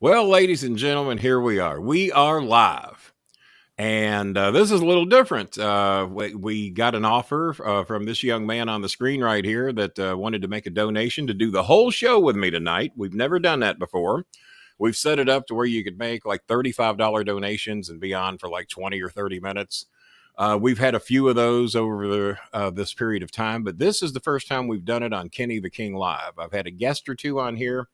Well, ladies and gentlemen, here we are. We are live. And this is a little different. We got an offer from this young man on the screen right here that wanted to make a donation to do the whole show with me tonight. We've never done that before. We've set it up to where you could make like $35 donations and beyond for like 20 or 30 minutes. We've had a few of those over this period of time, but this is the first time we've done it on Kenny the King Live. I've had a guest or two on here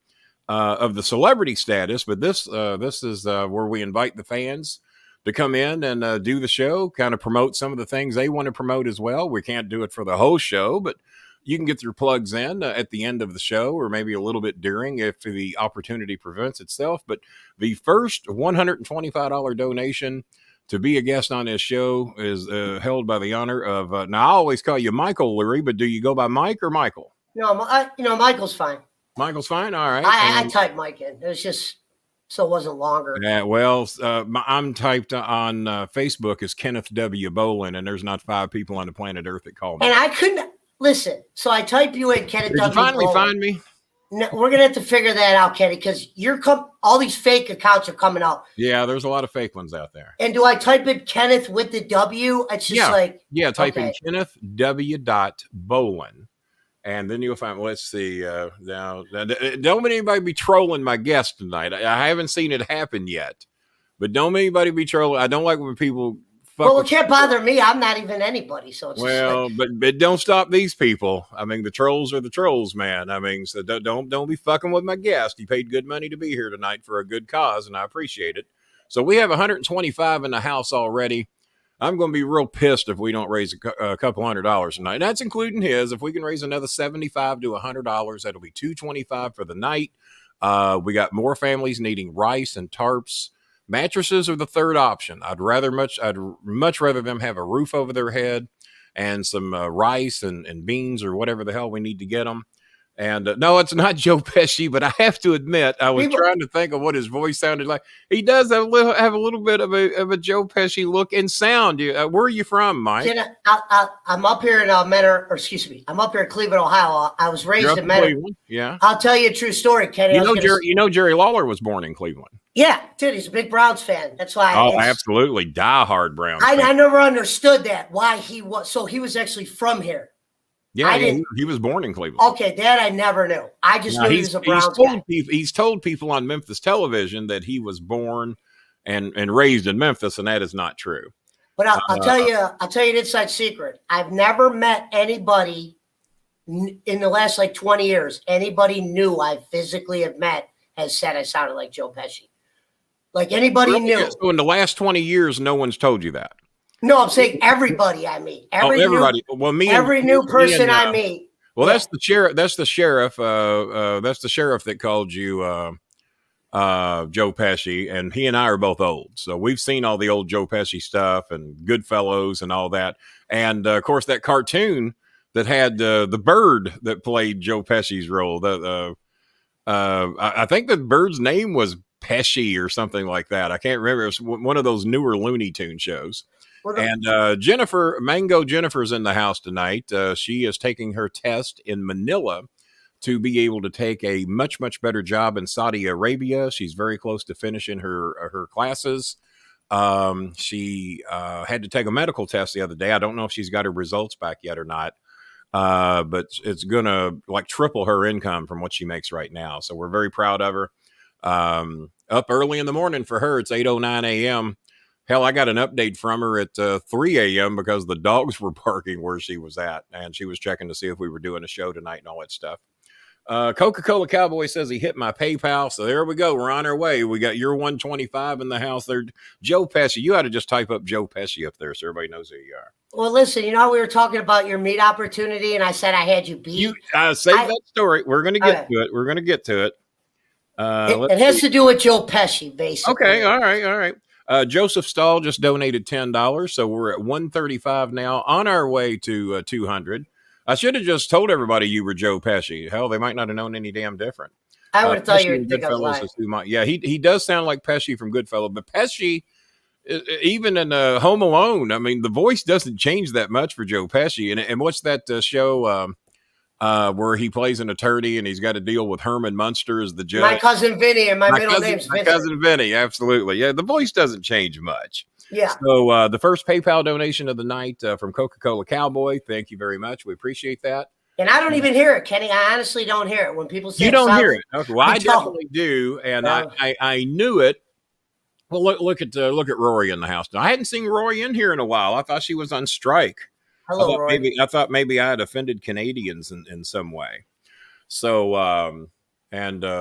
of the celebrity status, but this is where we invite the fans to come in and do the show, kind of promote some of the things they want to promote as well. We can't do it for the whole show, but you can get your plugs in at the end of the show or maybe a little bit during if the opportunity presents itself. But the first $125 donation to be a guest on this show is held by the honor of, now I always call you Michael Leary, but do you go by Mike or Michael? No, Michael's fine. Michael's fine. All right. I typed Mike in. It was just so it wasn't longer. Yeah, well, I'm typed on Facebook as Kenneth W. Bolin, and there's not 5 people on the planet Earth that call me. And I couldn't listen. So I type you in Kenneth W. Did you finally Bolin. find me? No, we're gonna have to figure that out, Kenny, because all these fake accounts are coming up. Yeah, there's a lot of fake ones out there. And do I type in Kenneth with the W? It's just type in Kenneth W. Bolin. And then you'll find, let's see, now, don't anybody be trolling my guest tonight. I haven't seen it happen yet, but don't anybody be trolling. I don't like when people fuck. Well, it can't bother me. I'm not even anybody. So it's but don't stop these people. I mean, the trolls are the trolls, man. I mean, so don't be fucking with my guest. He paid good money to be here tonight for a good cause, and I appreciate it. So we have 125 in the house already. I'm going to be real pissed if we don't raise a couple $100 tonight. And that's including his. If we can raise another $75 to $100, that'll be $225 for the night. We got more families needing rice and tarps. Mattresses are the third option. I'd much rather them have a roof over their head and some rice and beans or whatever the hell we need to get them. And no, it's not Joe Pesci, but I have to admit, I was trying to think of what his voice sounded like. He does have a little bit of a Joe Pesci look and sound. Where are you from, Mike? I'm up here in I'm up here in Cleveland, Ohio. I was raised in Cleveland. Yeah. I'll tell you a true story, Kenny. You know Jerry Lawler was born in Cleveland. Yeah, dude, he's a big Browns fan. That's why. Oh, absolutely, diehard Browns. I never understood that why he was. So he was actually from here. Yeah, he was born in Cleveland. Okay, that I never knew. I just knew he was a Browns guy. He's told people on Memphis television that he was born and raised in Memphis, and that is not true. But I'll tell you an inside secret. I've never met anybody in the last 20 years. Anybody new I physically have met has said I sounded like Joe Pesci. Like anybody new. So in the last 20 years, no one's told you that. No, I'm saying everybody I meet. Everybody. Every new person I meet. Well, that's the sheriff. That's the sheriff. That's the sheriff that called you Joe Pesci, and he and I are both old, so we've seen all the old Joe Pesci stuff and Goodfellas and all that. And of course, that cartoon that had the bird that played Joe Pesci's role. I think the bird's name was Pesci or something like that. I can't remember. It was one of those newer Looney Tune shows. And Mango Jennifer's in the house tonight. She is taking her test in Manila to be able to take a much, much better job in Saudi Arabia. She's very close to finishing her classes. She had to take a medical test the other day. I don't know if she's got her results back yet or not. But it's going to triple her income from what she makes right now. So we're very proud of her. Up early in the morning for her. It's 8:09 a.m. Hell, I got an update from her at 3 a.m. because the dogs were barking where she was at, and she was checking to see if we were doing a show tonight and all that stuff. Coca-Cola Cowboy says he hit my PayPal, so there we go. We're on our way. We got your 125 in the house there. Joe Pesci, you ought to just type up Joe Pesci up there so everybody knows who you are. Well, listen, we were talking about your meat opportunity, and I said I had you beat. Save that story. We're going to get to it. We're going to get to it. It has to do with Joe Pesci, basically. Okay, all right. Joseph Stahl just donated $10, so we're at 135 now, on our way to 200. I should have just told everybody you were Joe Pesci. Hell, they might not have known any damn different. I would have thought you would think I was lying. Yeah, he does sound like Pesci from Goodfellas, but Pesci, even in Home Alone, I mean, the voice doesn't change that much for Joe Pesci. And what's that show? where he plays an attorney and he's got to deal with Herman Munster as the judge. My cousin Vinny, and my middle name's My Vincent. cousin Vinny, absolutely. Yeah, the voice doesn't change much. Yeah. So the first PayPal donation of the night from Coca-Cola Cowboy. Thank you very much. We appreciate that. And I don't even hear it, Kenny. I honestly don't hear it when people say you don't hear it. Okay. Well, I definitely do, and No. I knew it. Well, look at Rory in the house. Now, I hadn't seen Rory in here in a while. I thought she was on strike. Hello, Rory. I thought maybe I had offended Canadians in some way. So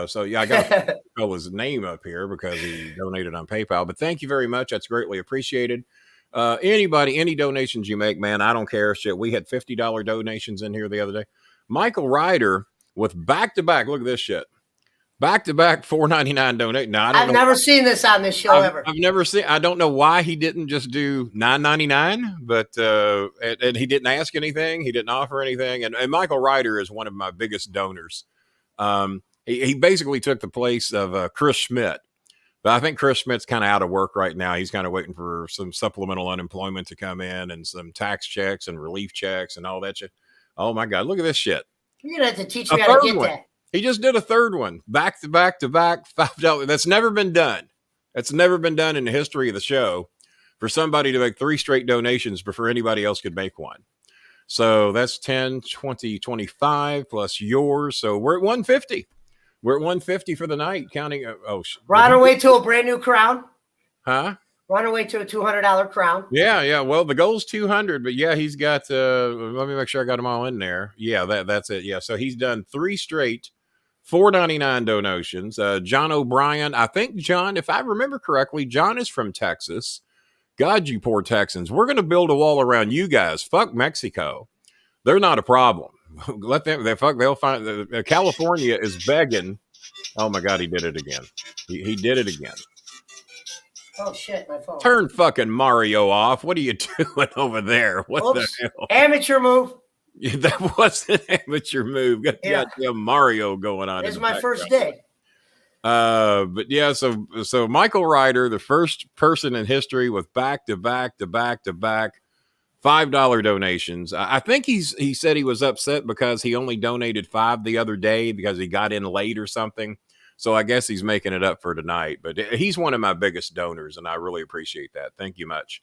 so yeah, I got his name up here because he donated on PayPal. But thank you very much. That's greatly appreciated. Any donations you make, man, I don't care. Shit, we had $50 donations in here the other day. Michael Ryder with back-to-back. Look at this shit. Back-to-back $4.99 donate. Now, I've never seen this on this show ever. I've never seen. I don't know why he didn't just do $9.99, but and he didn't ask anything. He didn't offer anything. And Michael Ryder is one of my biggest donors. He basically took the place of Chris Schmidt. But I think Chris Schmidt's kind of out of work right now. He's kind of waiting for some supplemental unemployment to come in and some tax checks and relief checks and all that shit. Oh my God, look at this shit. You're gonna have to teach me how to get that. He just did a third one, back to back to back, $5. That's never been done. That's never been done in the history of the show for somebody to make 3 straight donations before anybody else could make one. So that's 10, 20, 25 plus yours. So we're at 150. We're at 150 for the night, counting. We're on our way to a brand new crown. Huh? We're on our way to a $200 crown. Yeah. Well, the goal's 200, but yeah, he's got. Let me make sure I got them all in there. Yeah, that's it. Yeah, so he's done 3 straight $4.99 donations. John O'Brien, I think John, if I remember correctly, John is from Texas. God, you poor Texans. We're going to build a wall around you guys. Fuck Mexico. They're not a problem. Let them. They'll find. California is begging. Oh my God, he did it again. He did it again. Oh shit, my phone. Turn fucking Mario off. What are you doing over there? What the hell? Amateur move. Yeah, that was an amateur move. Got Mario going on. It's my first day. But yeah, so Michael Ryder, the first person in history with back to back $5 donations. I think he said he was upset because he only donated 5 the other day because he got in late or something. So I guess he's making it up for tonight. But he's one of my biggest donors, and I really appreciate that. Thank you much.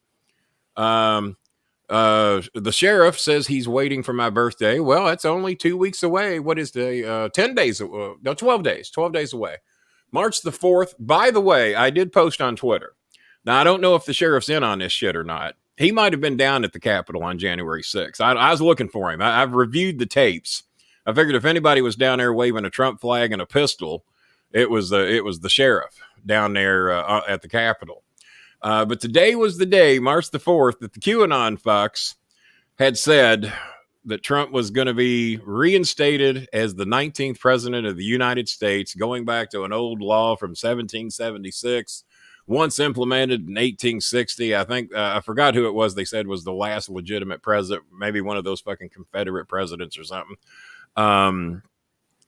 The sheriff says he's waiting for my birthday. Well, it's only 2 weeks away. What is the 10 days? No, 12 days. 12 days away. March the 4th. By the way, I did post on Twitter. Now, I don't know if the sheriff's in on this shit or not. He might have been down at the Capitol on January 6th. I was looking for him. I've reviewed the tapes. I figured if anybody was down there waving a Trump flag and a pistol, it was the sheriff down there at the Capitol. But today was the day, March the 4th, that the QAnon fucks had said that Trump was going to be reinstated as the 19th president of the United States, going back to an old law from 1776. Once implemented in 1860, I think, I forgot who it was they said was the last legitimate president, maybe one of those fucking Confederate presidents or something.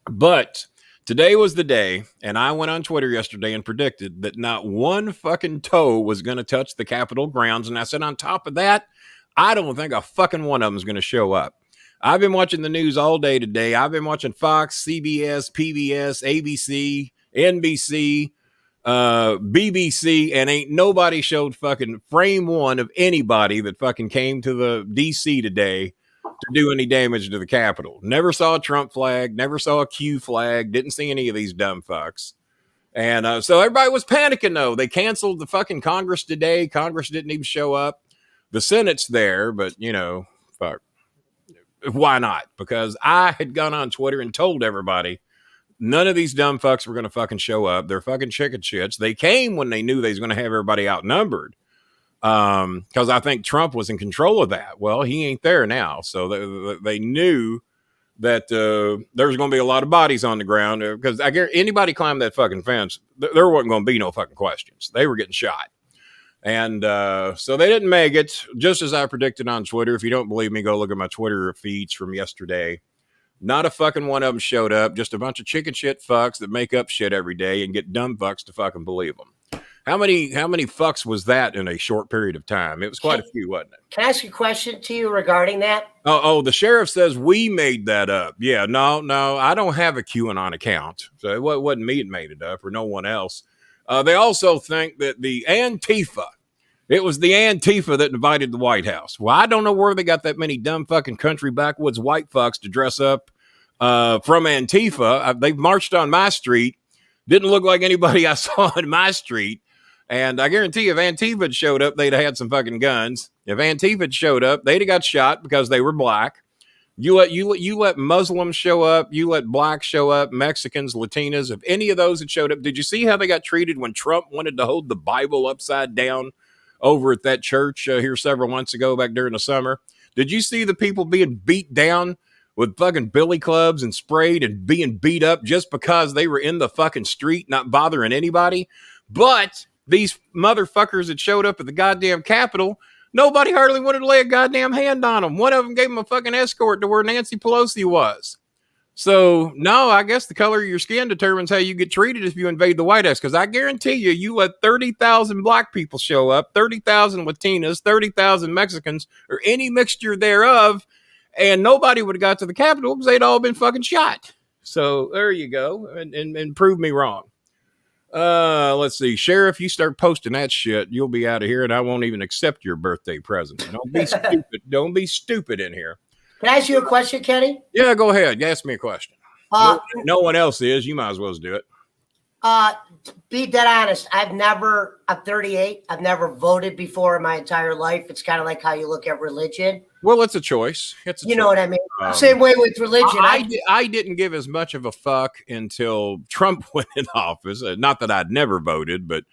But today was the day, and I went on Twitter yesterday and predicted that not one fucking toe was going to touch the Capitol grounds. And I said, on top of that, I don't think a fucking one of them is going to show up. I've been watching the news all day today. I've been watching Fox, CBS, PBS, ABC, NBC, BBC, and ain't nobody showed fucking frame one of anybody that fucking came to the DC today to do any damage to the Capitol. Never saw a Trump flag, never saw a Q flag, didn't see any of these dumb fucks. And so everybody was panicking, though. They canceled the fucking Congress today. Congress didn't even show up. The Senate's there, but, fuck. Why not? Because I had gone on Twitter and told everybody none of these dumb fucks were going to fucking show up. They're fucking chicken shits. They came when they knew they was going to have everybody outnumbered. Because I think Trump was in control of that. Well, he ain't there now. So they knew that there was going to be a lot of bodies on the ground. Because I guarantee anybody climbed that fucking fence, there wasn't going to be no fucking questions. They were getting shot. And so they didn't make it, just as I predicted on Twitter. If you don't believe me, go look at my Twitter feeds from yesterday. Not a fucking one of them showed up. Just a bunch of chicken shit fucks that make up shit every day and get dumb fucks to fucking believe them. How many fucks was that in a short period of time? It was quite a few, wasn't it? Can I ask a question to you regarding that? Oh, the sheriff says we made that up. Yeah, no, I don't have a QAnon account, so it wasn't me that made it up, or no one else. They also think that the Antifa, it was the Antifa that invaded the White House. Well, I don't know where they got that many dumb fucking country backwoods white fucks to dress up from Antifa. They've marched on my street. Didn't look like anybody I saw in my street. And I guarantee you, if Antifa had showed up, they'd have had some fucking guns. If Antifa had showed up, they'd have got shot because they were black. You let Muslims show up. You let blacks show up, Mexicans, Latinas. If any of those had showed up, did you see how they got treated when Trump wanted to hold the Bible upside down over at that church here several months ago back during the summer? Did you see the people being beat down with fucking billy clubs and sprayed and being beat up just because they were in the fucking street, not bothering anybody? But these motherfuckers that showed up at the goddamn Capitol, nobody hardly wanted to lay a goddamn hand on them. One of them gave them a fucking escort to where Nancy Pelosi was. So, no, I guess the color of your skin determines how you get treated if you invade the White House. Because I guarantee you, you let 30,000 black people show up, 30,000 Latinas, 30,000 Mexicans, or any mixture thereof, and nobody would have got to the Capitol because they'd all been fucking shot. So, there you go, and prove me wrong. Let's see. Sheriff, you start posting that shit, you'll be out of here, and I won't even accept your birthday present. Don't be stupid. Don't be stupid in here. Can I ask you a question, Kenny? Yeah, go ahead. Ask me a question. No one else is. You might as well do it. Be dead honest. I'm 38. I've never voted before in my entire life. It's kind of like how you look at religion. Well, it's a choice. It's a you choice. know what I mean? Same way with religion. I didn't give as much of a fuck until Trump went in office. Not that I'd never voted, but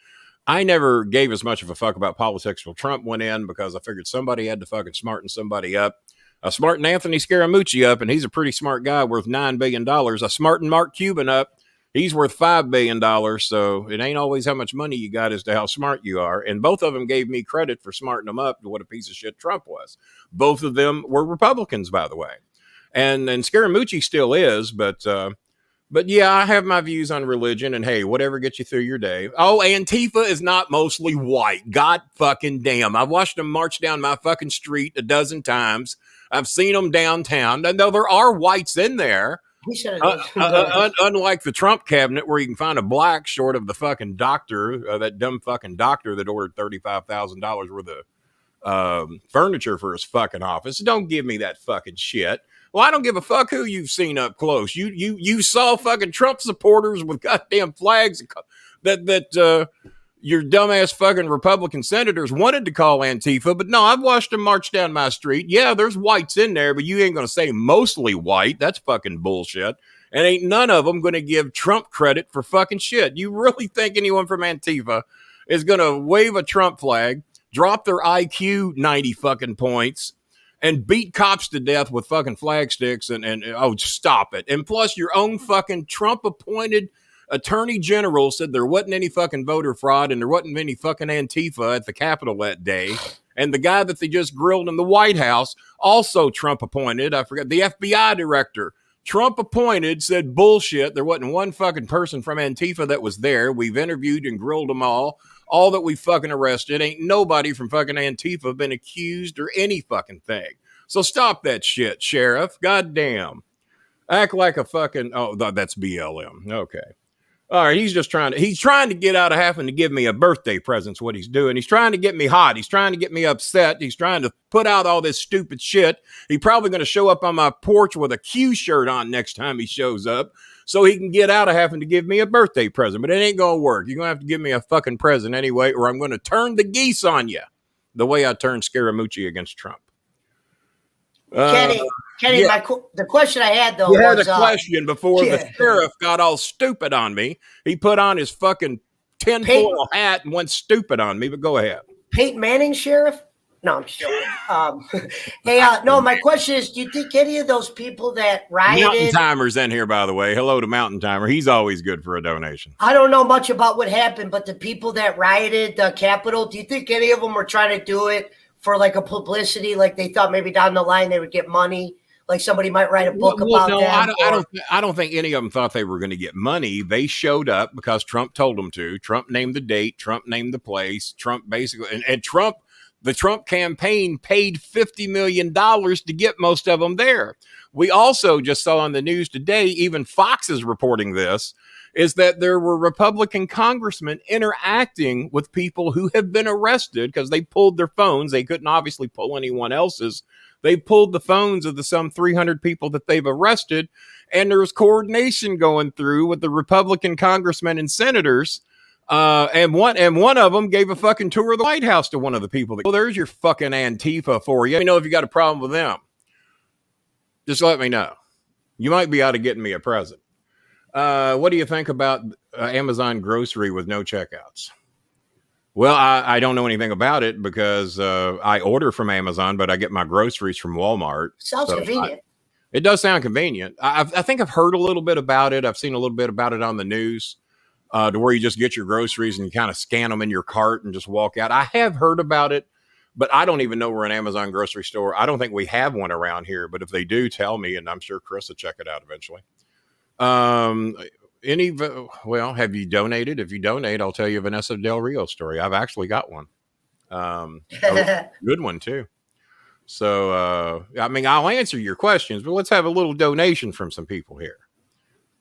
I never gave as much of a fuck about politics till Trump went in because I figured somebody had to fucking smarten somebody up. Smarten Anthony Scaramucci up, and he's a pretty smart guy worth $9 billion. Smarten Mark Cuban up. He's worth $5 billion. So it ain't always how much money you got as to how smart you are. And both of them gave me credit for smarting them up to what a piece of shit Trump was. Both of them were Republicans, by the way. And Scaramucci still is, but yeah, I have my views on religion, and hey, whatever gets you through your day. Oh, Antifa is not mostly white. God fucking damn. I've watched them march down my fucking street a dozen times. I've seen them downtown. And though there are whites in there, unlike the Trump cabinet where you can find a black short of the fucking doctor, that dumb fucking doctor that ordered $35,000 worth of furniture for his fucking office. Don't give me that fucking shit. Well, I don't give a fuck who you've seen up close. You saw fucking Trump supporters with goddamn flags that your dumbass fucking Republican senators wanted to call Antifa, but no, I've watched them march down my street. Yeah, there's whites in there, but you ain't going to say mostly white. That's fucking bullshit. And ain't none of them going to give Trump credit for fucking shit. You really think anyone from Antifa is going to wave a Trump flag, drop their IQ 90 fucking points, and beat cops to death with fucking flag sticks and oh, stop it. And plus your own fucking Trump appointed Attorney General said there wasn't any fucking voter fraud and there wasn't any fucking Antifa at the Capitol that day. And the guy that they just grilled in the White House, also Trump appointed, I forgot, the FBI director, Trump appointed, said bullshit. There wasn't one fucking person from Antifa that was there. We've interviewed and grilled them all that we fucking arrested. Ain't nobody from fucking Antifa been accused or any fucking thing. So stop that shit, Sheriff. Goddamn. Act like a fucking, oh, that's BLM. Okay. All right, he's trying to get out of having to give me a birthday present. What he's doing. He's trying to get me hot. He's trying to get me upset. He's trying to put out all this stupid shit. He's probably going to show up on my porch with a Q shirt on next time he shows up so he can get out of having to give me a birthday present. But it ain't going to work. You're going to have to give me a fucking present anyway, or I'm going to turn the geese on you the way I turned Scaramucci against Trump. Kenny, yeah. The question I had though was had a question before the sheriff got all stupid on me. He put on his fucking tinfoil hat and went stupid on me. But go ahead. Peyton Manning, sheriff? No, I'm sure. Hey, no, my question is: do you think any of those people that rioted? Mountain Timer's in here, by the way. Hello to Mountain Timer. He's always good for a donation. I don't know much about what happened, but the people that rioted the Capitol, do you think any of them were trying to do it for like a publicity, like they thought maybe down the line they would get money? Like somebody might write a book about no, them. I don't think any of them thought they were going to get money. They showed up because Trump told them to. Trump named the date. Trump named the place. Trump basically, and Trump, the Trump campaign paid $50 million to get most of them there. We also just saw on the news today, even Fox is reporting this, is that there were Republican congressmen interacting with people who have been arrested because they pulled their phones. They couldn't obviously pull anyone else's. They pulled the phones of the some 300 people that they've arrested, and there was coordination going through with the Republican congressmen and senators. And one of them gave a fucking tour of the White House to one of the people. Well, there's your fucking Antifa for you. Let me know if you got a problem with them. Just let me know. You might be out of getting me a present. What do you think about Amazon grocery with no checkouts? Well, I don't know anything about it because I order from Amazon, but I get my groceries from Walmart. Sounds convenient. It does sound convenient. I think I've heard a little bit about it. I've seen a little bit about it on the news to where you just get your groceries and you kind of scan them in your cart and just walk out. I have heard about it, but I don't even know we're an Amazon grocery store. I don't think we have one around here, but if they do, tell me, and I'm sure Chris will check it out eventually. Well, have you donated? If you donate, I'll tell you Vanessa Del Rio story. I've actually got one. Good one too. So, I mean, I'll answer your questions, but let's have a little donation from some people here.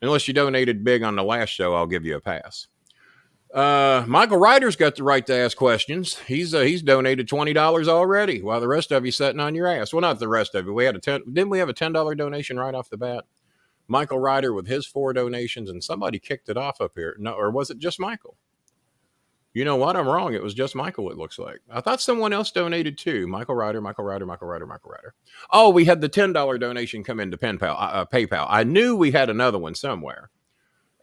Unless you donated big on the last show, I'll give you a pass. Michael Ryder's got the right to ask questions. He's donated $20 already, while the rest of you sitting on your ass. Well, not the rest of you. Didn't we have a $10 donation right off the bat? Michael Ryder with his 4 donations, and somebody kicked it off up here. No, or was it just Michael? You know what? I'm wrong. It was just Michael, it looks like. I thought someone else donated too. Michael Ryder. Oh, we had the $10 donation come into PayPal. I knew we had another one somewhere.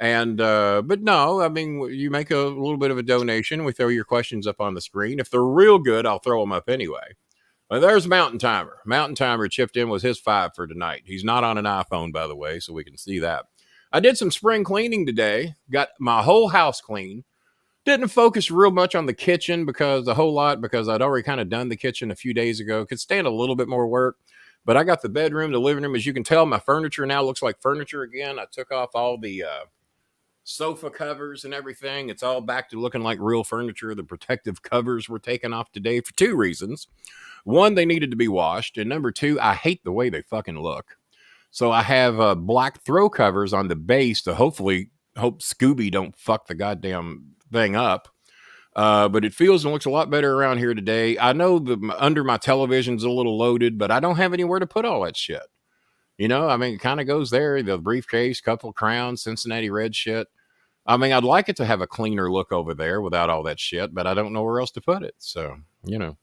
And, but no, I mean, you make a little bit of a donation. We throw your questions up on the screen. If they're real good, I'll throw them up anyway. There's Mountain Timer. Mountain Timer chipped in with his 5 for tonight. He's not on an iPhone, by the way, so we can see that. I did some spring cleaning today. Got my whole house clean. Didn't focus real much on the kitchen because I'd already kind of done the kitchen a few days ago. Could stand a little bit more work. But I got the bedroom, the living room. As you can tell, my furniture now looks like furniture again. I took off all the sofa covers and everything. It's all back to looking like real furniture. The protective covers were taken off today for 2 reasons. One, they needed to be washed. And number 2, I hate the way they fucking look. So I have black throw covers on the base to hope Scooby don't fuck the goddamn thing up. But it feels and looks a lot better around here today. I know under my television's a little loaded, but I don't have anywhere to put all that shit. You know, I mean, it kind of goes there. The briefcase, couple crowns, Cincinnati Red shit. I mean, I'd like it to have a cleaner look over there without all that shit, but I don't know where else to put it. So, you know,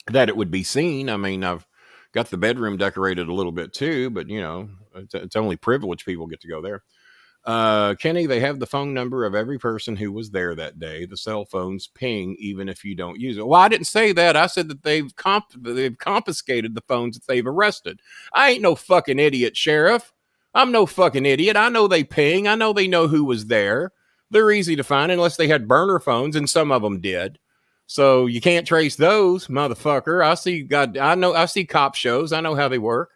that it would be seen. I mean, I've got the bedroom decorated a little bit too, but, you know, it's only privileged people get to go there. Kenny, they have the phone number of every person who was there that day. The cell phones ping even if you don't use it. Well, I didn't say that. I said that they've confiscated the phones that they've arrested. I ain't no fucking idiot, Sheriff. I'm no fucking idiot. I know they ping. I know they know who was there. They're easy to find unless they had burner phones, and some of them did. So you can't trace those, motherfucker. I see cop shows. I know how they work.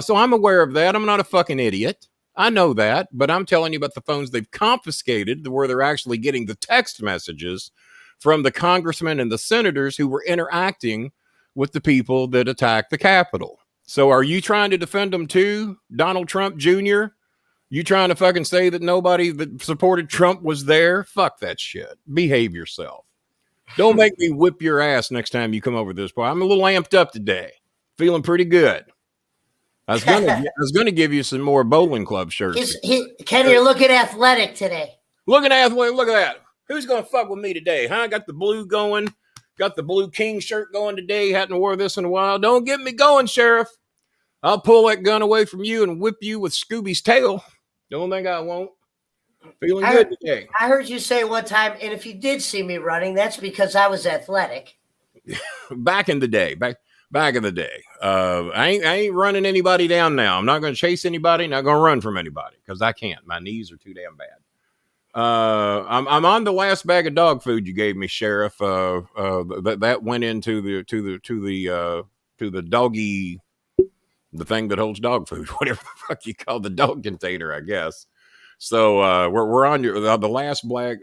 So I'm aware of that. I'm not a fucking idiot. I know that, but I'm telling you about the phones they've confiscated, where they're actually getting the text messages from the congressmen and the senators who were interacting with the people that attacked the Capitol. So are you trying to defend them too, Donald Trump Jr.? You trying to fucking say that nobody that supported Trump was there? Fuck that shit. Behave yourself. Don't make me whip your ass next time you come over this point. I'm a little amped up today. Feeling pretty good. I was gonna give you some more bowling club shirts. Kenny, you're looking athletic today. Looking athletic. Look at that. Who's gonna fuck with me today? Huh? Got the blue going. Got the blue King shirt going today. Hadn't wore this in a while. Don't get me going, Sheriff. I'll pull that gun away from you and whip you with Scooby's tail. Don't think I won't. Feeling good today. I heard you say one time, and if you did see me running, that's because I was athletic. Back in the day. Back in the day. I ain't running anybody down now. I'm not going to chase anybody. Not going to run from anybody because I can't. My knees are too damn bad. I'm on the last bag of dog food you gave me, Sheriff. That went into the doggy the thing that holds dog food, whatever the fuck you call the dog container, I guess. So we're on the last black.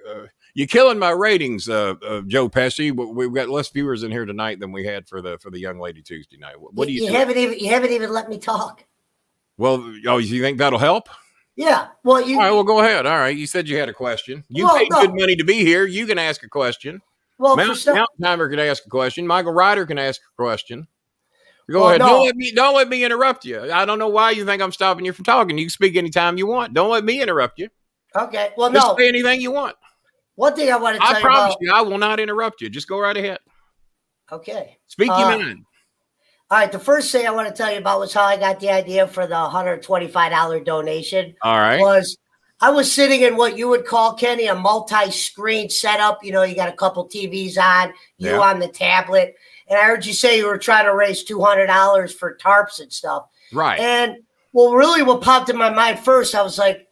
You're killing my ratings, Joe Pesci. We've got less viewers in here tonight than we had for the young lady Tuesday night. What do you do? You haven't even let me talk. Well, you think that'll help? Yeah. Well, all right. Well, go ahead. All right. You said you had a question. You paid good money to be here. You can ask a question. Well, Mountain Timer can ask a question. Michael Ryder can ask a question. Go ahead. No. Don't let me interrupt you. I don't know why you think I'm stopping you from talking. You can speak anytime you want. Don't let me interrupt you. Okay. Well, just say anything you want. One thing I want to tell you I promise you, I will not interrupt you. Just go right ahead. Okay. Speak your mind. All right. The first thing I want to tell you about was how I got the idea for the $125 donation. All right. I was sitting in what you would call, Kenny, a multi-screen setup. You got a couple TVs on, on the tablet. And I heard you say you were trying to raise $200 for tarps and stuff. Right. And really what popped in my mind first, I was like,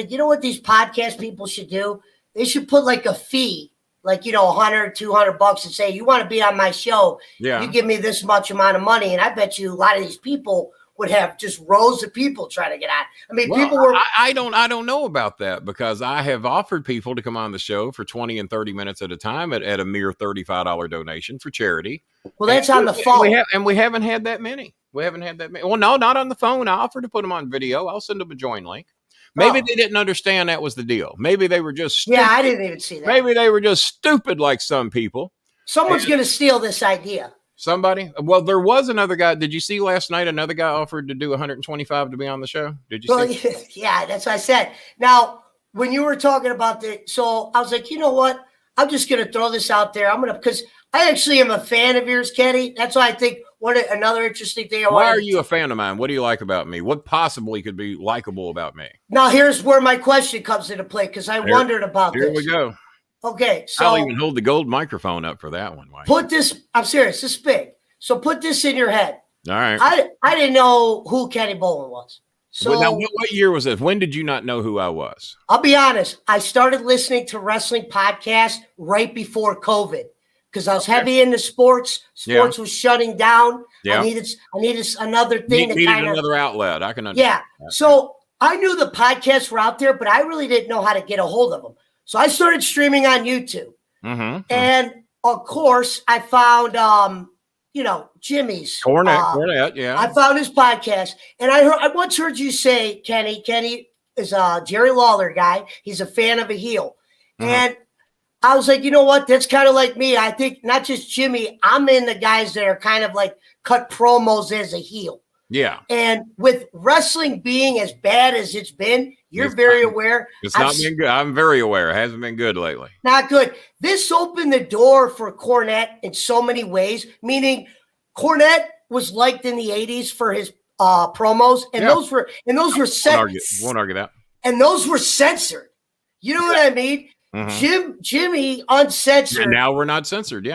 you know what these podcast people should do? They should put like a fee, like, $100, $200 and say, you want to be on my show. Yeah. You give me this much amount of money. And I bet you a lot of these people would have just rows of people trying to get on. I mean, people were. I don't know about that because I have offered people to come on the show for 20 and 30 minutes at a time at a mere $35 donation for charity. Well, that's on the phone. We haven't had that many. Well, no, not on the phone. I offered to put them on video. I'll send them a join link. Maybe they didn't understand that was the deal. Maybe they were just stupid. Yeah, I didn't even see that. Maybe they were just stupid like some people. Someone's going to steal this idea. Somebody? Well, there was another guy. Did you see last night another guy offered to do 125 to be on the show? Did you see? Yeah, that's what I said. Now, when you were talking about so I was like, you know what? I'm just going to throw this out there. Because I actually am a fan of yours, Kenny. That's why I think another interesting thing. Why are you a fan of mine? What do you like about me? What possibly could be likable about me? Now, here's where my question comes into play because I wondered about this. Here we go. Okay, so I'll even hold the gold microphone up for that one. Put this. I'm serious. This is big. So put this in your head. All right. I didn't know who Kenny Bolin was. So now, what year was this? When did you not know who I was? I'll be honest. I started listening to wrestling podcasts right before COVID because I was heavy into sports. Sports was shutting down. Yeah. I needed another thing. Another outlet. I can understand. Yeah. So I knew the podcasts were out there, but I really didn't know how to get a hold of them. So I started streaming on YouTube. Mm-hmm. And of course, I found, Jimmy's. Cornette, yeah. I found his podcast. And I once heard you say, Kenny is a Jerry Lawler guy. He's a fan of a heel. Mm-hmm. And I was like, you know what? That's kind of like me. I think not just Jimmy. I'm in the guys that are kind of like cut promos as a heel. Yeah. And with wrestling being as bad as it's been, you're very aware. It's not been good. I'm very aware. It hasn't been good lately. Not good. This opened the door for Cornette in so many ways, meaning Cornette was liked in the 80s for his promos, and those were censored. Won't argue that. And those were censored. You know what I mean? Mm-hmm. Jimmy uncensored. And now we're not censored,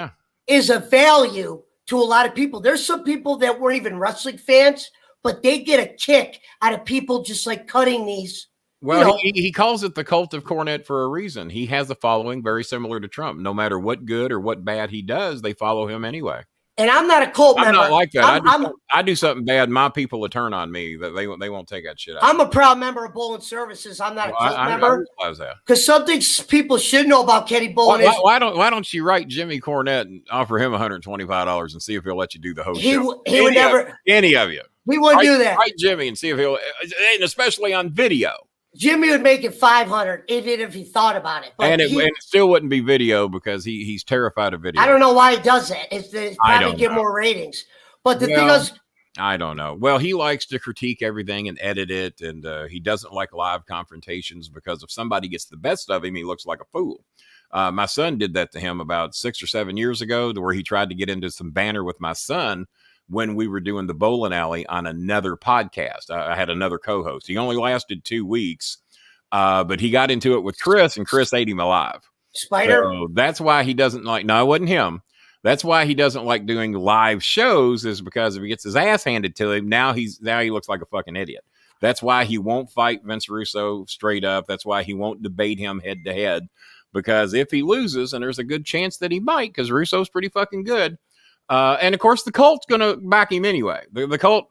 is a value to a lot of people. There's some people that weren't even wrestling fans, but they get a kick out of people just like cutting these. Well, he calls it the cult of Cornette for a reason. He has a following very similar to Trump. No matter what good or what bad he does, they follow him anyway. And I'm not a cult member. I'm not like that. I do something bad, my people will turn on me. That they won't take that shit out. I'm a proud member of Bolin Services. I'm not a cult member. I realize that. Because something people should know about Kenny Bolin is why don't you write Jimmy Cornette and offer him $125 and see if he'll let you do the host show? He would never. Any of you. We wouldn't do that. Write Jimmy and see if he'll, and especially on video. Jimmy would make it $500 even if he thought about it. But it still wouldn't be video because he's terrified of video. I don't know why he does that. It's probably get more ratings. But the thing is, I don't know. Well, he likes to critique everything and edit it, and he doesn't like live confrontations because if somebody gets the best of him, he looks like a fool. My son did that to him about 6 or 7 years ago, to where he tried to get into some banter with my son when we were doing the bowling alley on another podcast. I had another co-host. He only lasted 2 weeks, but he got into it with Chris, and Chris ate him alive. Spider. So that's why he doesn't like. No, it wasn't him. That's why he doesn't like doing live shows, is because if he gets his ass handed to him, now he looks like a fucking idiot. That's why he won't fight Vince Russo straight up. That's why he won't debate him head to head, because if he loses, and there's a good chance that he might, because Russo's pretty fucking good. And of course, the cult's going to back him anyway. The cult,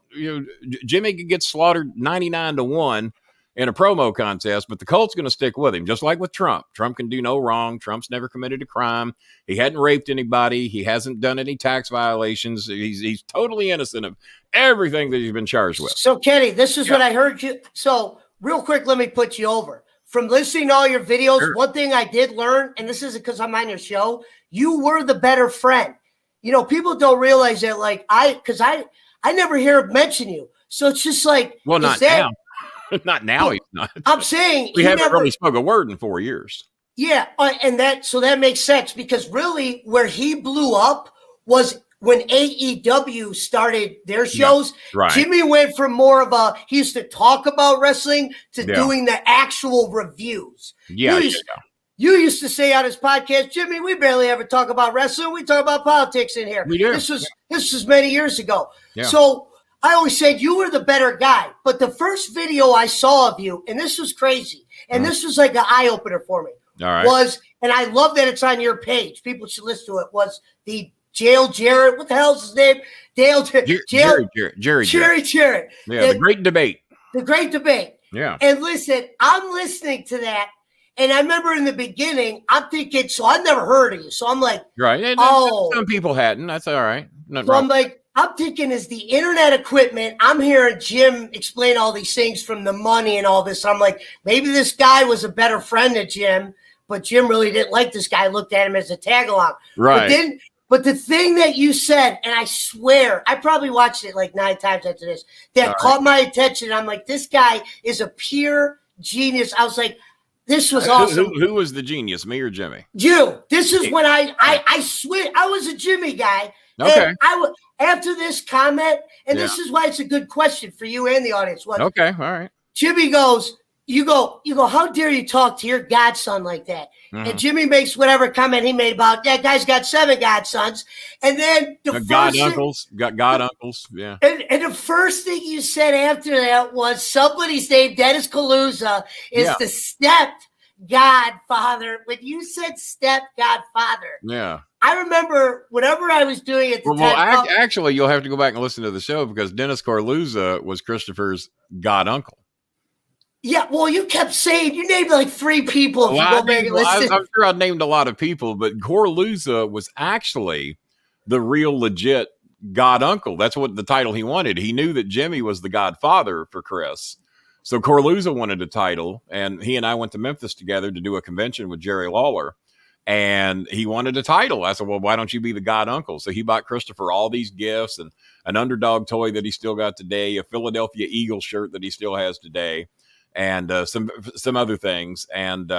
Jimmy could get slaughtered 99-1 in a promo contest, but the cult's going to stick with him, just like with Trump. Trump can do no wrong. Trump's never committed a crime. He hadn't raped anybody. He hasn't done any tax violations. He's totally innocent of everything that he's been charged with. So, Kenny, this is what I heard you. So, real quick, let me put you over. From listening to all your videos, Sure. One thing I did learn, and this isn't because I'm on your show, you were the better friend. People don't realize that, because I never hear him mention you. So it's just like, well, not now. Not now. He's not. I'm saying we haven't really spoke a word in 4 years. Yeah, and that makes sense, because really where he blew up was when AEW started their shows. Yeah, right. Jimmy went from more of he used to talk about wrestling to doing the actual reviews. Yeah. You used to say on his podcast, Jimmy, we barely ever talk about wrestling. We talk about politics in here. We do. This was many years ago. Yeah. So I always said you were the better guy. But the first video I saw of you, and this was crazy, and this was like an eye-opener for me, all right. was, and I love that it's on your page, people should listen to it, was the Jail Jarrett, what the hell's his name? Jerry Jarrett. Yeah, the great debate. The great debate. Yeah. And listen, I'm listening to that, and I remember in the beginning, I'm thinking, so I've never heard of you. So I'm like, right. And some people hadn't. That's all right. So I'm like, I'm thinking, is the internet equipment, I'm hearing Jim explain all these things from the money and all this. I'm like, maybe this guy was a better friend to Jim, but Jim really didn't like this guy, looked at him as a tag along. Right. But the thing that you said, and I swear, I probably watched it like 9 times after this, that caught my attention. I'm like, this guy is a pure genius. I was like, this was awesome. Who was the genius, me or Jimmy? You. This is when I swear, I was a Jimmy guy. Okay. And after this comment, and this is why it's a good question for you and the audience. Okay, all right. Jimmy goes, you go, how dare you talk to your godson like that? Mm-hmm. And Jimmy makes whatever comment he made about that guy's got 7 godsons. And then God uncles, yeah. And the first thing you said after that was somebody's name, Dennis Kaluza, is the step godfather. When you said step godfather, yeah. I remember whenever I was doing it. Actually, you'll have to go back and listen to the show, because Dennis Corluza was Christopher's god uncle. Yeah, well, you kept saying you named like 3 people. I'm sure I named a lot of people, but Corluza was actually the real legit god uncle. That's what the title he wanted. He knew that Jimmy was the godfather for Chris. So Corluza wanted a title, and he and I went to Memphis together to do a convention with Jerry Lawler, and he wanted a title. I said, well, why don't you be the god uncle? So he bought Christopher all these gifts, and an Underdog toy that he still got today, a Philadelphia Eagles shirt that he still has today, and some other things. And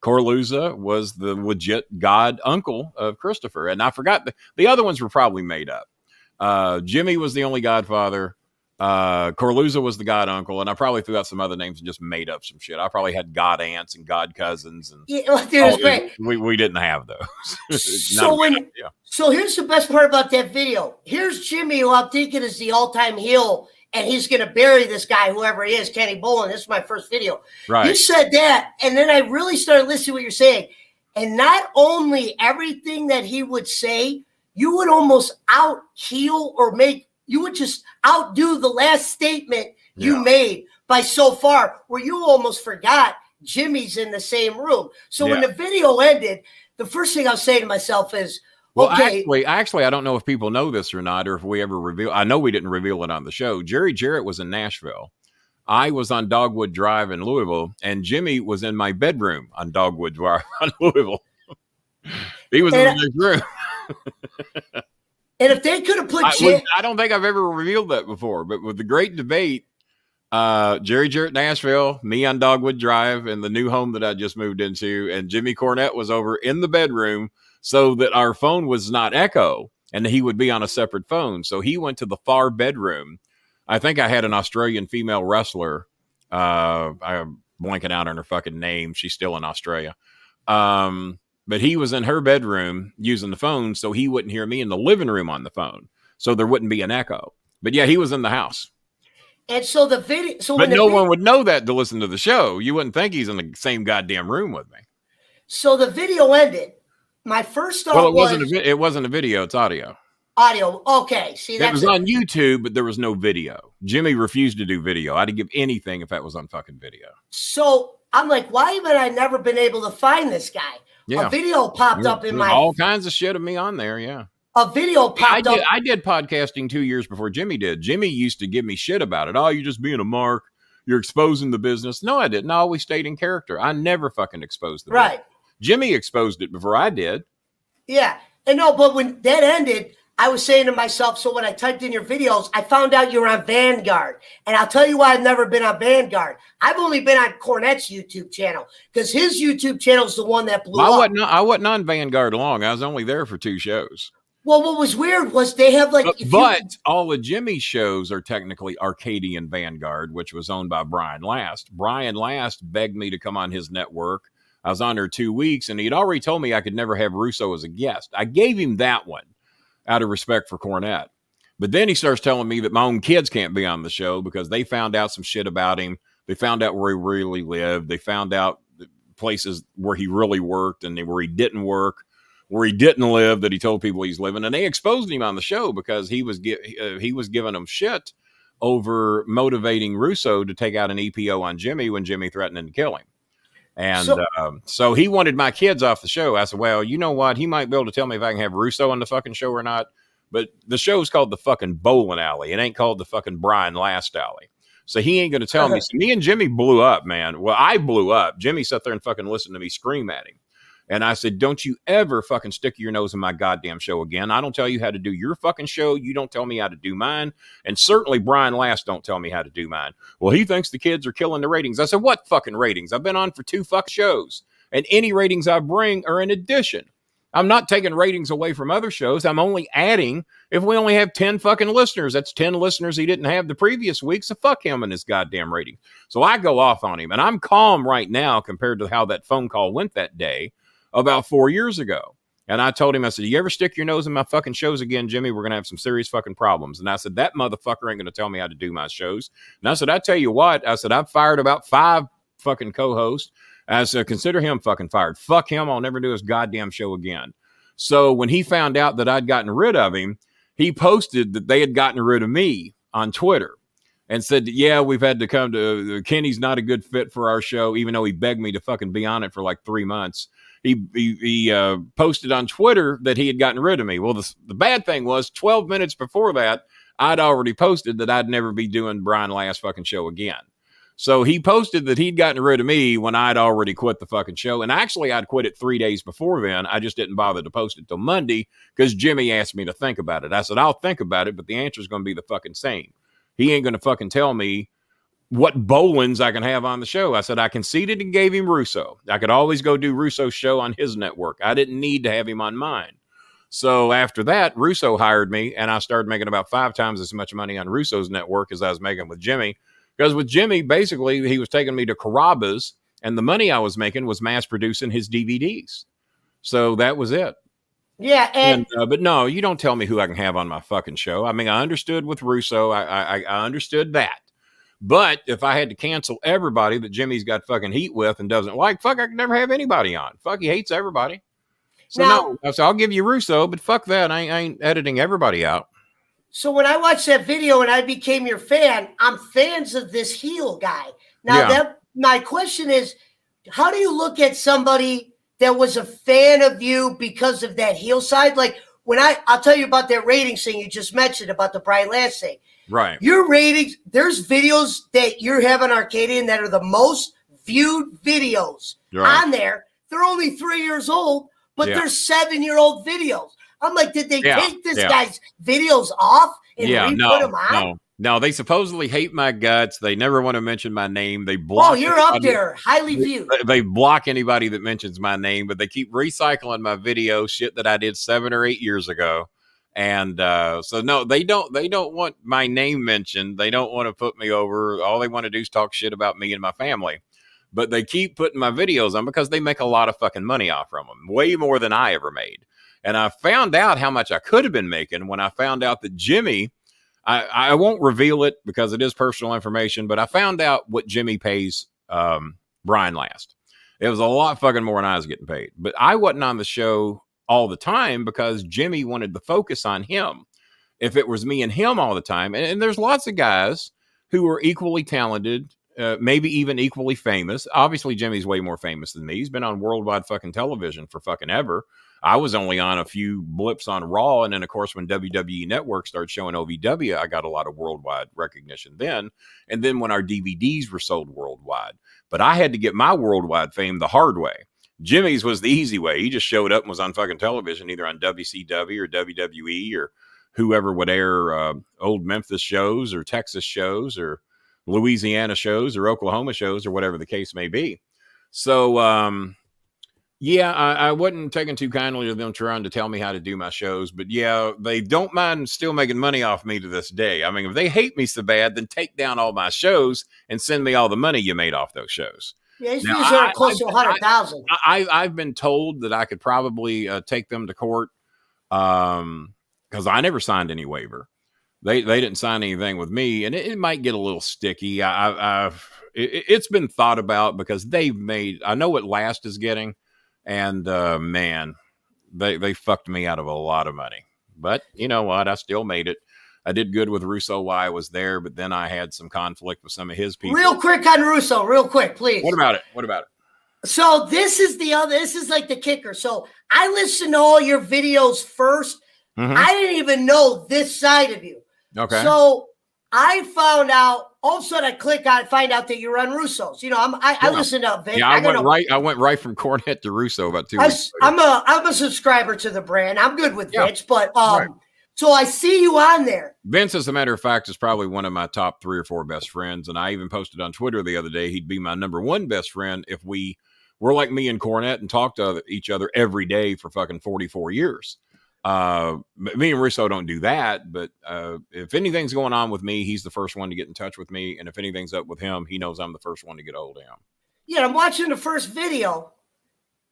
Corluza was the legit god uncle of Christopher. And I forgot, the other ones were probably made up. Jimmy was the only godfather. Corluza was the god uncle, and I probably threw out some other names and just made up some shit. I probably had god aunts and god cousins, and great. We didn't have those. So here's the best part about that video. Here's Jimmy, who I'm thinking is the all-time heel, and he's going to bury this guy, whoever he is, Kenny Bolin. This is my first video. Right. You said that, and then I really started listening to what you're saying. And not only everything that he would say, you would almost out-heel or you would just outdo the last statement you made by so far, where you almost forgot Jimmy's in the same room. So when the video ended, the first thing I was saying to myself is, well, actually, I don't know if people know this or not, or if we ever reveal. I know we didn't reveal it on the show. Jerry Jarrett was in Nashville. I was on Dogwood Drive in Louisville, and Jimmy was in my bedroom on Dogwood Drive in Louisville. He was in the next room. And if they could have put I don't think I've ever revealed that before, but with the great debate, Jerry Jarrett, Nashville, me on Dogwood Drive in the new home that I just moved into, and Jimmy Cornette was over in the bedroom so that our phone was not echo and he would be on a separate phone. So he went to the far bedroom. I think I had an Australian female wrestler. I'm blanking out on her fucking name. She's still in Australia. But he was in her bedroom using the phone, so he wouldn't hear me in the living room on the phone. So there wouldn't be an echo. But yeah, he was in the house. And so the video, but no one would know that to listen to the show. You wouldn't think he's in the same goddamn room with me. So the video ended. My first thought it wasn't a video; it's audio. Audio. Okay. See, That that's was it. on YouTube, but there was no video. Jimmy refused to do video. I'd give anything if that was on fucking video. So I'm like, why have I never been able to find this guy? Yeah. A video popped up in There's my all kinds of shit of me on there. Yeah. a video popped up. I did podcasting 2 years before Jimmy did. Jimmy used to give me shit about it. Oh, you're just being a mark. You're exposing the business. No, I didn't. I always stayed in character. I never fucking exposed the business. Jimmy exposed it before I did. Yeah. And no, but when that ended, I was saying to myself, so when I typed in your videos, I found out you were on Vanguard. And I'll tell you why I've never been on Vanguard. I've only been on Cornette's YouTube channel because his YouTube channel is the one that blew up. I wasn't on Vanguard long. I was only there for 2 shows. Well, what was weird was they have like... But all of Jimmy's shows are technically Arcadian Vanguard, which was owned by Brian Last. Brian Last begged me to come on his network. I was on there 2 weeks, and he'd already told me I could never have Russo as a guest. I gave him that one out of respect for Cornette. But then he starts telling me that my own kids can't be on the show because they found out some shit about him. They found out where he really lived. They found out places where he really worked and where he didn't work, where he didn't live, that he told people he's living. And they exposed him on the show because he was giving them shit over motivating Russo to take out an EPO on Jimmy when Jimmy threatened to kill him. And so he wanted my kids off the show. I said, well, you know what? He might be able to tell me if I can have Russo on the fucking show or not. But the show's called the fucking Bowling Alley. It ain't called the fucking Brian Last Alley. So he ain't going to tell me. So me and Jimmy blew up, man. Well, I blew up. Jimmy sat there and fucking listened to me scream at him. And I said, don't you ever fucking stick your nose in my goddamn show again. I don't tell you how to do your fucking show. You don't tell me how to do mine. And certainly Brian Last don't tell me how to do mine. Well, he thinks the kids are killing the ratings. I said, what fucking ratings? I've been on for 2 fuck shows. And any ratings I bring are in addition. I'm not taking ratings away from other shows. I'm only adding. If we only have 10 fucking listeners, that's 10 listeners he didn't have the previous week. So fuck him and his goddamn rating. So I go off on him. And I'm calm right now compared to how that phone call went that day about 4 years ago. And I told him, I said, you ever stick your nose in my fucking shows again, Jimmy, we're going to have some serious fucking problems. And I said, that motherfucker ain't going to tell me how to do my shows. And I said, I tell you what, I said, I've fired about 5 fucking co-hosts. I said, consider him fucking fired. Fuck him. I'll never do his goddamn show again. So when he found out that I'd gotten rid of him, he posted that they had gotten rid of me on Twitter and said, that, yeah, we've had to come to, Kenny's not a good fit for our show, even though he begged me to fucking be on it for like 3 months. He posted on Twitter that he had gotten rid of me. Well, the bad thing was 12 minutes before that, I'd already posted that I'd never be doing Brian Last fucking show again. So he posted that he'd gotten rid of me when I'd already quit the fucking show. And actually, I'd quit it 3 days before then. I just didn't bother to post it till Monday because Jimmy asked me to think about it. I said, I'll think about it, but the answer is going to be the fucking same. He ain't going to fucking tell me what Bolins I can have on the show. I said, I conceded and gave him Russo. I could always go do Russo's show on his network. I didn't need to have him on mine. So after that, Russo hired me, and I started making about 5 times as much money on Russo's network as I was making with Jimmy. Because with Jimmy, basically, he was taking me to Carrabba's, and the money I was making was mass producing his DVDs. So that was it. Yeah, but no, you don't tell me who I can have on my fucking show. I mean, I understood with Russo. I understood that. But if I had to cancel everybody that Jimmy's got fucking heat with and doesn't like, fuck, I could never have anybody on. Fuck, he hates everybody. So no, so I'll give you Russo, but fuck that. I ain't editing everybody out. So when I watched that video and I became your fan, I'm fans of this heel guy. Now, my question is, how do you look at somebody that was a fan of you because of that heel side? Like when I'll tell you about that ratings thing you just mentioned about the Brian Last thing. Right. Your ratings, there's videos that you have on Arcadian that are the most viewed videos on there. They're only 3 years old, but they're 7-year-old videos. I'm like, did they take this guy's videos off and re-put them on? No, they supposedly hate my guts. They never want to mention my name. They block. Oh, you're up there, highly viewed. They block anybody that mentions my name, but they keep recycling my video shit that I did 7 or 8 years ago. And so no, they don't want my name mentioned. They don't want to put me over. All they want to do is talk shit about me and my family. But they keep putting my videos on because they make a lot of fucking money off from them, way more than I ever made. And I found out how much I could have been making when I found out that Jimmy, I won't reveal it because it is personal information, but I found out what Jimmy pays Brian Last. It was a lot fucking more than I was getting paid. But I wasn't on the show all the time because Jimmy wanted the focus on him. if it was me and him all the time. And there's lots of guys who are equally talented, maybe even equally famous. Obviously, Jimmy's way more famous than me. He's been on worldwide fucking television for fucking ever. I was only on a few blips on Raw. And then, of course, when WWE Network started showing OVW, I got a lot of worldwide recognition then. And then when our DVDs were sold worldwide. But I had to get my worldwide fame the hard way. Jimmy's was the easy way. He just showed up and was on fucking television, either on WCW or WWE or whoever would air old Memphis shows or Texas shows or Louisiana shows or Oklahoma shows or whatever the case may be. So, yeah, I wasn't taking too kindly to them trying to tell me how to do my shows, but yeah, they don't mind still making money off me to this day. I mean, if they hate me so bad, then take down all my shows and send me all the money you made off those shows. Yeah, these are close to 100,000. I've been told that I could probably take them to court because I never signed any waiver. They didn't sign anything with me, and it might get a little sticky. It's been thought about because they've made. I know what Last is getting. And man, they fucked me out of a lot of money. But you know what? I still made it. I did good with Russo while I was there, but then I had some conflict with some of his people. Real quick on Russo, real quick, please. What about it? So this is like the kicker. So I listened to all your videos first. Mm-hmm. I didn't even know this side of you. Okay. So I found out. All of a sudden, I click on it, find out that you run Russo's. You know, I listen to Vic. Yeah, I went right from Cornette to Russo about 2 weeks ago. I'm a subscriber to the brand. I'm good with Vince, but so I see you on there. Vince, as a matter of fact, is probably one of my top 3 or 4 best friends, and I even posted on Twitter the other day he'd be my number 1 best friend if we were like me and Cornette and talked to each other every day for fucking 44 years. Me and Russo don't do that, but if anything's going on with me, he's the first one to get in touch with me, and if anything's up with him, he knows I'm the first one to get a hold of him. Yeah, I'm watching the first video,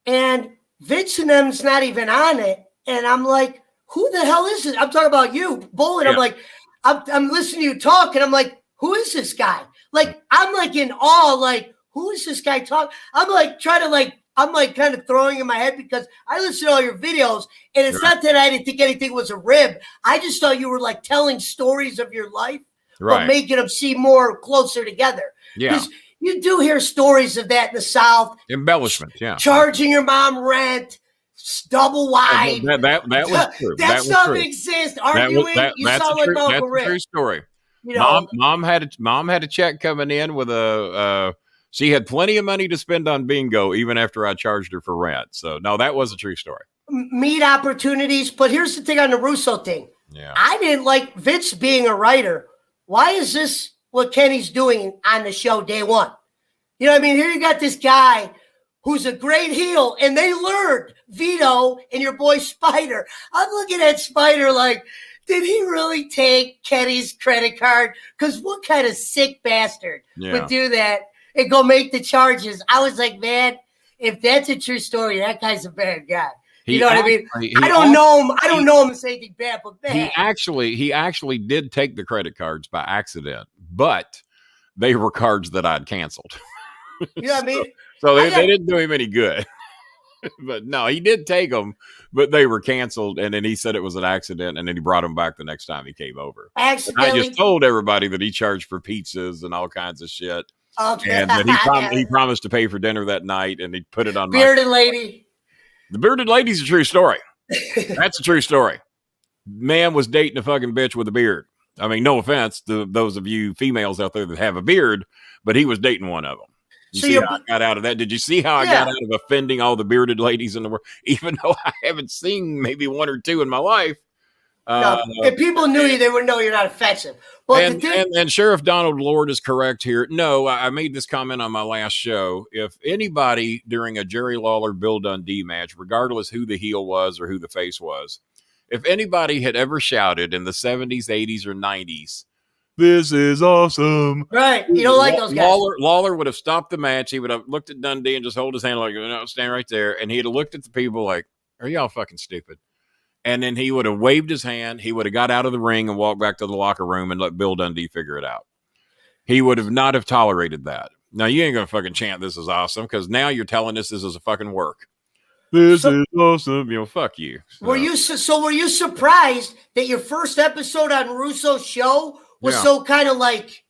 and Vince and them's not even on it, and I'm like, who the hell is this? I'm talking about you, Bull, and I'm like, I'm listening to you talk, and I'm like, who is this guy? Like, I'm like in awe, like, who is this guy talking? I'm like trying to I'm like kind of throwing in my head because I listen to all your videos, and it's not that I didn't think anything was a rib. I just thought you were like telling stories of your life, but making them seem more closer together. Yeah. Because you do hear stories of that in the South. Embellishment, yeah. Charging your mom rent, double wide. That was true. That stuff exists. Arguing, you sound like Uncle Rick. That's a true story. You know, mom had a check coming in with she had plenty of money to spend on bingo even after I charged her for rent. So, no, that was a true story. Meet opportunities. But here's the thing on the Russo thing. Yeah. I didn't like Vince being a writer. Why is this what Kenny's doing on the show day one? You know what I mean? Here you got this guy who's a great heel, and they learned Vito and your boy Spider. I'm looking at Spider like, did he really take Kenny's credit card? Because what kind of sick bastard would do that and go make the charges? I was like, man, if that's a true story, that guy's a bad guy. You know what I mean? I don't know him. I don't know him as anything bad, but man. He actually did take the credit cards by accident, but they were cards that I'd canceled. You know what I mean? So they didn't do him any good. But no, he did take them, but they were canceled. And then he said it was an accident, and then he brought them back the next time he came over. I just told everybody that he charged for pizzas and all kinds of shit. Okay. And that he promised to pay for dinner that night, and he put it on Bearded lady. The bearded lady's a true story. That's a true story. Man was dating a fucking bitch with a beard. I mean, no offense to those of you females out there that have a beard, but he was dating one of them. You see how I got out of that? Did you see how I got out of offending all the bearded ladies in the world? Even though I haven't seen maybe one or two in my life. No, if people knew you, they would know you're not offensive. Well, and Sheriff Donald Lord is correct here. No, I made this comment on my last show. If anybody during a Jerry Lawler Bill Dundee match, regardless who the heel was or who the face was, if anybody had ever shouted in the 70s, 80s, or 90s, "This is awesome," right? You don't like those guys. Lawler would have stopped the match. He would have looked at Dundee and just hold his hand like, "No, stand right there," and he'd have looked at the people like, "Are y'all fucking stupid?" And then he would have waved his hand. He would have got out of the ring and walked back to the locker room and let Bill Dundee figure it out. He would have not have tolerated that. Now, you ain't going to fucking chant "This is awesome," because now you're telling us this is a fucking work. This is awesome. Fuck you. So, Were you surprised that your first episode on Russo's show was so kind of like,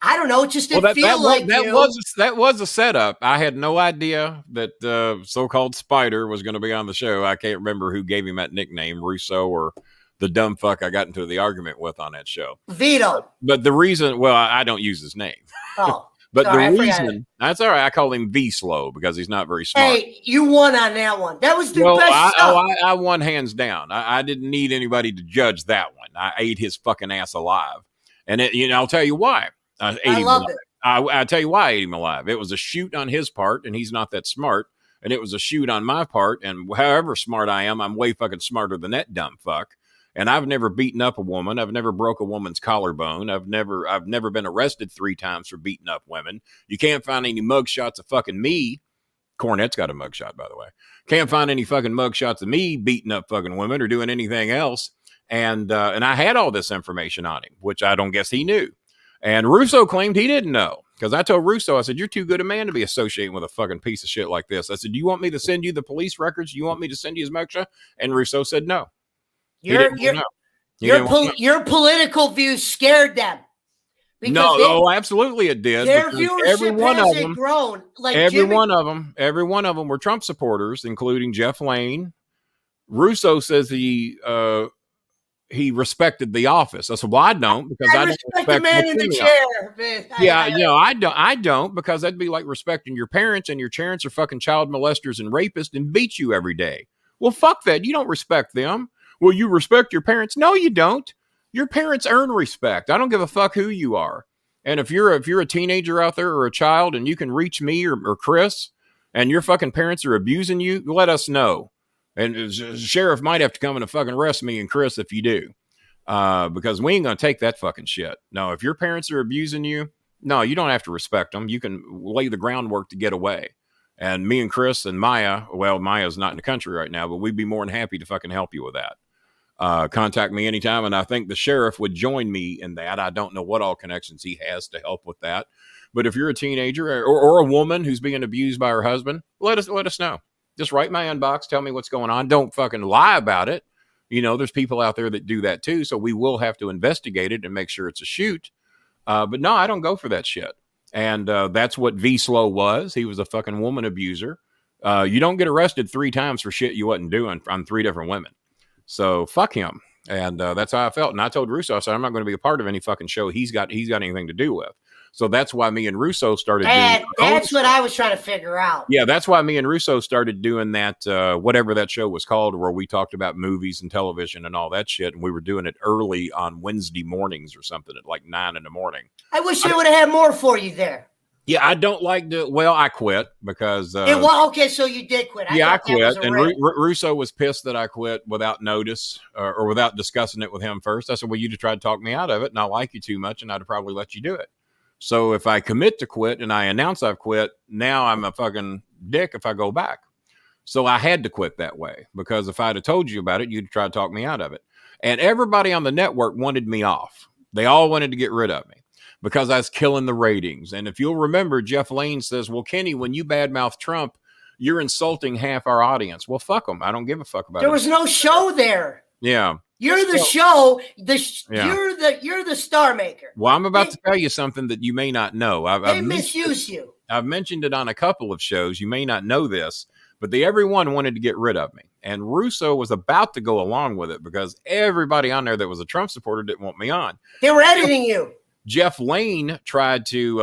I don't know, it just didn't feel like you. That was a setup. I had no idea that so-called Spider was going to be on the show. I can't remember who gave him that nickname, Russo or the dumb fuck I got into the argument with on that show. Vito. But the reason, well, I don't use his name. Oh. But sorry, the reason, that's all right. I call him V Slow because he's not very smart. Hey, you won on that one. That was the best stuff. I won hands down. I didn't need anybody to judge that one. I ate his fucking ass alive. And I'll tell you why. I loved it. I'll tell you why I ate him alive. It was a shoot on his part, and he's not that smart. And it was a shoot on my part. And however smart I am, I'm way fucking smarter than that dumb fuck. And I've never beaten up a woman. I've never broke a woman's collarbone. I've never been arrested 3 times for beating up women. You can't find any mugshots of fucking me. Cornette's got a mugshot, by the way. Can't find any fucking mugshots of me beating up fucking women or doing anything else. And I had all this information on him, which I don't guess he knew. And Russo claimed he didn't know. Because I told Russo, I said, you're too good a man to be associating with a fucking piece of shit like this. I said, do you want me to send you the police records? Do you want me to send you his mugshot? And Russo said no. Your political views scared them. No, absolutely it did. Their viewership hasn't grown. Like every one of them were Trump supporters, including Jeff Lane. Russo says he respected the office. I said, well, I don't because I don't respect the man in the chair. Man. I don't because that'd be like respecting your parents, and your parents are fucking child molesters and rapists and beat you every day. Well, fuck that. You don't respect them. Well, you respect your parents. No, you don't. Your parents earn respect. I don't give a fuck who you are. And if you're a teenager out there or a child and you can reach me or Chris and your fucking parents are abusing you, let us know. And the sheriff might have to come and fucking arrest me and Chris if you do. Because we ain't going to take that fucking shit. No, if your parents are abusing you, no, you don't have to respect them. You can lay the groundwork to get away. And me and Chris and Maya, well, Maya's not in the country right now, but we'd be more than happy to fucking help you with that. Contact me anytime, and I think the sheriff would join me in that. I don't know what all connections he has to help with that, but if you're a teenager or a woman who's being abused by her husband, let us know. Just write my inbox, tell me what's going on. Don't fucking lie about it. There's people out there that do that too, so we will have to investigate it and make sure it's a shoot. But no, I don't go for that shit. And that's what V Slow was. He was a fucking woman abuser. You don't get arrested 3 times for shit you wasn't doing on 3 different women. So fuck him. And that's how I felt. And I told Russo, I said, I'm not going to be a part of any fucking show he's got anything to do with. So that's why me and Russo started doing that's what I was trying to figure out. Yeah, that's why me and Russo started doing that, whatever that show was called, where we talked about movies and television and all that shit. And we were doing it early on Wednesday mornings or something at like 9 in the morning. I wish they would have had more for you there. Yeah, I don't like to. Well, I quit because. Okay, so you did quit. I quit, and Russo was pissed that I quit without notice or without discussing it with him first. I said, "Well, you just tried to talk me out of it, and I like you too much, and I'd probably let you do it." So if I commit to quit and I announce I've quit, now I'm a fucking dick if I go back. So I had to quit that way because if I'd have told you about it, you'd try to talk me out of it. And everybody on the network wanted me off. They all wanted to get rid of me because I was killing the ratings. And if you'll remember, Jeff Lane says, well, Kenny, when you badmouth Trump, you're insulting half our audience. Well, fuck them. I don't give a fuck about it. There was no show there. Yeah. You're the show. You're the star maker. Well, I'm about to tell you something that you may not know. They misuse you. I've mentioned it on a couple of shows. You may not know this, but everyone wanted to get rid of me. And Russo was about to go along with it because everybody on there that was a Trump supporter didn't want me on. They were editing you. Jeff Lane tried to,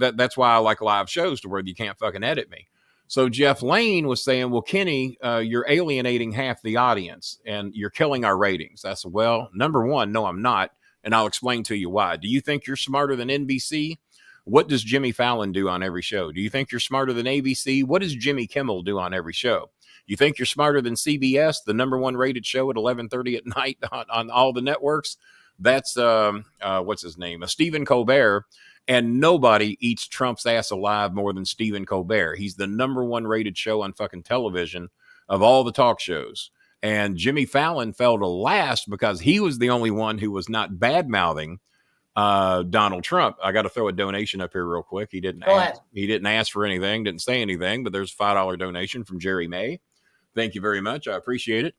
that's why I like live shows to where you can't fucking edit me. So Jeff Lane was saying, well, Kenny, you're alienating half the audience and you're killing our ratings. I said, well, number one, no, I'm not. And I'll explain to you why. Do you think you're smarter than NBC? What does Jimmy Fallon do on every show? Do you think you're smarter than ABC? What does Jimmy Kimmel do on every show? You think you're smarter than CBS, the number 1 rated show at 11:30 at night on all the networks? That's, what's his name? Stephen Colbert. And nobody eats Trump's ass alive more than Stephen Colbert. He's the number 1 rated show on fucking television of all the talk shows. And Jimmy Fallon fell to last because he was the only one who was not bad-mouthing Donald Trump. I got to throw a donation up here real quick. He didn't ask for anything, didn't say anything, but there's a $5 donation from Jerry May. Thank you very much. I appreciate it.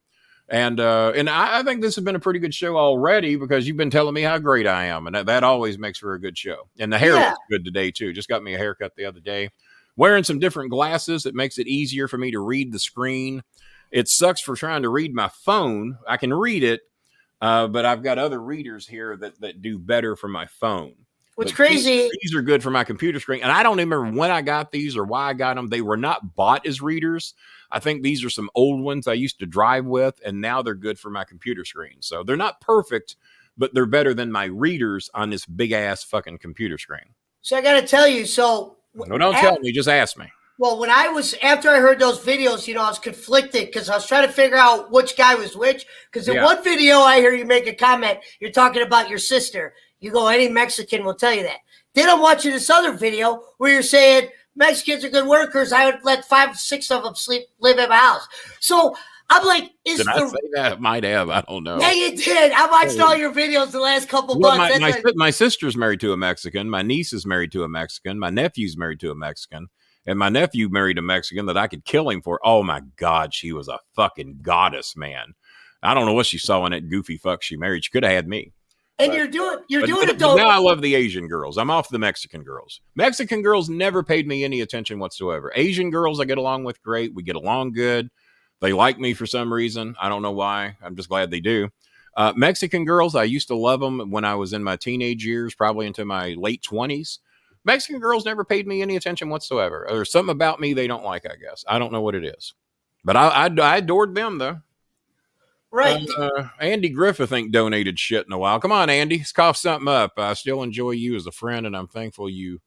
And I think this has been a pretty good show already because you've been telling me how great I am, and that always makes for a good show. And the hair Yeah. looks good today too. Just got me a haircut the other day. Wearing some different glasses, it makes it easier for me to read the screen. It sucks for trying to read my phone. I can read it, but I've got other readers here that do better for my phone. What's But crazy? These are good for my computer screen. And I don't even remember when I got these or why I got them. They were not bought as readers. I think these are some old ones I used to drive with, and now they're good for my computer screen. So they're not perfect, but they're better than my readers on this big ass fucking computer screen. So I got to tell you. So No, don't tell me. Just ask me. Well, after I heard those videos, I was conflicted because I was trying to figure out which guy was which. Because in one video, I hear you make a comment. You're talking about your sister. You go, any Mexican will tell you that. Then I'm watching this other video where you're saying Mexicans are good workers. I would let 5, 6 of them live in my house. So I'm like, did I say that? Might have. I don't know. Yeah, you did. I watched all your videos the last couple months. My sister's married to a Mexican. My niece is married to a Mexican. My nephew's married to a Mexican. And my nephew married a Mexican that I could kill him for. Oh, my God. She was a fucking goddess, man. I don't know what she saw in that goofy fuck she married. She could have had me. And you're doing it though. Now I love the Asian girls. I'm off the Mexican girls. Mexican girls never paid me any attention whatsoever. Asian girls I get along with great. We get along good. They like me for some reason. I don't know why. I'm just glad they do. Mexican girls, I used to love them when I was in my teenage years, probably into my late 20s. Mexican girls never paid me any attention whatsoever. There's something about me they don't like, I guess. I don't know what it is. But I adored them, though. Right. Andy Griffith ain't donated shit in a while. Come on, Andy. Let's cough something up. I still enjoy you as a friend, and I'm thankful you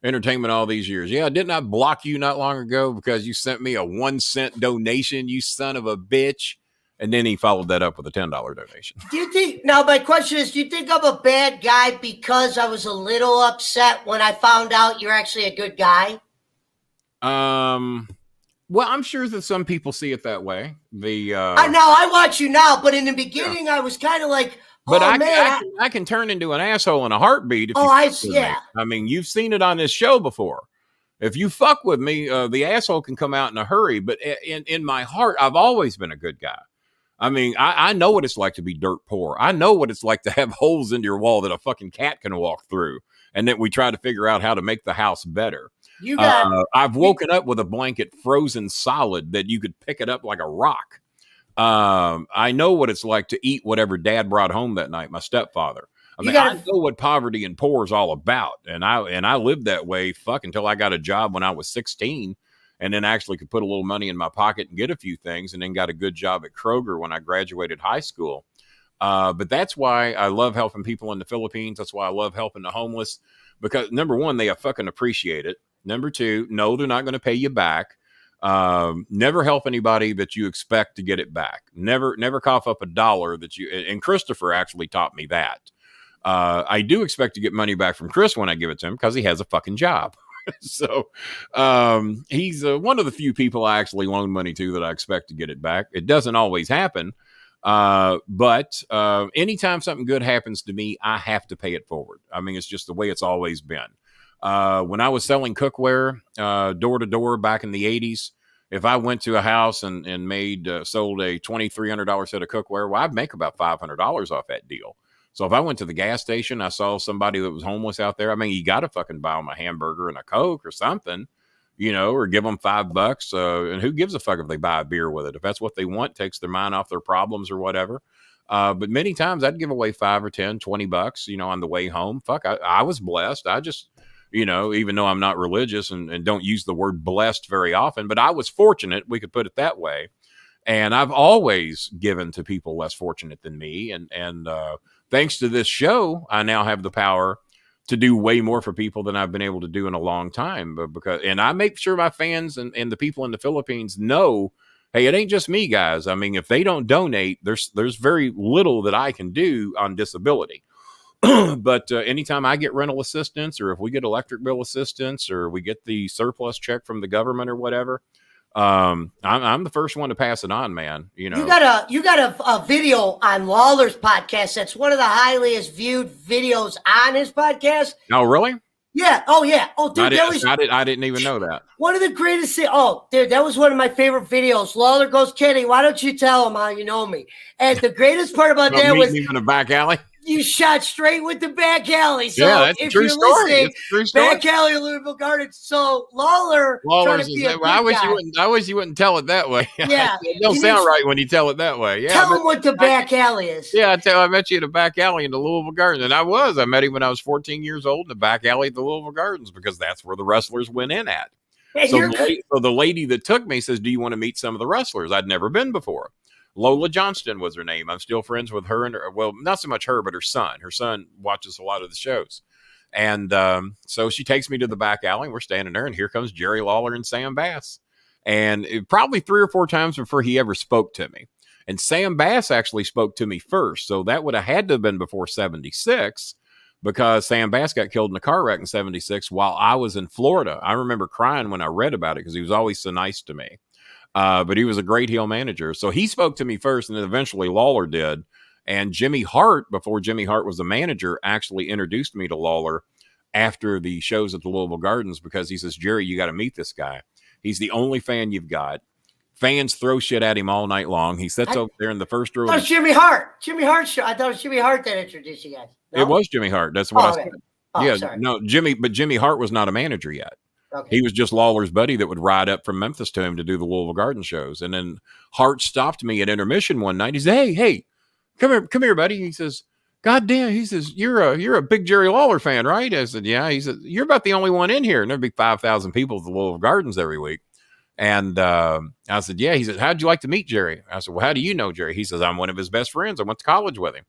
entertainment all these years. Yeah, didn't I block you not long ago because you sent me a 1-cent donation, you son of a bitch? And then he followed that up with a $10 donation. Do you think, now my question is, do you think I'm a bad guy because I was a little upset when I found out you're actually a good guy? Well, I'm sure that some people see it that way. I watch you now, but in the beginning, I was kind of like, but I can turn into an asshole in a heartbeat. Yeah. I mean, you've seen it on this show before. If you fuck with me, the asshole can come out in a hurry. But in my heart, I've always been a good guy. I mean, I know what it's like to be dirt poor. I know what it's like to have holes in your wall that a fucking cat can walk through, and that we try to figure out how to make the house better. I've woken up with a blanket frozen solid that you could pick it up like a rock. I know what it's like to eat whatever Dad brought home that night, my stepfather. I know what poverty and poor is all about, and I lived that way until I got a job when I was 16, and then actually could put a little money in my pocket and get a few things, and then got a good job at Kroger when I graduated high school. But that's why I love helping people in the Philippines. That's why I love helping the homeless, because number one, they fucking appreciate it. Number two, no, they're not going to pay you back. Never help anybody that you expect to get it back. Never cough up $1 that you, and Christopher actually taught me that. I do expect to get money back from Chris when I give it to him because he has a fucking job. So, he's one of the few people I actually loan money to that I expect to get it back. It doesn't always happen. But anytime something good happens to me, I have to pay it forward. I mean, it's just the way it's always been. When I was selling cookware, door to door back in the 80s, if I went to a house and sold a $2,300 set of cookware, well, I'd make about $500 off that deal. So if I went to the gas station, I saw somebody that was homeless out there. I mean, you got to fucking buy them a hamburger and a Coke or something, or give them $5. And who gives a fuck if they buy a beer with it? If that's what they want, takes their mind off their problems or whatever. But many times I'd give away $5 or $10, $20, on the way home. Fuck, I was blessed. I just, even though I'm not religious and don't use the word blessed very often, but I was fortunate, we could put it that way. And I've always given to people less fortunate than me. And thanks to this show, I now have the power to do way more for people than I've been able to do in a long time. And I make sure my fans and the people in the Philippines know, hey, it ain't just me, guys. I mean, if they don't donate, there's very little that I can do on disability. But anytime I get rental assistance, or if we get electric bill assistance, or we get the surplus check from the government or whatever, I'm the first one to pass it on, man. You got a video on Lawler's podcast that's one of the highest viewed videos on his podcast. Oh, really? Yeah. Oh, yeah. Oh, dude, that was I didn't even know that. one of the greatest things. Oh, dude, that was one of my favorite videos. Lawler goes, Kenny, why don't you tell him how you know me? And the greatest part about that was meeting him in a back alley. you shot straight with the back alley. So Yeah, that's a if true you're story. listening, It's a true story. back alley of Louisville Gardens. So Lawler trying to be a good I wish guy. you wouldn't tell it that way. Yeah. It don't sound right when you tell it that way. Yeah. Tell him what the back alley is. Yeah, I met you at a back alley in the Louisville Gardens. And I met him when I was 14 years old in the back alley at the Louisville Gardens because that's where the wrestlers went in at. So the lady that took me says, do you want to meet some of the wrestlers? I'd never been before. Lola Johnston was her name. I'm still friends with her and well, not so much her, but her son. Her son watches a lot of the shows. And so she takes me to the back alley. And we're standing there, and here comes Jerry Lawler and Sam Bass. And probably 3 or 4 times before he ever spoke to me. And Sam Bass actually spoke to me first. So that would have had to have been before 76 because Sam Bass got killed in a car wreck in 76 while I was in Florida. I remember crying when I read about it because he was always so nice to me. But he was a great heel manager. So he spoke to me first, and then eventually Lawler did. And Jimmy Hart, before Jimmy Hart was a manager, actually introduced me to Lawler after the shows at the Louisville Gardens because he says, Jerry, you got to meet this guy. He's the only fan you've got. Fans throw shit at him all night long. He sits over there in the first row. Oh, Jimmy Hart. Jimmy Hart show. I thought it was Jimmy Hart that introduced you guys. No? It was Jimmy Hart. That's what I said. Oh, yeah, sorry. no, Jimmy Hart was not a manager yet. Okay. He was just Lawler's buddy that would ride up from Memphis to him to do the Louisville Garden shows. And then Hart stopped me at intermission one night. He said, hey, come here, buddy. He says, God damn. He says, you're a big Jerry Lawler fan, right? I said, yeah. He said, you're about the only one in here. And there'd be 5,000 people at the Louisville Gardens every week. And I said, yeah. He said, how'd you like to meet Jerry? I said, well, how do you know Jerry? He says, I'm one of his best friends. I went to college with him.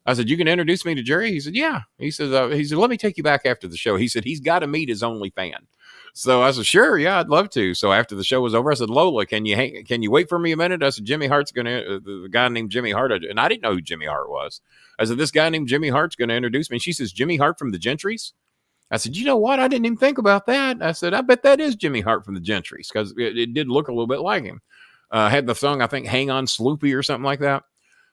I said, you can introduce me to Jerry? He said, yeah. He said, let me take you back after the show. He said, he's got to meet his only fan. So I said, sure, yeah, I'd love to. So after the show was over, I said, Lola, can you wait for me a minute? I said, Jimmy Hart's going to, the guy named Jimmy Hart, and I didn't know who Jimmy Hart was. I said, this guy named Jimmy Hart's going to introduce me. And she says, Jimmy Hart from the Gentrys? I said, you know what? I didn't even think about that. I said, I bet that is Jimmy Hart from the Gentrys because it did look a little bit like him. Had the song, I think, Hang On Sloopy or something like that.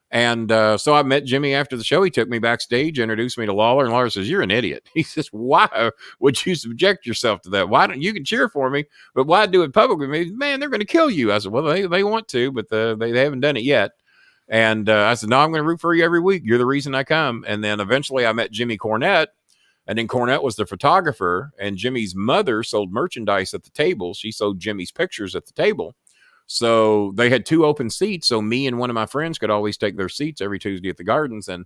And so I met Jimmy after the show. He took me backstage, introduced me to Lawler, and Lawler says, you're an idiot. He says, why would you subject yourself to that? Why don't you can cheer for me, but why do it publicly? Man, they're going to kill you. I said, well, they want to, but they haven't done it yet. And I said, no, I'm going to root for you every week. You're the reason I come. And then eventually I met Jimmy Cornette, and then Cornette was the photographer, and Jimmy's mother sold merchandise at the table. She sold Jimmy's pictures at the table. So they had 2 open seats. So me and one of my friends could always take their seats every Tuesday at the Gardens. And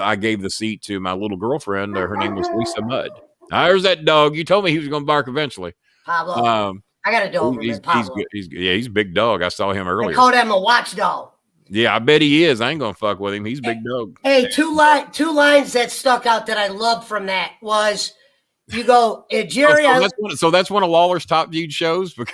I gave the seat to my little girlfriend. Her name was Lisa Mudd. There's that dog. You told me he was going to bark eventually. Pablo. I got a dog. He's good. He's a big dog. I saw him earlier. I called him a watchdog. Yeah, I bet he is. I ain't going to fuck with him. He's a big dog. Hey, two lines that stuck out that I loved from that was, you go, Jerry. So that's one of Lawler's top viewed shows. Go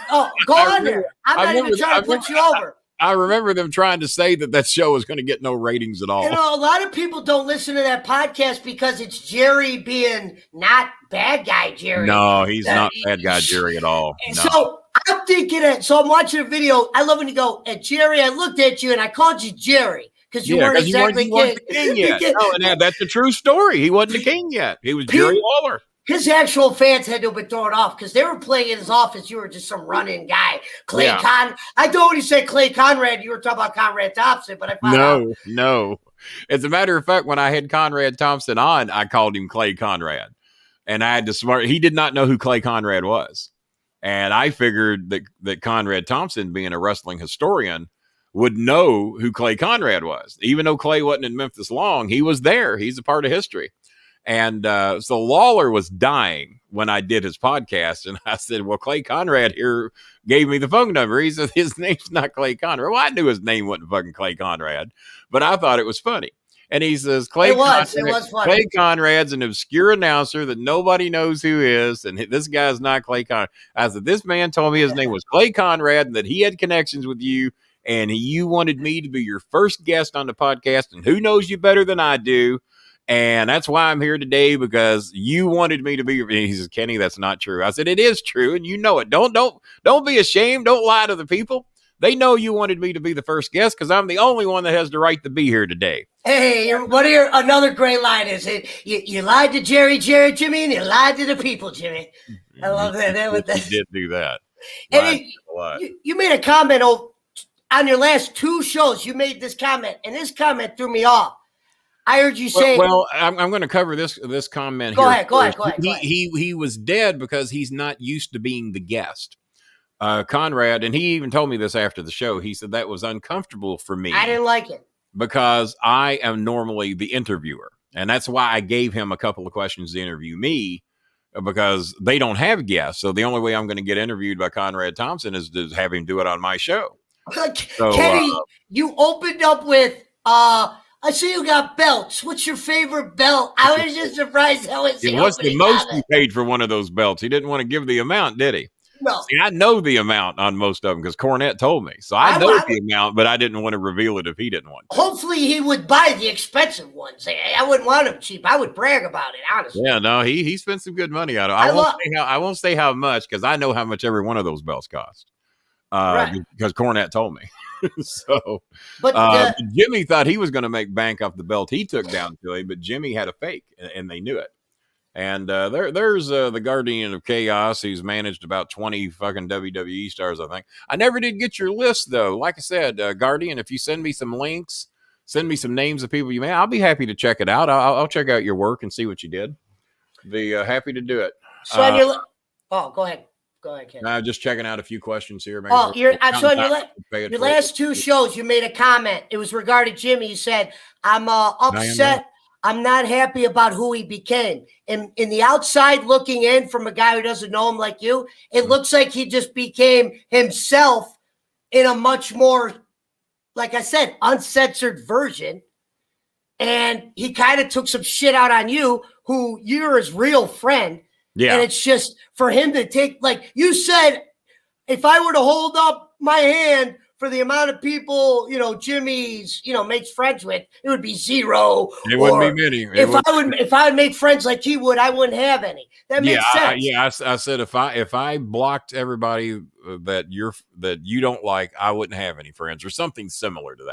on there. I'm not even trying to put you over. I remember them trying to say that show was going to get no ratings at all. You know, a lot of people don't listen to that podcast because it's Jerry being not bad guy Jerry. No, he's not bad guy Jerry at all. No. So I'm thinking it. So I'm watching a video. I love when you go, Jerry, I looked at you and I called you Jerry. Because you weren't exactly the king yet. No, and that's a true story. He wasn't the king yet. He was Jerry Lawler. His actual fans had to have been thrown off because they were playing in his office. You were just some running guy. I don't want to say Clay Conrad. You were talking about Conrad Thompson, but I found out. No. As a matter of fact, when I had Conrad Thompson on, I called him Clay Conrad. And I had to he did not know who Clay Conrad was. And I figured that Conrad Thompson, being a wrestling historian, would know who Clay Conrad was. Even though Clay wasn't in Memphis long, he was there. He's a part of history. And so Lawler was dying when I did his podcast. And I said, well, Clay Conrad here gave me the phone number. He said, his name's not Clay Conrad. Well, I knew his name wasn't fucking Clay Conrad, but I thought it was funny. And he says, it was funny. Clay Conrad's an obscure announcer that nobody knows who is. And this guy's not Clay Conrad. I said, this man told me his name was Clay Conrad and that he had connections with you. And you wanted me to be your first guest on the podcast. And who knows you better than I do? And that's why I'm here today, because you wanted me to be. He says, Kenny, that's not true. I said, it is true. And you know it. Don't be ashamed. Don't lie to the people. They know you wanted me to be the first guest because I'm the only one that has the right to be here today. Hey, another great line is it? You lied to Jimmy, and you lied to the people, Jimmy. I love that. You did do that. And you made a comment on your last 2 shows. You made this comment, and this comment threw me off. I heard you say. Well, I'm going to cover this comment go here. Go ahead. He was dead because he's not used to being the guest. Conrad, and he even told me this after the show. He said that was uncomfortable for me. I didn't like it. Because I am normally the interviewer. And that's why I gave him a couple of questions to interview me, because they don't have guests. So the only way I'm going to get interviewed by Conrad Thompson is to have him do it on my show. So, Kenny, you opened up with, I see you got belts. What's your favorite belt? I was just surprised that was the What's the most you paid for one of those belts? He didn't want to give the amount, did he? No. See, I know the amount on most of them because Cornette told me. So I know the amount, but I didn't want to reveal it if he didn't want to. Hopefully he would buy the expensive ones. I wouldn't want them cheap. I would brag about it, honestly. Yeah, no, he spent some good money on it. I won't say how much because I know how much every one of those belts cost. Because Cornette told me. But Jimmy thought he was going to make bank off the belt he took down to him, but Jimmy had a fake, and they knew it. And there's the Guardian of Chaos. He's managed about 20 fucking WWE stars, I think. I never did get your list, though. Like I said, Guardian, if you send me some links, send me some names of people you may, I'll be happy to check it out. I'll check out your work and see what you did. Be happy to do it. So go ahead. Go ahead, Ken. Just checking out a few questions here. On your last 2 shows, you made a comment. It was regarding Jimmy. You said, I'm upset. I'm not happy about who he became. And in the outside looking in from a guy who doesn't know him like you, it looks like he just became himself in a much more, like I said, uncensored version. And he kind of took some shit out on you, who you're his real friend. Yeah. And it's just for him to take, like you said, if I were to hold up my hand for the amount of people, Jimmy's, makes friends with, it would be 0. It wouldn't be many. If I would make friends like he would, I wouldn't have any. That makes sense. I said if I blocked everybody that you don't like, I wouldn't have any friends or something similar to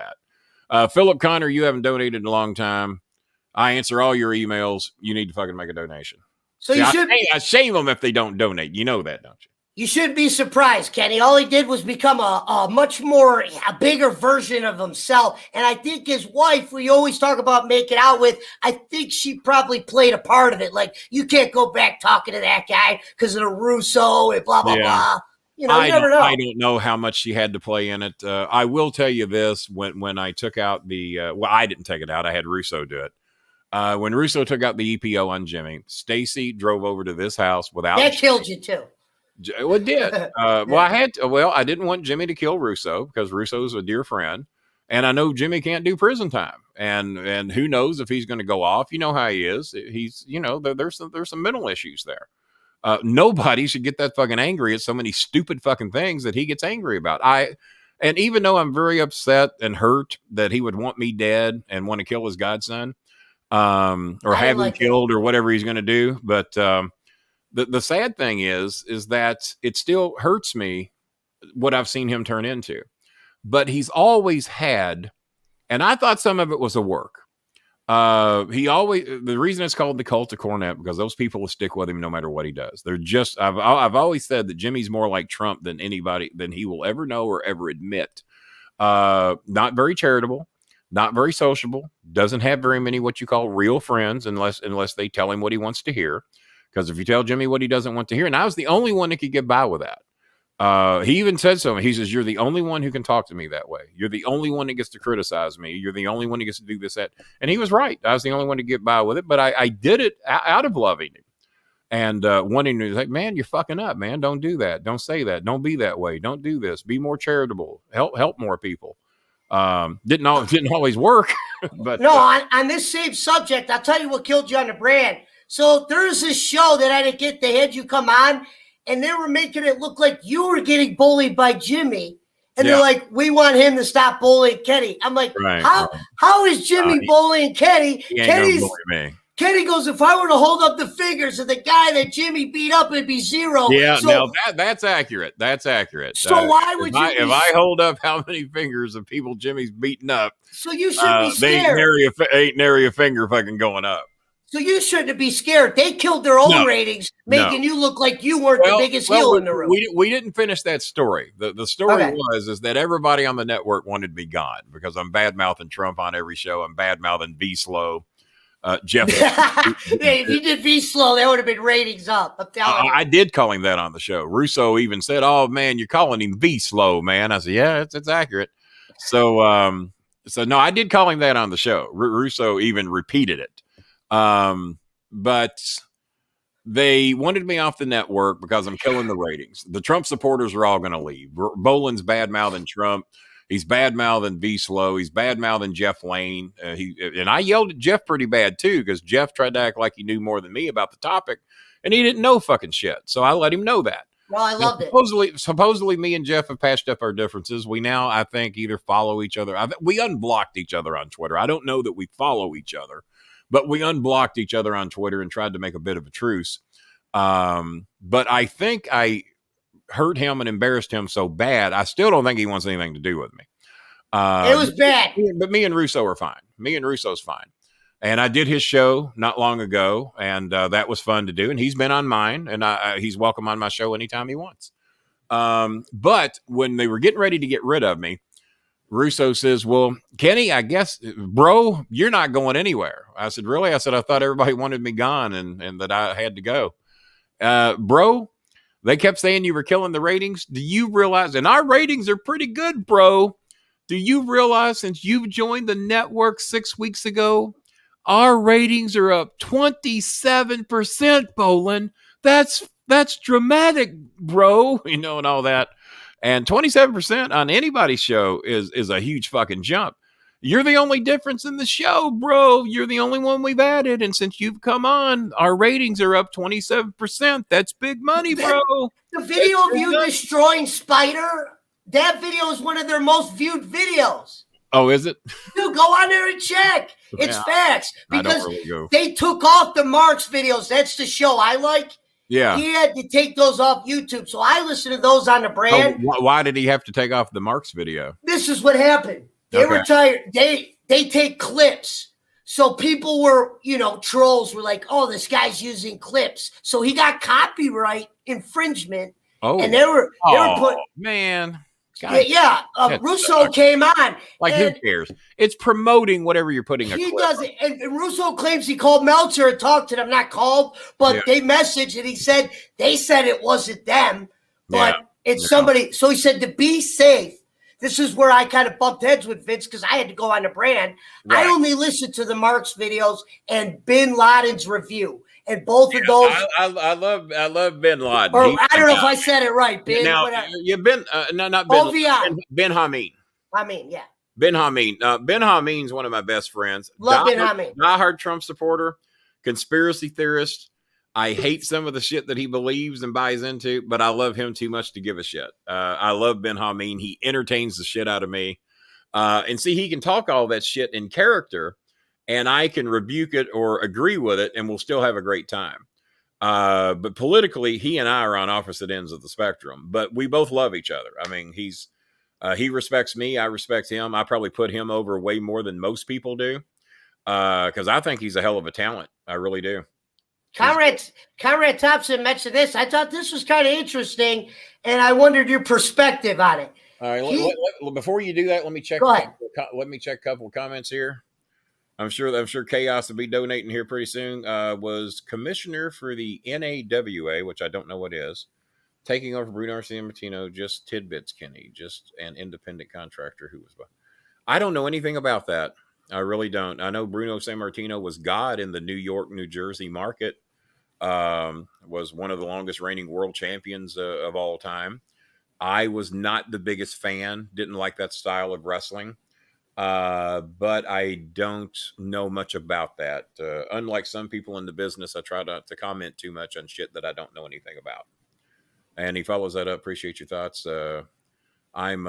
that. Philip Connor, you haven't donated in a long time. I answer all your emails. You need to fucking make a donation. So I shame them if they don't donate. You know that, don't you? You shouldn't be surprised, Kenny. All he did was become a bigger version of himself. And I think his wife, we always talk about making out with, I think she probably played a part of it. Like, you can't go back talking to that guy because of the Russo and blah, blah, blah. You never know. I don't know how much she had to play in it. I will tell you this. When I took out the I didn't take it out. I had Russo do it. When Russo took out the EPO on Jimmy, Stacy drove over to this house without. That killed you too. Well, it did. I didn't want Jimmy to kill Russo because Russo's a dear friend, and I know Jimmy can't do prison time, and who knows if he's going to go off. You know how he is. He's there's some mental issues there. Nobody should get that fucking angry at so many stupid fucking things that he gets angry about. And even though I'm very upset and hurt that he would want me dead and want to kill his godson, or have him killed or whatever he's going to do, but. The sad thing is that it still hurts me what I've seen him turn into. But he's always had, and I thought some of it was a work. The reason it's called the cult of Cornette, because those people will stick with him no matter what he does. They're just, I've always said that Jimmy's more like Trump than he will ever know or ever admit. Not very charitable, not very sociable, doesn't have very many what you call real friends unless they tell him what he wants to hear. Because if you tell Jimmy what he doesn't want to hear, and I was the only one that could get by with that. He even said so. He says, "You're the only one who can talk to me that way. You're the only one that gets to criticize me. You're the only one who gets to do this, that." And he was right. I was the only one to get by with it, but I did it out of loving him and wanting to, like, man, you're fucking up, man. Don't do that. Don't say that. Don't be that way. Don't do this. Be more charitable. Help more people. Didn't always work, but no. On this same subject, I'll tell you what killed you on the brand. So there's this show that I didn't get. They had you come on, and they were making it look like you were getting bullied by Jimmy. And they're like, we want him to stop bullying Kenny. I'm like, how is Jimmy bullying Kenny? Kenny's bully me. Kenny goes, if I were to hold up the fingers of the guy that Jimmy beat up, it'd be 0. Yeah, So, now that's accurate. That's accurate. So why would you? If I hold up how many fingers of people Jimmy's beating up, so you shouldn't be they scared. ain't nary a finger fucking going up. So you shouldn't be scared. They killed their own ratings, making you look like you weren't the biggest heel in the room. We didn't finish that story. The story is that everybody on the network wanted me gone because I'm bad mouthing Trump on every show. I'm bad mouthing B Slow. Jeff. If you did be slow, that would have been ratings up. I'm telling you. I did call him that on the show. Russo even said, "Oh man, you're calling him be slow, man." I said, "Yeah, it's accurate." So no, I did call him that on the show. Russo even repeated it. But they wanted me off the network because I'm killing the ratings. The Trump supporters are all going to leave. Boland's bad mouthing Trump. He's bad mouthing V Slow. He's bad mouthing Jeff Lane. And I yelled at Jeff pretty bad too because Jeff tried to act like he knew more than me about the topic, and he didn't know fucking shit. So I let him know that. Well, I loved it. Supposedly, me and Jeff have patched up our differences. We now, I think, either follow each other. We unblocked each other on Twitter. I don't know that we follow each other, but we unblocked each other on Twitter and tried to make a bit of a truce. But I think I hurt him and embarrassed him so bad. I still don't think he wants anything to do with me. It was bad. But me and Russo are fine. Me and Russo's fine. And I did his show not long ago, and that was fun to do. And he's been on mine, and he's welcome on my show anytime he wants. But when they were getting ready to get rid of me, Russo says, "Well, Kenny, I guess, bro, you're not going anywhere." I said, "Really?" I said, "I thought everybody wanted me gone and that I had to go." Bro, they kept saying you were killing the ratings. Do you realize? And our ratings are pretty good, bro. Do you realize since you've joined the network 6 weeks ago, our ratings are up 27%, Boland. That's dramatic, bro. You know, and all that. And 27% on anybody's show is a huge fucking jump. You're the only difference in the show, bro. You're the only one we've added. And since you've come on, our ratings are up 27%. That's big money, bro. The video of you destroying Spider, that video is one of their most viewed videos. Oh, is it? Dude, go on there and check. It's facts. Because really they took off the Marks videos. That's the show I like. Yeah. He had to take those off YouTube. So I listen to those on the brand. Oh, why did he have to take off the Marks video? This is what happened. They were tired. They take clips. So people were, trolls were like, oh, this guy's using clips. So he got copyright infringement. Oh. And they were put, man. Russo came on. Like, who cares? It's promoting whatever you're putting. He does it. And Russo claims he called Meltzer and talked to them. Not called, but they messaged and he said they said it wasn't them, but it's somebody. So he said to be safe. This is where I kind of bumped heads with Vince because I had to go on the brand. Right. I only listened to the Marks videos and Bin Laden's review. And both of those, I love Bin Laden. Or I don't know if I said it right. Bin, now you've been not Bin. Ben Hameen. Yeah. Ben Hameen. Ben Hameen's one of my best friends. Love Ben Hameen. Diehard Trump supporter, conspiracy theorist. I hate some of the shit that he believes and buys into, but I love him too much to give a shit. I love Ben Hameen. He entertains the shit out of me. And see, he can talk all that shit in character, and I can rebuke it or agree with it, and we'll still have a great time. But politically, he and I are on opposite ends of the spectrum, but we both love each other. I mean, he respects me. I respect him. I probably put him over way more than most people do because I think he's a hell of a talent. I really do. Conrad Thompson mentioned this. I thought this was kind of interesting, and I wondered your perspective on it. All right, before you do that, let me check. Go ahead. Let me check a couple of comments here. I'm sure Chaos will be donating here pretty soon. Was commissioner for the NAWA, which I don't know what is, taking over Bruno Sammartino. Just tidbits, Kenny. Just an independent contractor who was. I don't know anything about that. I really don't. I know Bruno Sammartino was God in the New York, New Jersey market. Was one of the longest reigning world champions of all time. I was not the biggest fan. Didn't like that style of wrestling. But I don't know much about that. Unlike some people in the business, I try not to comment too much on shit that I don't know anything about. And he follows that up. Appreciate your thoughts. I'm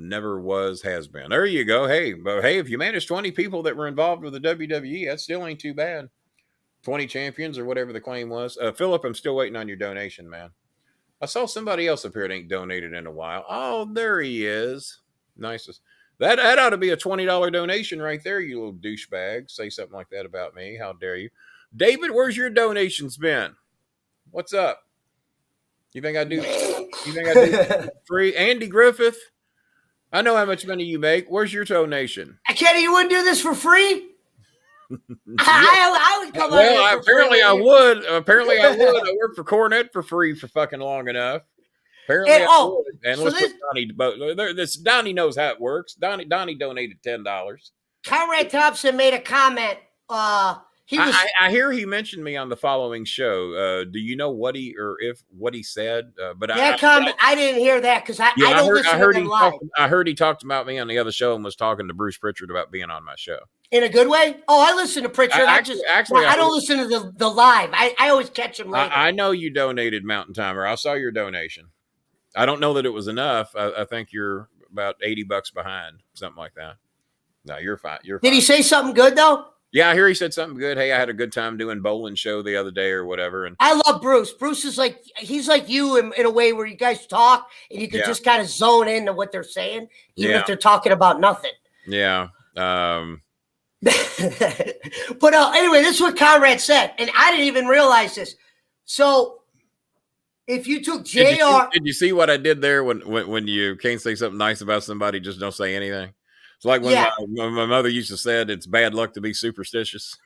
never was, has been. There you go. Hey, if you manage 20 people that were involved with the WWE, that still ain't too bad. 20 champions or whatever the claim was. Philip, I'm still waiting on your donation, man. I saw somebody else up here that ain't donated in a while. Oh, there he is. Nicest. That ought to be a $20 donation right there, you little douchebag. Say something like that about me. How dare you? David, where's your donations been? What's up? You think I do free? Andy Griffith, I know how much money you make. Where's your donation? Kenny, you wouldn't do this for free? I would come on. Well, apparently I would. Apparently I would. I worked for Cornet for free for fucking long enough. Apparently I would. And so let's put Donnie. This Donnie knows how it works. Donnie donated $10. Conrad Thompson made a comment. I hear he mentioned me on the following show. Do you know what he said? But I didn't hear that because I don't listen to him live. I heard he talked about me on the other show and was talking to Bruce Pritchard about being on my show. In a good way? Oh, I listen to Pritchard. I don't listen to the live. I always catch him later. I know you donated Mountain Timer. I saw your donation. I don't know that it was enough. I think you're about $80 behind, something like that. No, you're fine. Did he say something good though? Yeah, I hear he said something good. Hey, I had a good time doing bowling show the other day or whatever. And I love Bruce. Bruce is he's like you in a way where you guys talk and you can just kind of zone into what they're saying, even if they're talking about nothing. Yeah. But anyway, this is what Conrad said, and I didn't even realize this. So if you took JR, did you see what I did there when you can't say something nice about somebody, just don't say anything? It's like when my mother used to say, it's bad luck to be superstitious.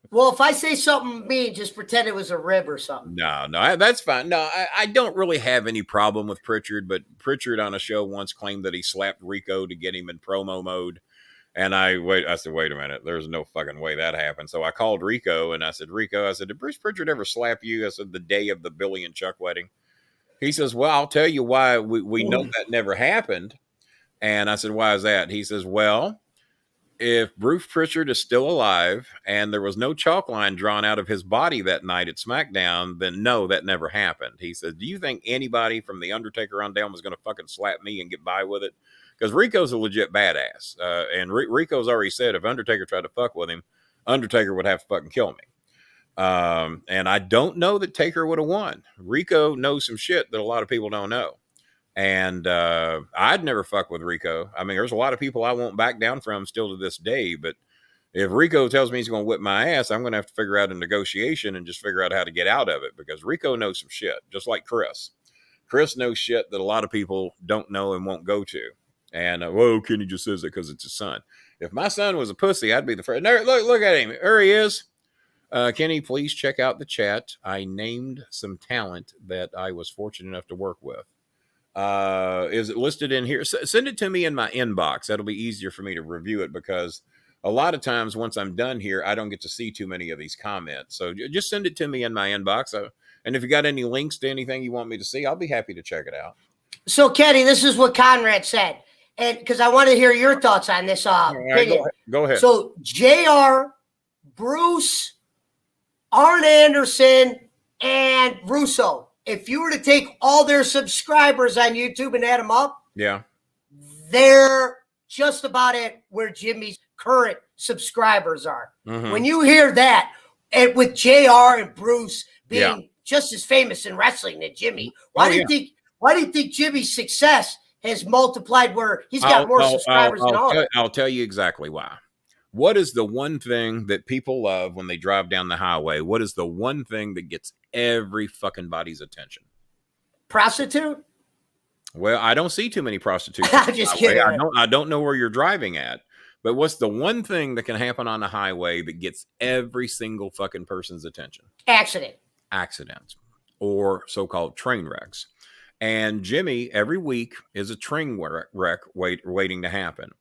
Well, if I say something mean, just pretend it was a rib or something. No, that's fine. No, I don't really have any problem with Pritchard, but Pritchard on a show once claimed that he slapped Rico to get him in promo mode. And I said, wait a minute, there's no fucking way that happened. So I called Rico and I said, did Bruce Pritchard ever slap you? I said, the day of the Billy and Chuck wedding. He says, well, I'll tell you why we know that never happened. And I said, why is that? He says, well, if Bruce Pritchard is still alive and there was no chalk line drawn out of his body that night at SmackDown, then no, that never happened. He says, do you think anybody from The Undertaker on down was going to fucking slap me and get by with it? Because Rico's a legit badass. And Rico's already said if Undertaker tried to fuck with him, Undertaker would have to fucking kill me. And I don't know that Taker would have won. Rico knows some shit that a lot of people don't know. And I'd never fuck with Rico. I mean, there's a lot of people I won't back down from still to this day. But if Rico tells me he's going to whip my ass, I'm going to have to figure out a negotiation and just figure out how to get out of it. Because Rico knows some shit, just like Chris. Chris knows shit that a lot of people don't know and won't go to. And, Kenny just says it because it's his son. If my son was a pussy, I'd be the first. Look at him. There he is. Kenny, please check out the chat. I named some talent that I was fortunate enough to work with. Is it listed in here? Send it to me in my inbox. That'll be easier for me to review it because a lot of times once I'm done here, I don't get to see too many of these comments. So just send it to me in my inbox. And if you got any links to anything you want me to see, I'll be happy to check it out. So, Kenny, this is what Conrad said. And because I want to hear your thoughts on this opinion. Right, go ahead. So, JR, Bruce, Arn Anderson, and Russo, if you were to take all their subscribers on YouTube and add them up, they're just about at where Jimmy's current subscribers are. Mm-hmm. When you hear that, and with JR and Bruce being just as famous in wrestling as Jimmy, why do you think Jimmy's success has multiplied where he's got more subscribers than all? I'll tell you exactly why. What is the one thing that people love when they drive down the highway? What is the one thing that gets every fucking body's attention? Prostitute? Well, I don't see too many prostitutes. I'm just kidding. I don't know where you're driving at. But what's the one thing that can happen on the highway that gets every single fucking person's attention? Accidents. Or so-called train wrecks. And Jimmy, every week, is a train wreck waiting to happen.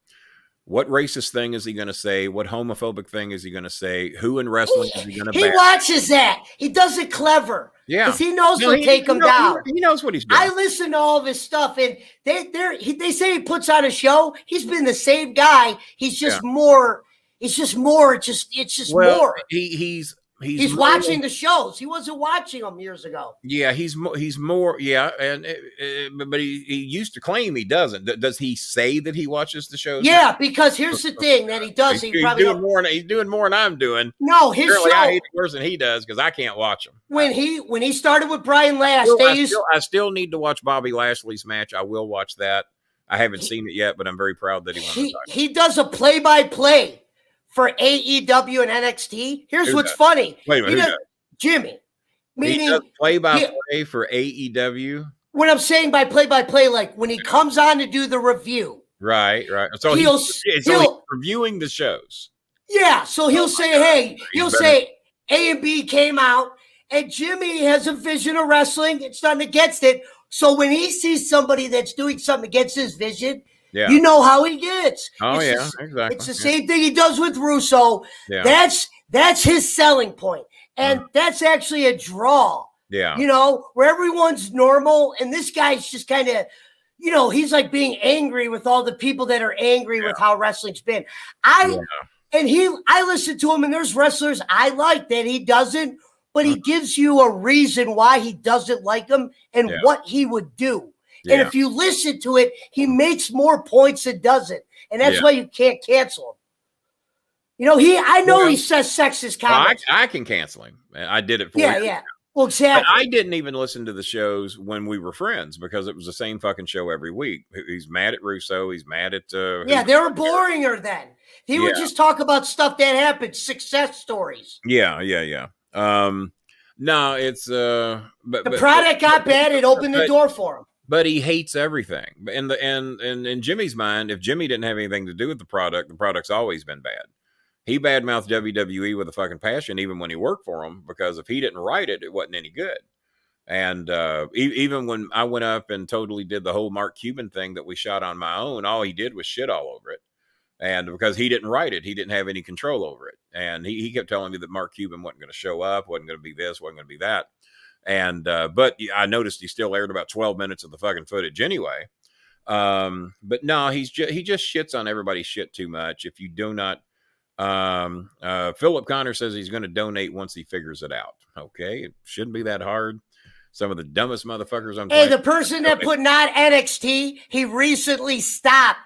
What racist thing is he going to say? What homophobic thing is he going to say? Who in wrestling is he going to back? He watches that. He does it clever. Yeah. Because he knows he'll take him down. He knows what he's doing. I listen to all of his stuff, and they say he puts on a show. He's been the same guy. He's just more. It's just more. It's just more. He's He's watching the shows. He wasn't watching them years ago. Yeah, he's more. Yeah, and but he used to claim he doesn't. Does he say that he watches the shows? Yeah, now? Because here's the thing that he does. He's doing more. He's doing more than I'm doing. No, his Apparently show. I hate it worse than he does because I can't watch him. When he started with Brian Last, I still need to watch Bobby Lashley's match. I will watch that. I haven't seen it yet, but I'm very proud that he does a play-by-play for AEW and NXT. Here's what's funny. Wait a minute, Jimmy. Meaning he does play-by-play for AEW. When I'm saying by play-by-play, like when he comes on to do the review. Right. So he's reviewing the shows. Yeah, so he'll say, say A and B came out, and Jimmy has a vision of wrestling. It's nothing against it. So when he sees somebody that's doing something against his vision, you know how he gets. Oh, exactly. It's the same thing he does with Russo. Yeah. That's his selling point. And that's actually a draw. Yeah. You know, where everyone's normal, and this guy's just kind of, you know, he's like being angry with all the people that are angry with how wrestling's been. I listen to him, and there's wrestlers I like that he doesn't, but he gives you a reason why he doesn't like them and what he would do. And if you listen to it, he makes more points than doesn't. And that's why you can't cancel him. You know, I know he says sexist comments. I can cancel him. I did it for you. Yeah. Well, exactly. But I didn't even listen to the shows when we were friends because it was the same fucking show every week. He's mad at Russo. He's mad at... they were boring her then. He would just talk about stuff that happened, success stories. Yeah. No, it's... the product got bad. It opened the door for him. But he hates everything. And in Jimmy's mind, if Jimmy didn't have anything to do with the product's always been bad. He badmouthed WWE with a fucking passion, even when he worked for them, because if he didn't write it, it wasn't any good. And even when I went up and totally did the whole Mark Cuban thing that we shot on my own, all he did was shit all over it. And because he didn't write it, he didn't have any control over it. And he kept telling me that Mark Cuban wasn't going to show up, wasn't going to be this, wasn't going to be that. And but I noticed he still aired about 12 minutes of the fucking footage anyway. But no, he just shits on everybody's shit too much. If you do not... Philip Connor says he's going to donate once he figures it out. Okay, it shouldn't be that hard. Some of the dumbest motherfuckers on the person that put not NXT, he recently stopped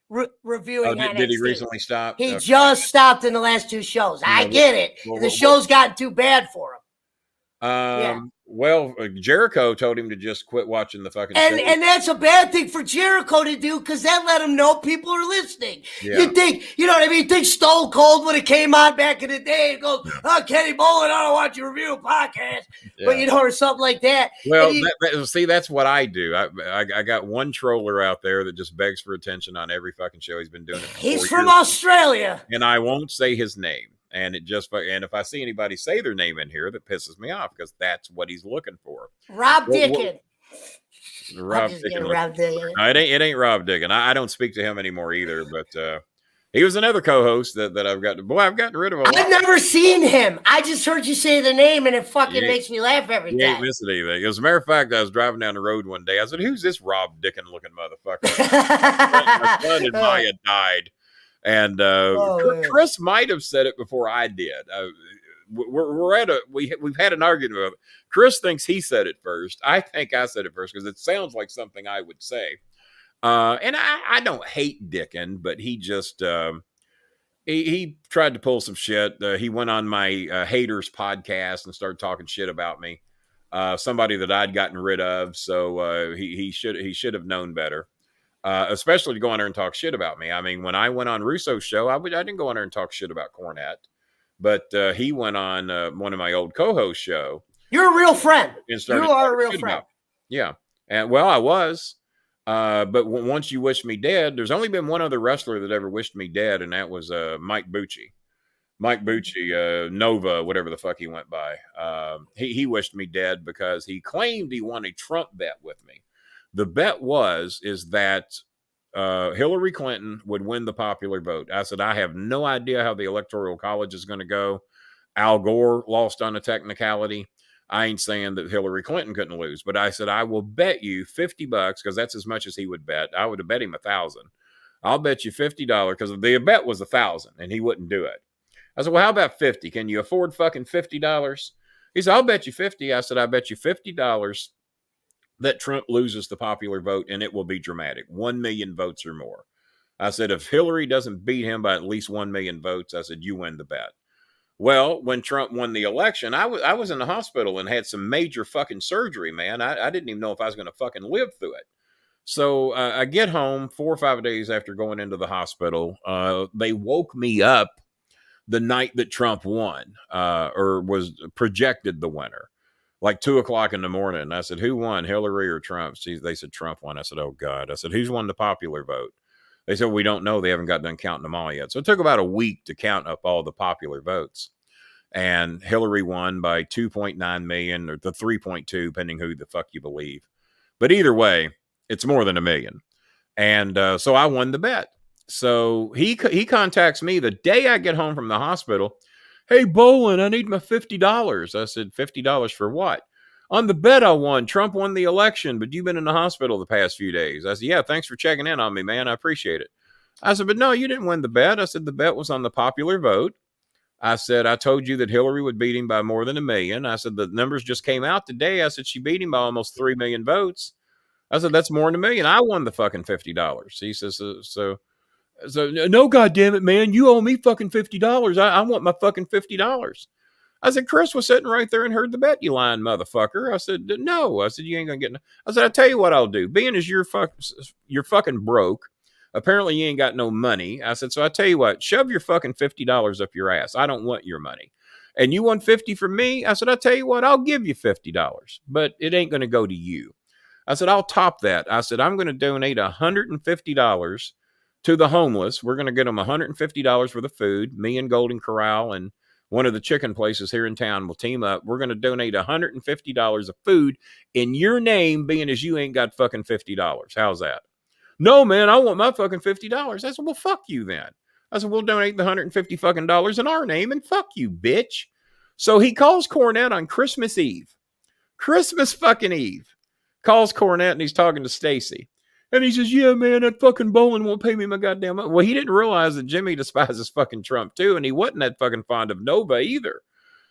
reviewing NXT. Did he recently stop? He just stopped in the last 2 shows. I get it. The show's gotten too bad for him. Well, Jericho told him to just quit watching the fucking show. And that's a bad thing for Jericho to do because that let him know people are listening. Yeah. You think, you know what I mean? Think Stone Cold would have came on back in the day and goes, Kenny Bolin, I don't want you to review a podcast. Yeah. But, you know, or something like that. Well, see, that's what I do. I got one troller out there that just begs for attention on every fucking show. He's been doing it for 4 years. He's from Australia. And I won't say his name. And if I see anybody say their name in here, that pisses me off because that's what he's looking for. Rob Dickin. Rob Dickin. No, it ain't Rob Dickin. I don't speak to him anymore either. But he was another co-host that I've gotten. Boy, I've gotten rid of. I've never seen him. I just heard you say the name, and it fucking makes me laugh every time. You ain't missing anything. As a matter of fact, I was driving down the road one day. I said, "Who's this Rob Dickin looking motherfucker?" My son and Maya died. And Chris might have said it before I did. We've had an argument with it. Chris thinks he said it first. I think I said it first because it sounds like something I would say. And I don't hate Dickin, but he just he tried to pull some shit. He went on my haters podcast and started talking shit about me. Somebody that I'd gotten rid of. So he should have known better. Especially to go on there and talk shit about me. I mean, when I went on Russo's show, I didn't go on there and talk shit about Cornette, but he went on one of my old co-host show. You're a real friend. You are a real friend. Yeah. And well, I was, but once you wish me dead, there's only been one other wrestler that ever wished me dead. And that was Mike Bucci, Nova, whatever the fuck he went by. He wished me dead because he claimed he won a Trump bet with me. The bet is that Hillary Clinton would win the popular vote. I said, I have no idea how the Electoral College is going to go. Al Gore lost on a technicality. I ain't saying that Hillary Clinton couldn't lose, but I said, I will bet you $50 because that's as much as he would bet. I would have bet him $1,000. I'll bet you $50 because the bet was $1,000 and he wouldn't do it. I said, well, how about 50? Can you afford fucking $50? He said, I'll bet you 50. I said, I bet you $50 that Trump loses the popular vote, and it will be dramatic. 1 million votes or more. I said, if Hillary doesn't beat him by at least 1 million votes, I said, you win the bet. Well, when Trump won the election, I was in the hospital and had some major fucking surgery, man. I didn't even know if I was going to fucking live through it. So I get home 4 or 5 days after going into the hospital. They woke me up the night that Trump won, or was projected the winner, like 2:00 in the morning. I said, who won, Hillary or Trump? They said Trump won. I said, oh God. I said, who's won the popular vote? They said, we don't know. They haven't got done counting them all yet. So it took about a week to count up all the popular votes. And Hillary won by 2.9 million or the 3.2, depending who the fuck you believe. But either way, it's more than a million. And so I won the bet. So he contacts me the day I get home from the hospital. Hey, Bolin, I need my $50. I said, $50 for what? On the bet I won. Trump won the election, but you've been in the hospital the past few days. I said, yeah, thanks for checking in on me, man. I appreciate it. I said, but no, you didn't win the bet. I said, the bet was on the popular vote. I said, I told you that Hillary would beat him by more than 1 million. I said, the numbers just came out today. I said, she beat him by almost 3 million votes. I said, that's more than 1 million. I won the fucking $50. He says, so no, goddamn it, man, you owe me fucking $50. I want my fucking $50. I said, Chris was sitting right there and heard the bet, you lying motherfucker. I said, no. I said, you ain't gonna get no. I said, I'll tell you what I'll do. Being as you're fucking broke, apparently you ain't got no money. I said, so I tell you what, shove your fucking $50 up your ass. I don't want your money. And you want 50 from me? I said, I'll tell you what, I'll give you $50, but it ain't gonna go to you. I said, I'll top that. I said, I'm going to donate $150 to the homeless. We're going to get them $150 for the food. Me and Golden Corral and one of the chicken places here in town will team up. We're going to donate $150 of food in your name, being as you ain't got fucking $50. How's that? No, man, I want my fucking $50. I said, well, fuck you then. I said, we'll donate the $150 fucking dollars in our name, and fuck you, bitch. So he calls Cornette on Christmas Eve. Christmas fucking Eve. Calls Cornette and he's talking to Stacy. And he says, yeah, man, that fucking Bolin won't pay me my goddamn money. Well, he didn't realize that Jimmy despises fucking Trump too, and he wasn't that fucking fond of Nova either.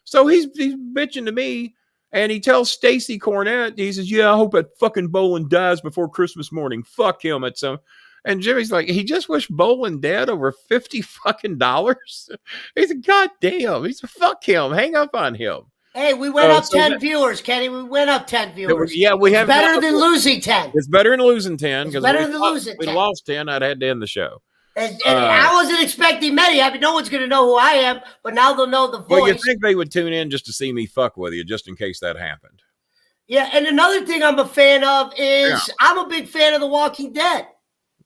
So he's bitching to me, and he tells Stacy Cornette, he says, yeah, I hope that fucking Bolin dies before Christmas morning. Fuck him at some. And Jimmy's like, he just wished Bolin dead over $50 fucking dollars. He said, God damn. He said, fuck him. Hang up on him. Hey, we went up 10 viewers, Kenny. We went up 10 viewers. Yeah, we have better than losing 10. It's better than losing 10. It's better than losing 10. We lost 10. I'd had to end the show. And I wasn't expecting many. I mean, no one's going to know who I am, but now they'll know the voice. Well, you think they would tune in just to see me fuck with you, just in case that happened. Yeah, and another thing I'm a fan of is I'm a big fan of The Walking Dead.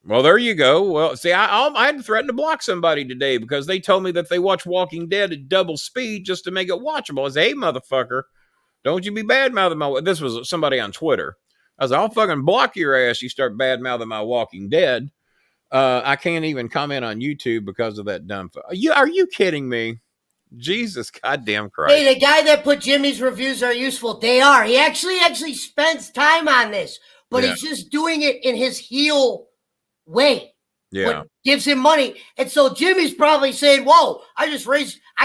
Well, there you go. Well, see, I had to threaten to block somebody today because they told me that they watch Walking Dead at double speed just to make it watchable. I said, hey, motherfucker, don't you be bad-mouthing my... This was somebody on Twitter. I was like, I'll fucking block your ass. You start bad-mouthing my Walking Dead. I can't even comment on YouTube because of that dumb... Are you kidding me? Jesus goddamn Christ. Hey, the guy that put Jimmy's reviews are useful. They are. He actually spends time on this, but he's just doing it in his heel way. Yeah. What gives him money. And so Jimmy's probably saying, whoa, I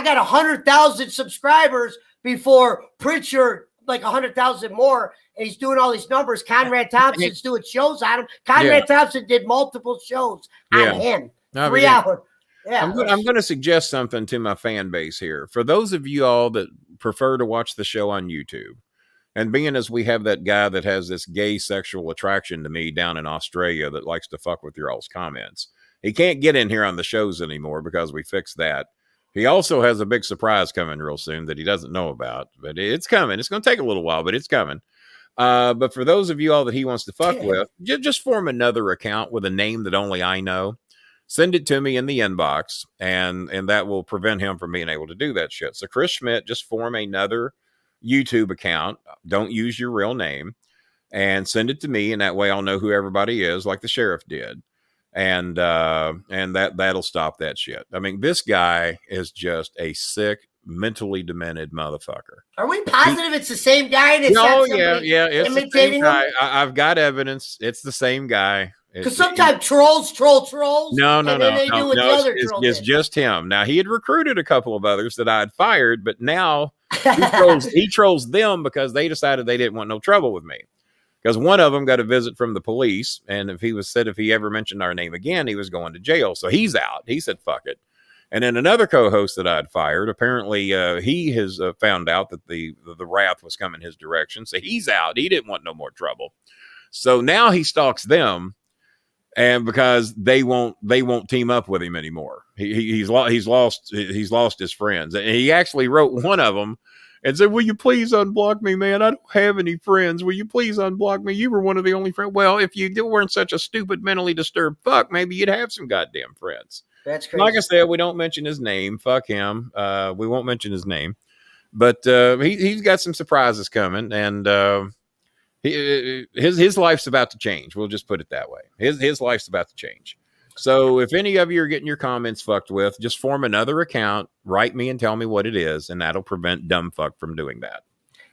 got 100,000 subscribers before Pritchard, like 100,000 more. And he's doing all these numbers. Conrad Thompson's doing shows on him. Conrad Thompson did multiple shows on him. 3 hours. Yeah. I'm going to suggest something to my fan base here. For those of you all that prefer to watch the show on YouTube, and being as we have that guy that has this gay sexual attraction to me down in Australia that likes to fuck with your all's comments, he can't get in here on the shows anymore because we fixed that. He also has a big surprise coming real soon that he doesn't know about, but it's coming. It's going to take a little while, but it's coming. But for those of you all that he wants to fuck with, just form another account with a name that only I know. Send it to me in the inbox, and that will prevent him from being able to do that shit. So Chris Schmidt, just form another YouTube account. Don't use your real name, and send it to me, and that way I'll know who everybody is, like the sheriff did. And that'll stop that shit. I mean, this guy is just a sick, mentally demented motherfucker. Are we positive it's the same guy? Oh, yeah, it's the same guy. I've got evidence. It's the same guy. Because sometimes trolls troll trolls, No, and then they do what the other troll it's did. just him. Now he had recruited a couple of others that I had fired, but now he trolls them because they decided they didn't want no trouble with me. Because one of them got a visit from the police, and if he ever mentioned our name again, he was going to jail. So he's out. He said, "Fuck it." And then another co-host that I'd fired, apparently he has found out that the wrath was coming his direction, so he's out. He didn't want no more trouble. So now he stalks them, and because they won't team up with him anymore. He's lost his friends, and he actually wrote one of them and said, "Will you please unblock me, man? I don't have any friends. Will you please unblock me? You were one of the only friends." Well, if you weren't such a stupid, mentally disturbed fuck, maybe you'd have some goddamn friends. That's crazy. Like I said, we don't mention his name. Fuck him. We won't mention his name, but he's got some surprises coming, and his life's about to change. We'll just put it that way. His life's about to change. So if any of you are getting your comments fucked with, just form another account, write me and tell me what it is, and that'll prevent dumb fuck from doing that.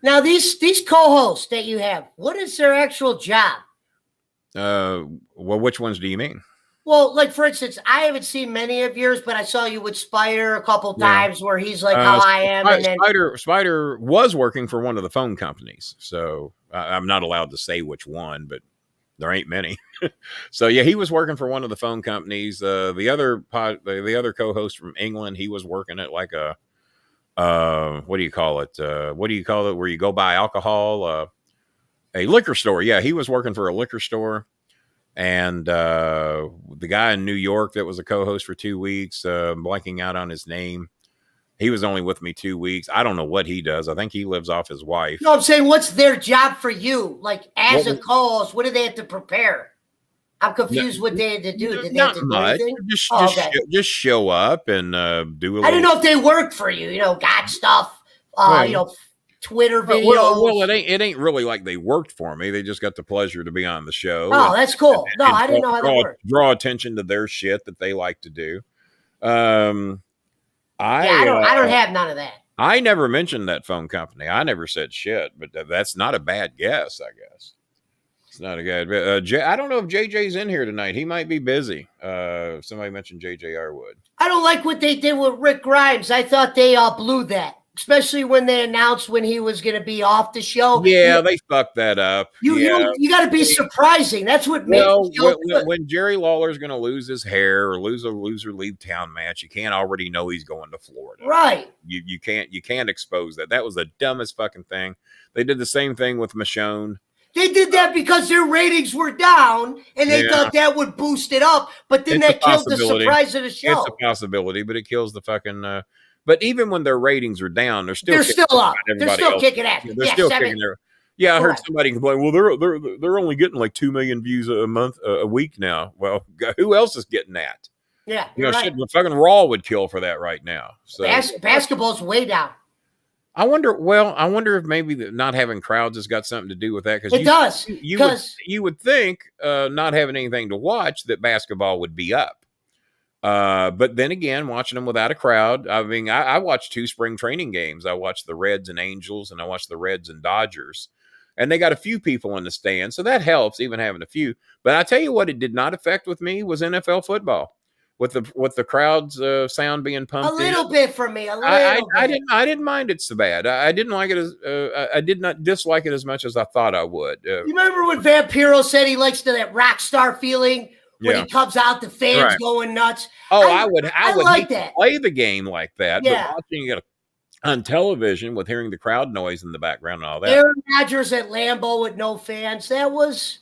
Now, these co-hosts that you have, what is their actual job? Well, which ones do you mean? Well, like, for instance, I haven't seen many of yours, but I saw you with Spider a couple times where he's like, how I am. And then Spider was working for one of the phone companies. So I'm not allowed to say which one, but there ain't many. So yeah, he was working for one of the phone companies. The other co-host from England, he was working at like a what do you call it? Where you go buy alcohol? A liquor store. Yeah, he was working for a liquor store. And the guy in New York that was a co-host for 2 weeks, blanking out on his name. He was only with me 2 weeks. I don't know what he does. I think he lives off his wife. No, I'm saying, what's their job for you? Like, as a co-host, what do they have to prepare? I'm confused what they had to do. Did they have to do anything? Just show up and do a little. I didn't know if they worked for you. Got stuff. Twitter videos. Well, it ain't really like they worked for me. They just got the pleasure to be on the show. Oh, that's cool. No, I didn't know how that worked. Draw attention to their shit that they like to do. I don't have none of that. I never mentioned that phone company. I never said shit, but that's not a bad guess, I guess. It's not a good. I don't know if JJ's in here tonight. He might be busy. Somebody mentioned JJ Arwood. I don't like what they did with Rick Grimes. I thought they blew that. Especially when they announced when he was going to be off the show. Yeah, they fucked that up. You got to be surprising. That's what makes the show good. When Jerry Lawler's going to lose his hair or lose a loser leave town match, you can't already know he's going to Florida. Right. You can't expose that. That was the dumbest fucking thing. They did the same thing with Michonne. They did that because their ratings were down, and they thought that would boost it up. But then that killed the surprise of the show. It's a possibility, but it kills the fucking. But even when their ratings are down, they're still up. They're still kicking ass. They're still kicking their. Yeah, I heard somebody complain. Well, they're only getting like 2 million views a week now. Well, who else is getting that? Yeah, shit, fucking Raw would kill for that right now. So basketball's way down. I wonder if maybe not having crowds has got something to do with that. It does. You would think not having anything to watch that basketball would be up. But then again, watching them without a crowd, I mean, I watched 2 spring training games. I watched the Reds and Angels, and I watched the Reds and Dodgers, and they got a few people in the stand, so that helps, even having a few. But I tell you what, it did not affect with me was NFL football, with the crowd's sound being pumped. A little bit for me. I didn't mind it so bad. I didn't like it as I did not dislike it as much as I thought I would. You remember when Vampiro said he likes that rock star feeling? When he comes out, the fans going nuts. Oh, I would like that. Play the game like that. Yeah. But watching it on television with hearing the crowd noise in the background and all that. Aaron Rodgers at Lambeau with no fans. That was,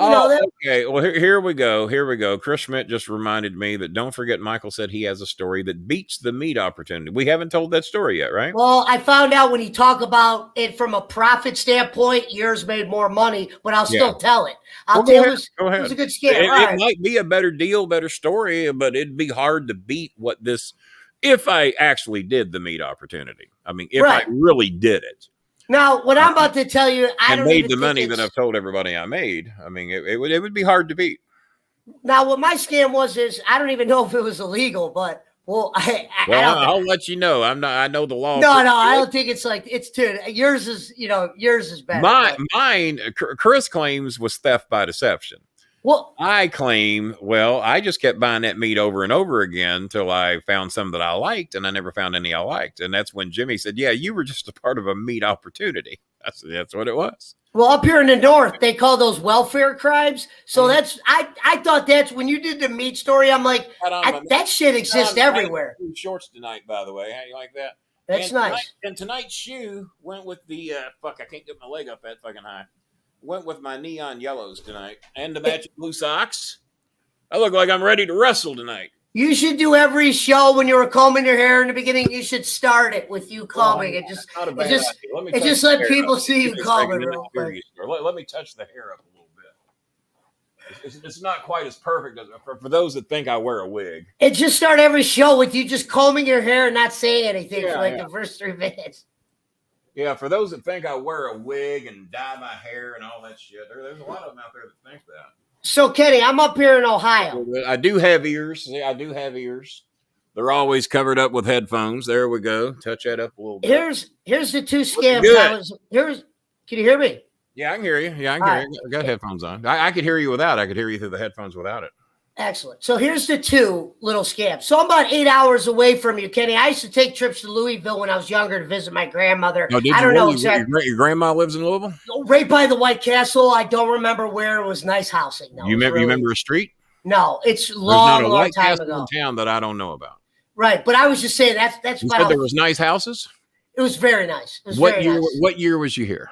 okay. Well, here we go. Here we go. Chris Schmidt just reminded me that don't forget Michael said he has a story that beats the meat opportunity. We haven't told that story yet, right? Well, I found out when he talked about it from a profit standpoint, yours made more money, but I'll still tell it. I'll tell you, it was a good scam. It might be a better deal, better story, but it'd be hard to beat what this, if I actually did the meat opportunity. I mean, if I really did it. Now, what I'm about to tell you, I don't made the money that I've told everybody I made. I mean, it would be hard to beat. Now, what my scam is I don't even know if it was illegal, but I'll let you know. I know the law. No, I don't think it's like it's too. Yours is better. Mine, Chris claims was theft by deception. Well, I claim, well, I just kept buying that meat over and over again until I found some that I liked, and I never found any I liked. And that's when Jimmy said, yeah, you were just a part of a meat opportunity. That's what it was. well, up here in the north, they call those welfare crimes. So I thought that's when you did the meat story. I'm like, that shit exists everywhere. Shorts tonight, by the way. How you like that? That's nice. And tonight's shoe went with the I can't get my leg up that fucking high. Went with my neon yellows tonight and the matching blue socks. I look like I'm ready to wrestle tonight. You should do every show when you were combing your hair in the beginning. You should start it with you combing. Just let people see you combing real quick. Let me touch the hair up a little bit. It's not quite as perfect as for those that think I wear a wig. And just start every show with you just combing your hair and not saying anything for the first 3 minutes. Yeah, for those that think I wear a wig and dye my hair and all that shit, there's a lot of them out there that think that. So, Kenny, I'm up here in Ohio. I do have ears. Yeah, I do have ears. They're always covered up with headphones. There we go. Touch that up a little bit. Here's the 2 scams. Can you hear me? Yeah, I can hear you. Yeah, I can hear you. I got headphones on. I could hear you without. I could hear you through the headphones without it. Excellent. So here's the 2 little scams. So I'm about 8 hours away from you, Kenny. I used to take trips to Louisville when I was younger to visit my grandmother. Oh, I don't know exactly. Your grandma lives in Louisville? Right by the White Castle. I don't remember where. It was nice housing. You remember a street? No, it's long time ago. In town that I don't know about. Right, but I was just saying that's. You said there was nice houses? It was very nice. What year was you here?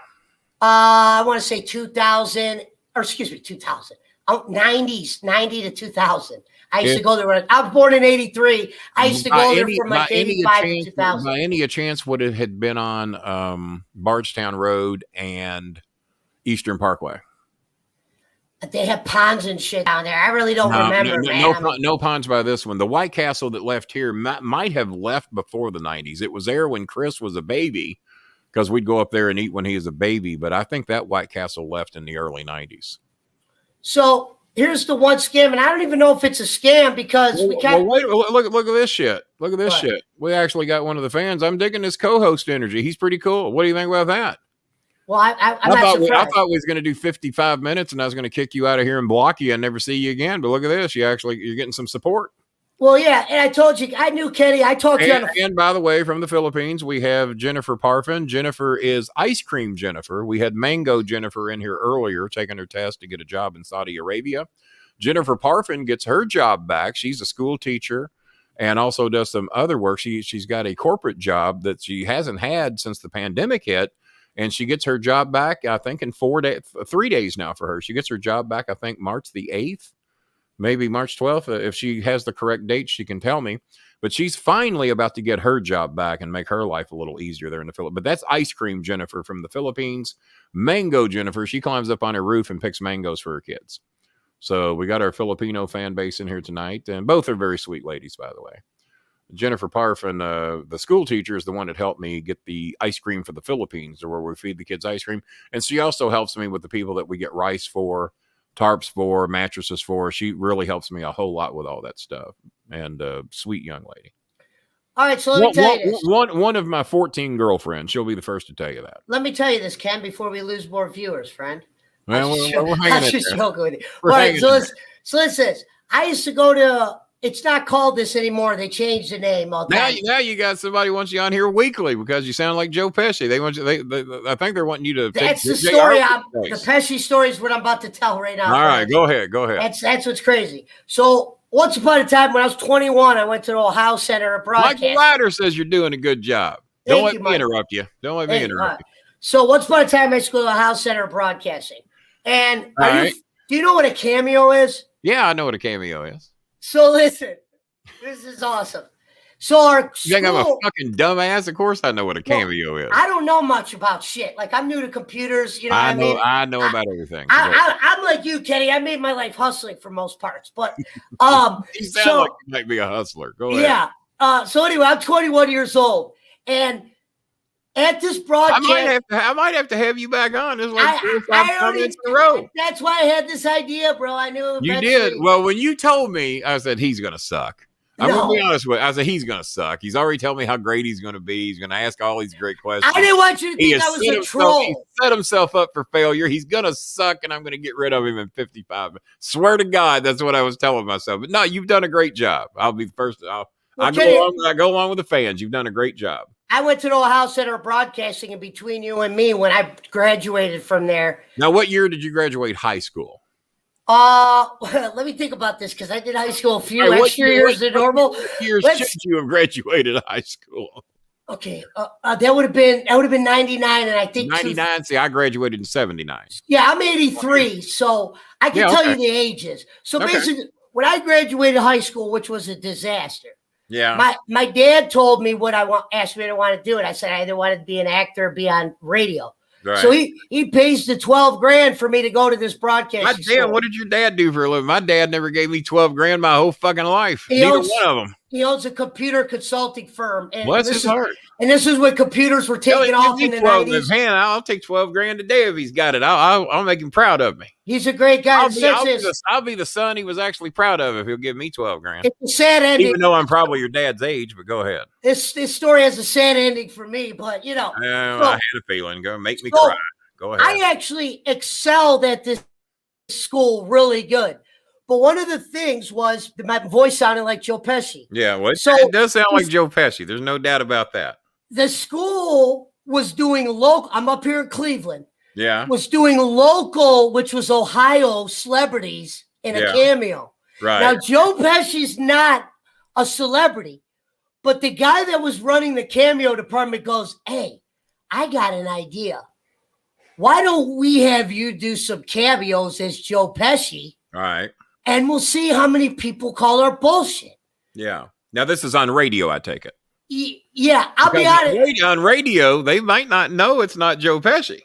I want to say 2000, or excuse me, 2000. 90s, 90 to 2000. I used to go there. I was born in 83. I used to go there from like 85 to 2000. By any chance, would it have been on Bardstown Road and Eastern Parkway? They have ponds and shit down there. I really don't remember, man. No ponds by this one. The White Castle that left here might have left before the 90s. It was there when Chris was a baby because we'd go up there and eat when he was a baby. But I think that White Castle left in the early 90s. So here's the one scam, and I don't even know if it's a scam because look at this shit. Look at this shit. We actually got one of the fans. I'm digging this co-host energy. He's pretty cool. What do you think about that? Well, I'm not surprised. I thought we was going to do 55 minutes, and I was going to kick you out of here and block you and never see you again. But look at this. You're getting some support. Well, yeah, and I told you, I knew Kenny. I talked to you. And by the way, from the Philippines, we have Jennifer Parfin. Jennifer is Ice Cream Jennifer. We had Mango Jennifer in here earlier, taking her test to get a job in Saudi Arabia. Jennifer Parfin gets her job back. She's a school teacher and also does some other work. She's got a corporate job that she hasn't had since the pandemic hit, and she gets her job back, I think, in 3 days now for her. She gets her job back, I think, March the 8th. Maybe March 12th. If she has the correct date, she can tell me. But she's finally about to get her job back and make her life a little easier there in the Philippines. But that's Ice Cream Jennifer from the Philippines. Mango Jennifer, she climbs up on her roof and picks mangoes for her kids. So we got our Filipino fan base in here tonight. And both are very sweet ladies, by the way. Jennifer Parfin, the school teacher, is the one that helped me get the ice cream for the Philippines, or where we feed the kids ice cream. And she also helps me with the people that we get rice for, tarps for, mattresses for. She really helps me a whole lot with all that stuff. And sweet young lady. All right, so let me tell you this. One of my 14 girlfriends, she'll be the first to tell you that. Let me tell you this, Ken, before we lose more viewers, friend. Well, I'm just joking with you. All right, so listen. I used to go to, it's not called this anymore. They changed the name. Now you got somebody wants you on here weekly because you sound like Joe Pesci. They want you. I think they're wanting you to. That's the story. The Pesci story is what I'm about to tell right now. All right, go ahead. That's what's crazy. So once upon a time, when I was 21, I went to the Ohio Center of Broadcasting. Michael Ryder says you're doing a good job. Don't let me interrupt you. So once upon a time, I used to go to the Ohio Center of Broadcasting. And do you know what a cameo is? Yeah, I know what a cameo is. So listen, this is awesome. So our you think I'm a fucking dumbass? Of course I know what a cameo is. I don't know much about shit. Like, I'm new to computers. You know what I mean? I know about everything. I'm like you, Kenny. I made my life hustling for most parts. But you sound like you might be a hustler. Go ahead. Yeah. So anyway, I'm 21 years old. And at this broadcast, I might have to have you back on. It's like 4 or 5 minutes in a row. That's why I had this idea, bro. I knew you did. Well, when you told me, I said he's gonna suck. I'm going to be No. honest with you. I said, he's going to suck. He's already telling me how great he's going to be. He's going to ask all these great questions. I didn't want you to He think has I was a He troll. set himself up for failure. He's going to suck, and I'm going to get rid of him in 55. Swear to God, that's what I was telling myself. But no, you've done a great job. I'll be the first. I go along with the fans. You've done a great job. I went to the Ohio Center of Broadcasting, and between you and me, when I graduated from there. Now, what year did you graduate high school? Let me think about this because I did high school a few extra years than normal. What years should you have graduated high school? Okay, that would have been 99, and I think 99. See, I graduated in 79. Yeah, I'm 83, so I can tell you the ages. So basically, when I graduated high school, which was a disaster. Yeah. My dad told me asked me to want to do it. I said I either wanted to be an actor or be on radio. Right. So he pays the $12,000 for me to go to this broadcast. Damn, what did your dad do for a living? My dad never gave me $12,000 my whole fucking life. Neither one of them. He owns a computer consulting firm. And bless his heart. And this is when computers were taking off in the 90s. Man, I'll take $12,000 today if he's got it. I'll make him proud of me. He's a great guy. I'll be the son he was actually proud of if he'll give me $12,000. It's a sad ending. Even though I'm probably your dad's age, but go ahead. This story has a sad ending for me, but I had a feeling. Go make me cry. Go ahead. I actually excelled at this school really good. But one of the things was that my voice sounded like Joe Pesci. Yeah, well, it does sound like Joe Pesci. There's no doubt about that. The school was doing local. I'm up here in Cleveland. Yeah. Was doing local, which was Ohio celebrities in a cameo. Right. Now, Joe Pesci's not a celebrity, but the guy that was running the cameo department goes, "Hey, I got an idea. Why don't we have you do some cameos as Joe Pesci? All right. And we'll see how many people call our bullshit." Yeah. Now, this is on radio, I take it. Yeah, I'll be honest. On radio, they might not know it's not Joe Pesci.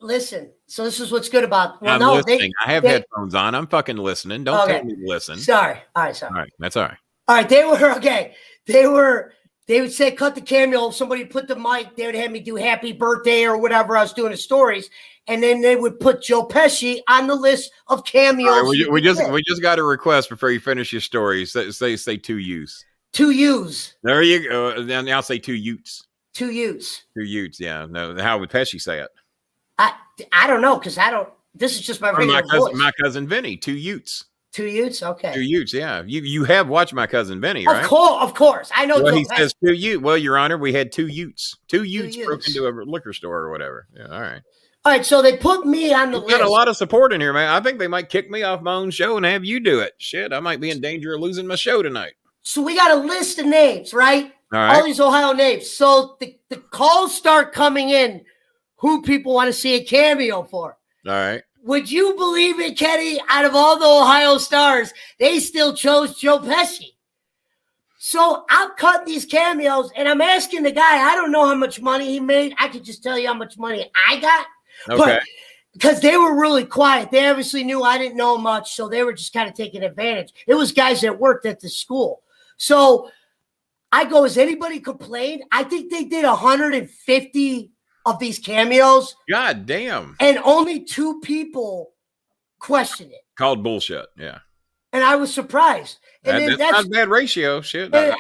Listen, so this is what's good about. Well, I'm listening. I have headphones on. I'm fucking listening. Don't tell me to listen. Sorry. All right, sorry. All right, that's all right. All right, they were okay. They would say, cut the cameo. Somebody put the mic. They would have me do happy birthday or whatever I was doing the stories. And then they would put Joe Pesci on the list of cameos. Right, we just got a request before you finish your story. Say two U's. Two U's. There you go. Then I'll say two Utes. Two U's. Two Utes, yeah. No, how would Pesci say it? I don't know, because I don't. This is just my regular voice. My cousin Vinny, two Utes. Two Utes, okay. Two Utes, yeah. You have watched My Cousin Vinny, right? Of course. I know. Well, he says two Utes. Well, Your Honor, we had two Utes. Two Utes broke into a liquor store or whatever. Yeah, all right. All right, so they put me on the list. Got a lot of support in here, man. I think they might kick me off my own show and have you do it. Shit, I might be in danger of losing my show tonight. So we got a list of names, right? All right. All these Ohio names. So the calls start coming in who people want to see a cameo for. All right. Would you believe it, Kenny? Out of all the Ohio stars, they still chose Joe Pesci. So I'm cutting these cameos, and I'm asking the guy, I don't know how much money he made. I could just tell you how much money I got. Okay. Because they were really quiet. They obviously knew I didn't know much, so they were just kind of taking advantage. It was guys that worked at the school. So I go, has anybody complained? I think they did 150 of these cameos. God damn. And only 2 people questioned it. Called bullshit, yeah. And I was surprised. And that's not a bad ratio. Shit. I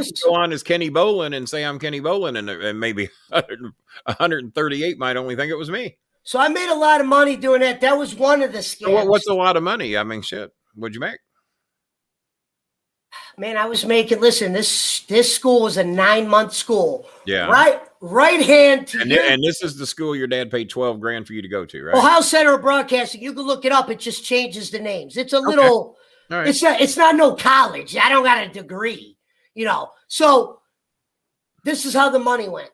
can go on as Kenny Bolin and say I'm Kenny Bolin, and maybe 138 might only think it was me. So I made a lot of money doing that. That was one of the scams. So what's a lot of money? I mean, shit. What'd you make? Man, I was making. Listen, this school was a 9-month school. Yeah. Right hand to you. And this is the school your dad paid $12,000 for you to go to, right? Ohio Center of Broadcasting. You can look it up. It just changes the names. It's a little. All right. It's not no college. I don't got a degree. So this is how the money went.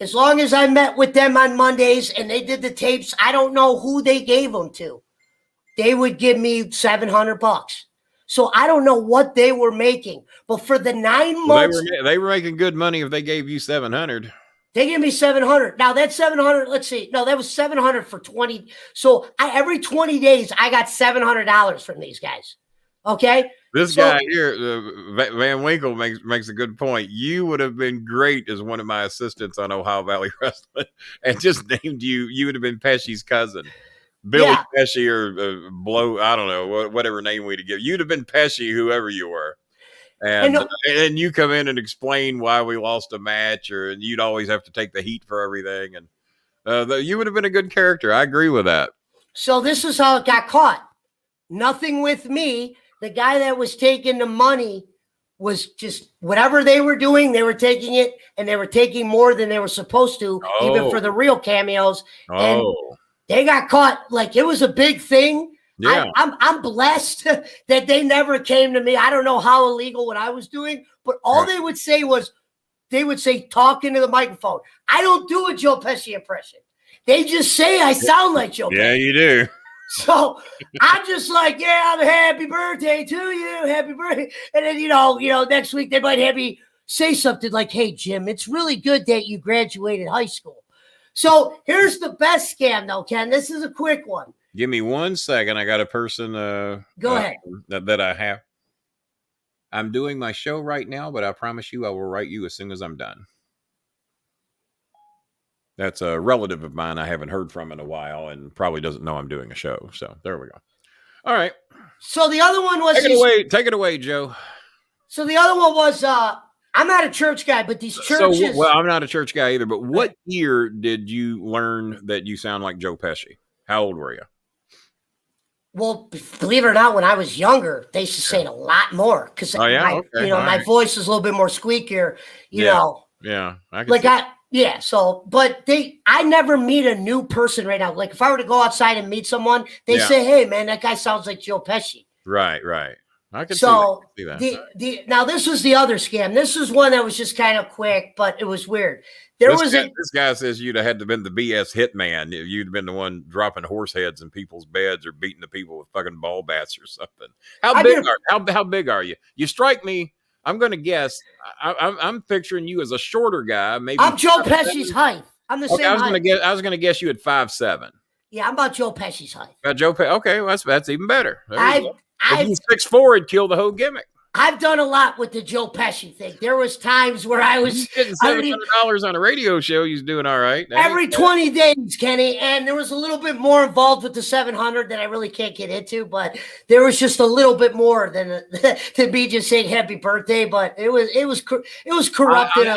As long as I met with them on Mondays and they did the tapes, I don't know who they gave them to. They would give me $700. So I don't know what they were making, but for the 9 months, they were making good money if they gave you $700. They gave me $700. Now that $700, let's see. No, that was $700 for 20. So every 20 days, I got $700 from these guys. Okay. This guy here, Van Winkle, makes a good point. You would have been great as one of my assistants on Ohio Valley Wrestling, and just named you. You would have been Pesci's cousin, Billy Pesci, or Blow. I don't know whatever name we'd give. You'd have been Pesci, whoever you were. And and you come in and explain why we lost a match, and you'd always have to take the heat for everything. And you would have been a good character. I agree with that. so this is how it got caught. Nothing with me. The guy that was taking the money was just whatever they were doing, they were taking it, and they were taking more than they were supposed to, even for the real cameos. And they got caught. Like, it was a big thing. Yeah. I'm blessed that they never came to me. I don't know how illegal what I was doing, but all they would say was, they would say, talk into the microphone. I don't do a Joe Pesci impression. They just say I sound like Joe Pesci. Yeah, you do. So I'm just like, yeah, happy birthday to you. Happy birthday. And then, you know, next week they might have me say something like, hey, Jim, it's really good that you graduated high school. So here's the best scam, though, Ken. This is a quick one. Give me 1 second. I got a person Go ahead. That I have. I'm doing my show right now, but I promise you I will write you as soon as I'm done. That's a relative of mine I haven't heard from in a while and probably doesn't know I'm doing a show. So there we go. All right. So the other one was... Take it away, Joe. So the other one was... I'm not a church guy, but these churches... Well, I'm not a church guy either, but what year did you learn that you sound like Joe Pesci? How old were you? Well, believe it or not, when I was younger, they used to say it a lot more because my voice is a little bit more squeakier, you know. Yeah, I can like but I never meet a new person right now. Like, if I were to go outside and meet someone, they say, hey, man, that guy sounds like Joe Pesci. Right. I can see that. Now this was the other scam. This is one that was just kind of quick, but it was weird. This guy says you'd have had to been the BS hitman. You'd have been the one dropping horse heads in people's beds or beating the people with fucking ball bats or something. How big are you? You strike me. I'm going to guess. I'm picturing you as a shorter guy. Maybe I'm Joe Pesci's height. I'm the same height. I was going to guess you at 5'7". Yeah, I'm about Joe Pesci's height. Okay, well, that's even better. If he's 6'4", it'd kill the whole gimmick. I've done a lot with the Joe Pesci thing. There was times where I was getting $700 on a radio show. He's doing all right. Every 20 days, Kenny. And there was a little bit more involved with the 700 that I really can't get into, but there was just a little bit more than to be just saying happy birthday. But it was corrupted.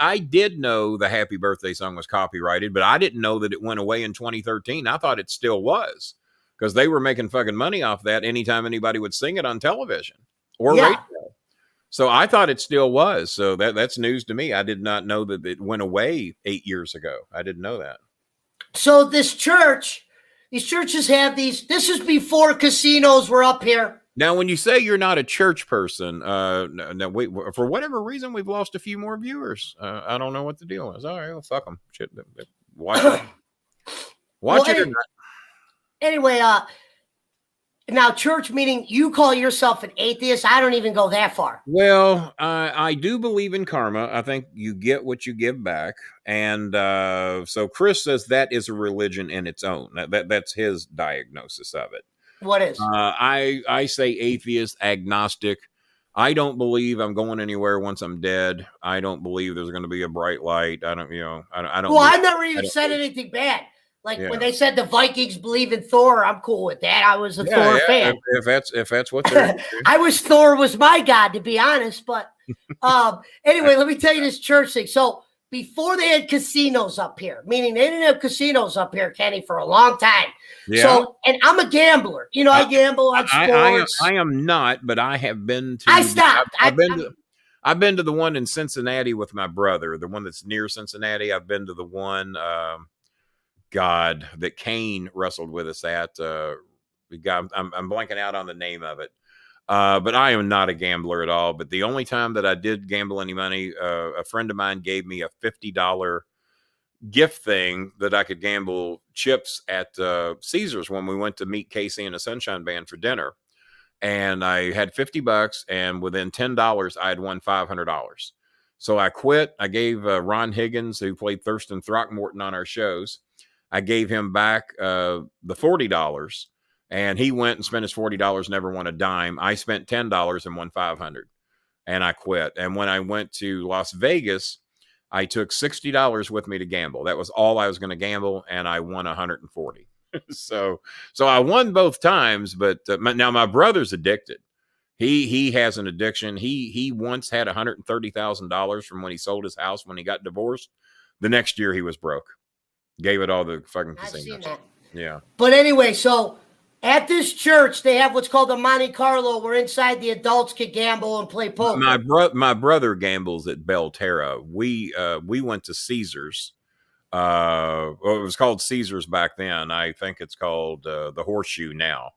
I did know the happy birthday song was copyrighted, but I didn't know that it went away in 2013. I thought it still was because they were making fucking money off that anytime anybody would sing it on television. Or radio. So I thought it still was. So that's news to me. I did not know that it went away 8 years ago. I didn't know that. So these churches have these. This is before casinos were up here. Now, when you say you're not a church person, wait, for whatever reason, we've lost a few more viewers. I don't know what the deal is. All right, well, fuck them. Shit, watch it. Watch it or not. Anyway, now, church, meaning you call yourself an atheist. I don't even go that far. Well, I do believe in karma. I think you get what you give back. And so Chris says that is a religion in its own. That's his diagnosis of it. What is? I say atheist, agnostic. I don't believe I'm going anywhere once I'm dead. I don't believe there's going to be a bright light. I don't. Well, I never even said anything bad. Like when they said the Vikings believe in Thor, I'm cool with that. I was a Thor fan. If that's what they're I wish Thor was my god, to be honest. But anyway, let me tell you this church thing. So before they had casinos up here, meaning they didn't have casinos up here, Kenny, for a long time. Yeah. So, and I'm a gambler. You know, I gamble on sports. I am not, but I have been to. I stopped. I've been to the one in Cincinnati with my brother, the one that's near Cincinnati. I've been to the one. That Kane wrestled with us at. I'm blanking out on the name of it. But I am not a gambler at all. But the only time that I did gamble any money, a friend of mine gave me a $50 gift thing that I could gamble chips at Caesars when we went to meet Casey and the Sunshine Band for dinner. And I had $50, and within $10, I had won $500. So I quit. I gave Ron Higgins, who played Thurston Throckmorton on our shows, I gave him back the $40, and he went and spent his $40, never won a dime. I spent $10 and won $500, and I quit. And when I went to Las Vegas, I took $60 with me to gamble. That was all I was going to gamble, and I won $140. So I won both times, but now my brother's addicted. He has an addiction. He once had $130,000 from when he sold his house when he got divorced. The next year he was broke. Gave it all to fucking I've seen casinos. that. Yeah. But anyway, so at this church, they have what's called a Monte Carlo, where inside the adults could gamble and play poker. My brother gambles at Belterra. We went to Caesars. Well, it was called Caesars back then. I think it's called the Horseshoe now.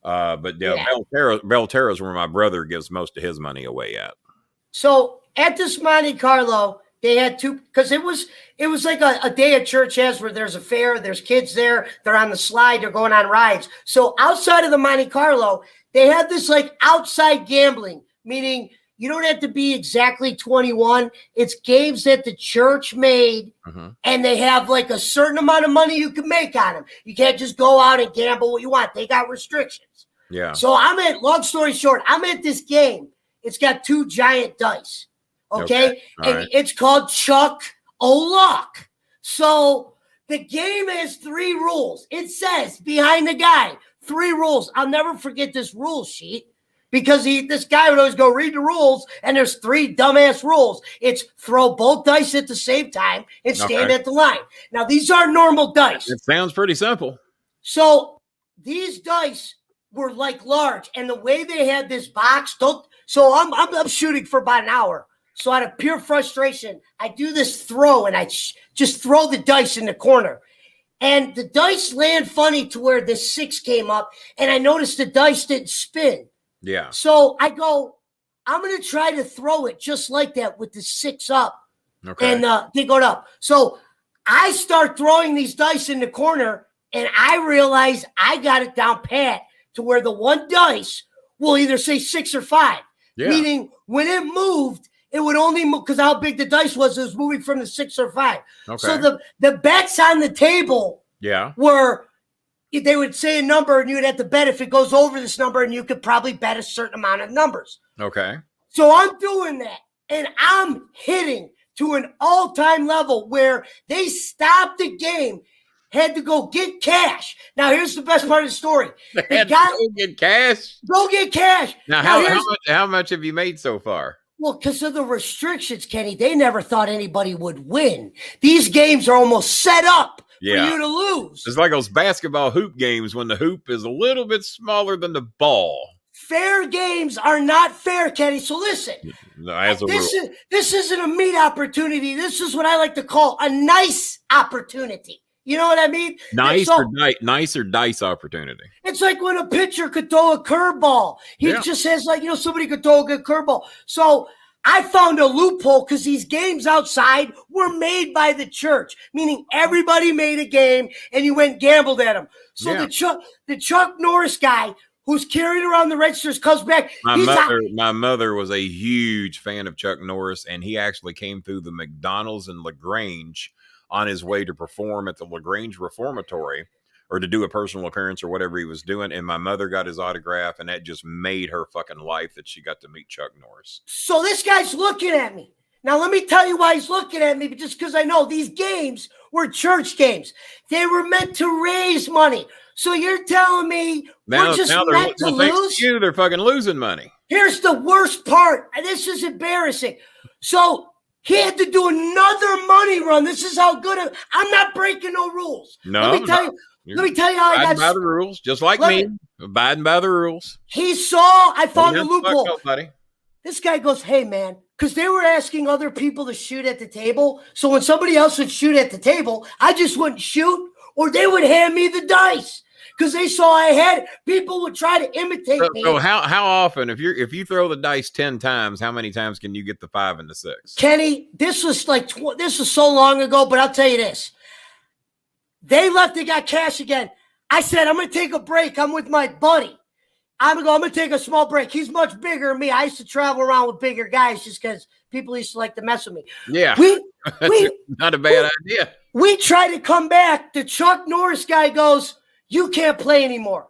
But Yeah. Belterra is where my brother gives most of his money away at. So at this Monte Carlo, they had two, because it was like a day at church has where there's a fair, there's kids there, they're on the slide, they're going on rides. So outside of the Monte Carlo, they had this like outside gambling, meaning you don't have to be exactly 21. It's games that the church made, and they have like a certain amount of money you can make on them. You can't just go out and gamble what you want. They got restrictions. Yeah. So long story short, I'm at this game. It's got two giant dice. Okay. And right. It's called Chuck O'Luck. So the game has 3 rules. It says behind the guy, 3 rules. I'll never forget this rule sheet because this guy would always go read the rules, and there's 3 dumbass rules. It's throw both dice at the same time and stand at the line. Now, these are normal dice. It sounds pretty simple. So these dice were like large, and the way they had this box, so I'm shooting for about an hour. So out of pure frustration, I do this throw, and I just throw the dice in the corner. And the dice land funny to where the 6 came up, and I noticed the dice didn't spin. Yeah. So I go, I'm going to try to throw it just like that with the 6 up. Okay. And they go up. So I start throwing these dice in the corner, and I realize I got it down pat to where the one dice will either say 6 or 5. Yeah. Meaning when it moved, it would only move because how big the dice was. It was moving from the 6 or 5. Okay. So the bets on the table were they would say a number and you'd have to bet if it goes over this number, and you could probably bet a certain amount of numbers. Okay. So I'm doing that, and I'm hitting to an all-time level where they stopped the game, had to go get cash. Now, here's the best part of the story. They had to go get cash? Go get cash. Now how much have you made so far? Well, because of the restrictions, Kenny, they never thought anybody would win. These games are almost set up for you to lose. It's like those basketball hoop games when the hoop is a little bit smaller than the ball. Fair games are not fair, Kenny. So listen, this isn't a meat opportunity. This is what I like to call a nice opportunity. You know what I mean? Nice or dice opportunity. It's like when a pitcher could throw a curveball. He just says, like, somebody could throw a good curveball. So I found a loophole because these games outside were made by the church, meaning everybody made a game and you went and gambled at them. So the Chuck Norris guy who's carrying around the registers comes back. My mother was a huge fan of Chuck Norris, and he actually came through the McDonald's in LaGrange on his way to perform at the LaGrange Reformatory or to do a personal appearance or whatever he was doing. And my mother got his autograph, and that just made her fucking life that she got to meet Chuck Norris. So this guy's looking at me. Now, let me tell you why he's looking at me, just because I know these games were church games. They were meant to raise money. So you're telling me we're just meant to lose? They're fucking losing money. Here's the worst part. This is embarrassing. So he had to do another money run. This is how good I'm not breaking no rules. No, let me tell you how I got by the rules, just like me. Abiding by the rules. I found a loophole. Buddy. This guy goes, hey, man, because they were asking other people to shoot at the table. So when somebody else would shoot at the table, I just wouldn't shoot, or they would hand me the dice. Because they saw I had it. People would try to imitate me. So how often, if you throw the dice 10 times, how many times can you get the 5 and the 6? Kenny, this was so long ago, but I'll tell you this. They left, they got cash again. I said, I'm going to take a break. I'm with my buddy. I'm going to take a small break. He's much bigger than me. I used to travel around with bigger guys just because people used to like to mess with me. Yeah. Not a bad idea. We try to come back. The Chuck Norris guy goes, you can't play anymore.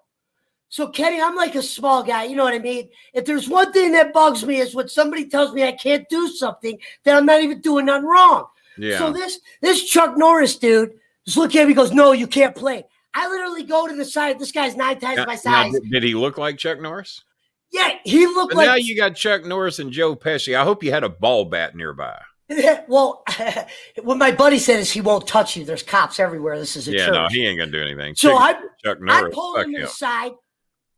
So, Kenny, I'm like a small guy. You know what I mean? If there's one thing that bugs me is when somebody tells me I can't do something, that I'm not even doing nothing wrong. Yeah. So this Chuck Norris dude just looking at me and goes, no, you can't play. I literally go to the side. This guy's 9 times my size. Now, did he look like Chuck Norris? Yeah, he looked But like. now you got Chuck Norris and Joe Pesci. I hope you had a ball bat nearby. Well, what my buddy said is he won't touch you. There's cops everywhere. This is a church. No, he ain't gonna do anything. So Chuck I Norris, pull fuck him to him. the side.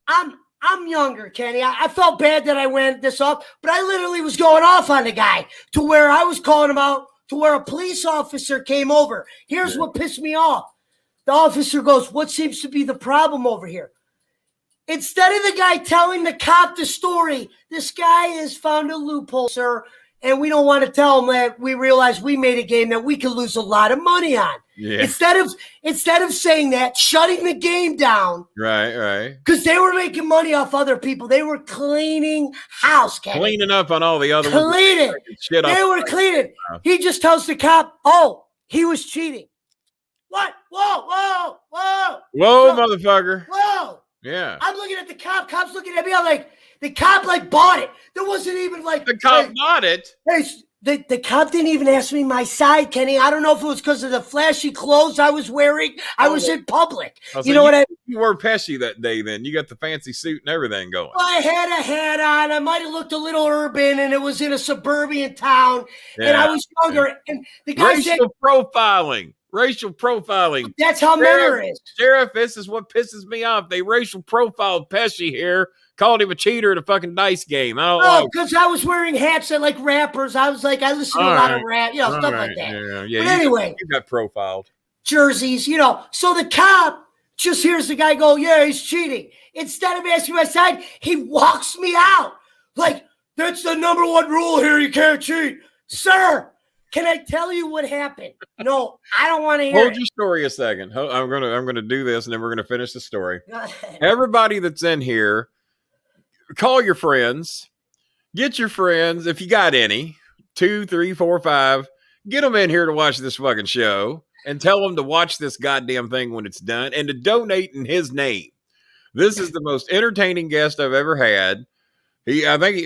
I'm younger, Kenny. I felt bad that I went this off, but I literally was going off on the guy to where I was calling him out to where a police officer came over. Here's what pissed me off. The officer goes, "What seems to be the problem over here?" Instead of the guy telling the cop the story, this guy has found a loophole, sir, and we don't want to tell him that we realize we made a game that we could lose a lot of money on. Yeah. Instead of saying that, shutting the game down. Right. Because they were making money off other people. They were cleaning house, Kenny. Cleaning up on all the other Cleaning. ones. Shit they were cleaning. He just tells the cop, "Oh, he was cheating." What? Whoa, motherfucker. Whoa. Yeah. I'm looking at the cop. Cop's looking at me. I'm like, the cop like bought it. There wasn't even like the cop bought it. Hey, the cop didn't even ask me my side, Kenny. I don't know if it was because of the flashy clothes I was wearing. I was in public. You know what I mean? You wore Pesci that day then. You got the fancy suit and everything going. Well, I had a hat on. I might have looked a little urban, and it was in a suburban town, and I was younger. Yeah. And the guy said, Racial profiling. That's how Miller is. Sheriff, this is what pisses me off. They racial profiled Pesci here, called him a cheater at a fucking dice game. Because I was wearing hats that like rappers. I was like, I listen to a lot of rap, stuff like that. Yeah, but anyway. You got profiled. Jerseys, So the cop just hears the guy go, "Yeah, he's cheating." Instead of asking my side, he walks me out. Like, "That's the number one rule here. You can't cheat." Sir, can I tell you what happened? No, I don't want to hear Hold your story a second. I'm gonna do this, and then we're gonna finish the story. Everybody that's in here, call your friends. Get your friends, if you got any, 2, 3, 4, 5. Get them in here to watch this fucking show, and tell them to watch this goddamn thing when it's done, and to donate in his name. This is the most entertaining guest I've ever had. I think.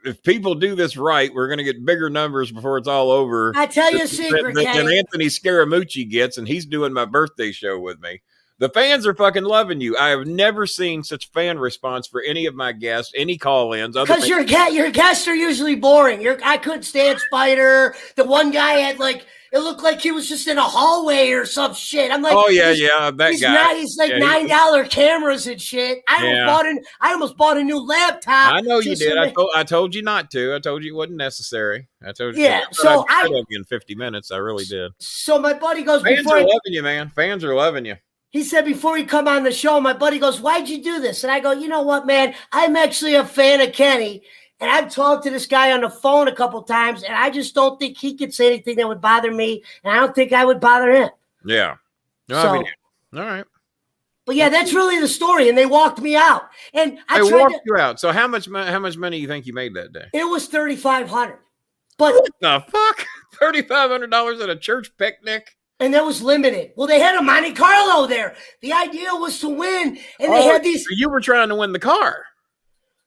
If people do this right, we're going to get bigger numbers before it's all over. I tell you a secret, than Anthony Scaramucci gets, and he's doing my birthday show with me. The fans are fucking loving you. I have never seen such fan response for any of my guests, any call-ins. Because your guests are usually boring. I couldn't stand Spider. The one guy had it looked like he was just in a hallway or some shit. I'm like, oh yeah, that guy. He's like $9 cameras and shit. I almost bought a new laptop. I know you did. I told you not to. I told you it wasn't necessary. I told you. Yeah. So I love you in 50 minutes. I really did. So my buddy goes, fans are loving you, man. Fans are loving you. He said before he come on the show, my buddy goes, "Why'd you do this?" And I go, "You know what, man? I'm actually a fan of Kenny. And I've talked to this guy on the phone a couple times, and I just don't think he could say anything that would bother me, and I don't think I would bother him." Yeah. No, so, all right. But yeah, that's really the story, and they walked me out. And I walked you out. So how much money do you think you made that day? It was $3,500. But what the fuck? $3,500 at a church picnic? And that was limited. Well, they had a Monte Carlo there. The idea was to win, and they had these. So you were trying to win the car.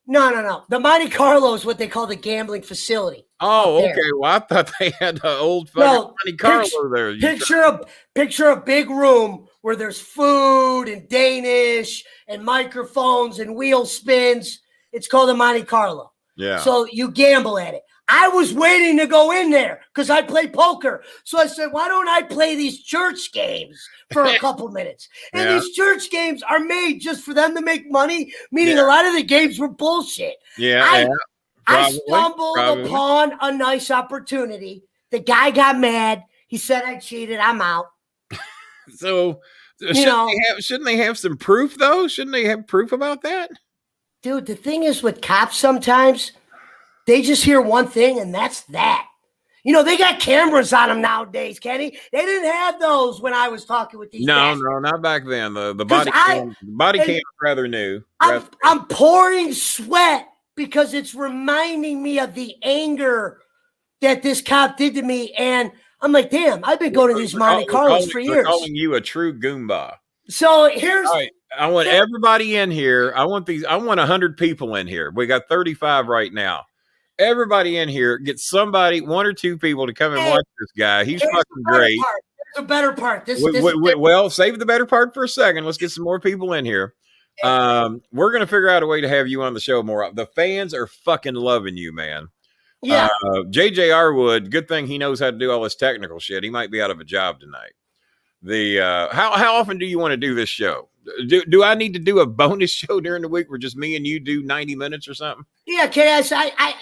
No. The Monte Carlo is what they call the gambling facility. Oh, okay. Well, I thought they had the old fucking Monte Carlo there. Picture a big room where there's food and Danish and microphones and wheel spins. It's called the Monte Carlo. Yeah. So you gamble at it. I was waiting to go in there because I play poker. So I said, why don't I play these church games for a couple minutes? And these church games are made just for them to make money, meaning a lot of the games were bullshit. Yeah. I stumbled upon a nice opportunity. The guy got mad. He said I cheated. I'm out. So shouldn't they have some proof, though? Shouldn't they have proof about that? Dude, the thing is with cops sometimes, they just hear one thing, and that's that. They got cameras on them nowadays, Kenny. They didn't have those when I was talking with these guys. No, not back then. The body cam was rather new. I'm pouring sweat because it's reminding me of the anger that this cop did to me. And I'm like, damn, I've been going to these Monte Carlos for years. Calling you a true Goomba. So here's... All right. I want everybody in here. I want 100 people in here. We got 35 right now. Everybody in here, get somebody, 1 or 2 people to come and watch this guy. He's fucking great. There's a better part. Well, save the better part for a second. Let's get some more people in here. We're gonna figure out a way to have you on the show more. The fans are fucking loving you, man. Yeah. JJ Arwood, good thing he knows how to do all this technical shit. He might be out of a job tonight. How often do you want to do this show? Do I need to do a bonus show during the week where just me and you do 90 minutes or something? Yeah, KS,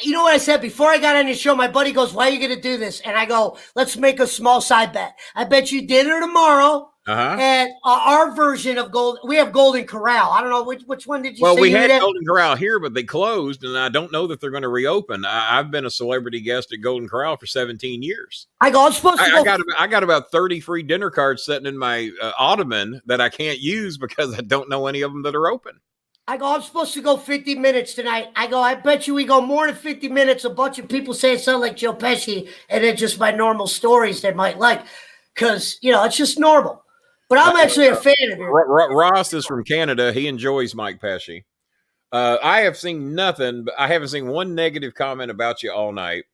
you know what I said before I got on the show? My buddy goes, "Why are you going to do this?" And I go, "Let's make a small side bet. I bet you dinner tomorrow." And our version of we have Golden Corral. I don't know which one did you say? Well, we had Golden Corral here, but they closed, and I don't know that they're going to reopen. I've been a celebrity guest at Golden Corral for 17 years. I go, I'm supposed to go. I got about 30 free dinner cards sitting in my ottoman that I can't use because I don't know any of them that are open. I go, I'm supposed to go 50 minutes tonight. I go, I bet you we go more than 50 minutes. A bunch of people say it sounds like Joe Pesci, and then just my normal stories they might like, because, it's just normal. But I'm actually a fan of it. Ross is from Canada. He enjoys Mike Pesci. I have seen nothing, but I haven't seen one negative comment about you all night.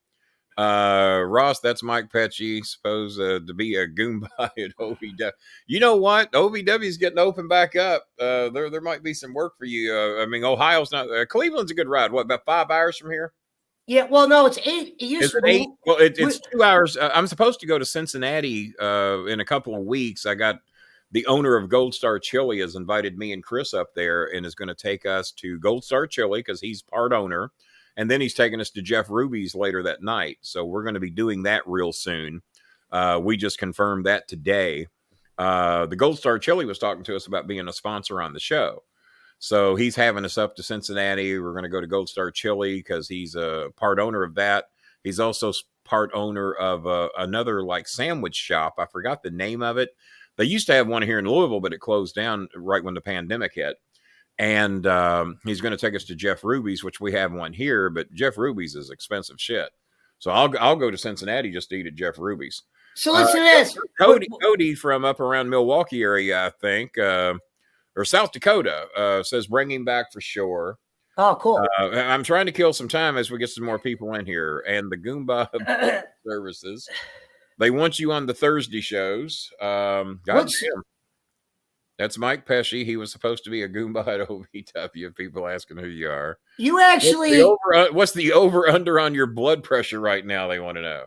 Ross, that's Mike Pesci, supposed to be a Goomba at OVW. You know what? OVW is getting open back up. There might be some work for you. Ohio's not. Cleveland's a good ride. What, about 5 hours from here? Yeah, well, no, it's 8. It used to be 8. Well, it's 2 hours. I'm supposed to go to Cincinnati in a couple of weeks. I got the owner of Gold Star Chili has invited me and Chris up there and is going to take us to Gold Star Chili because he's part owner. And then he's taking us to Jeff Ruby's later that night. So we're going to be doing that real soon. We just confirmed that today. The Gold Star Chili was talking to us about being a sponsor on the show. So he's having us up to Cincinnati. We're going to go to Gold Star Chili because he's a part owner of that. He's also part owner of another like sandwich shop. I forgot the name of it. They used to have one here in Louisville, but it closed down right when the pandemic hit. And he's going to take us to Jeff Ruby's, which we have one here, but Jeff Ruby's is expensive shit. So I'll go to Cincinnati just to eat at Jeff Ruby's. So listen to this. Cody from up around Milwaukee area, I think, or South Dakota, says bring him back for sure. Oh, cool. I'm trying to kill some time as we get some more people in here. And the Goomba services, they want you on the Thursday shows. Goddamn. That's Mike Pesci. He was supposed to be a Goomba at OVW. People asking who you are. You actually... What's the over-under on your blood pressure right now, they want to know?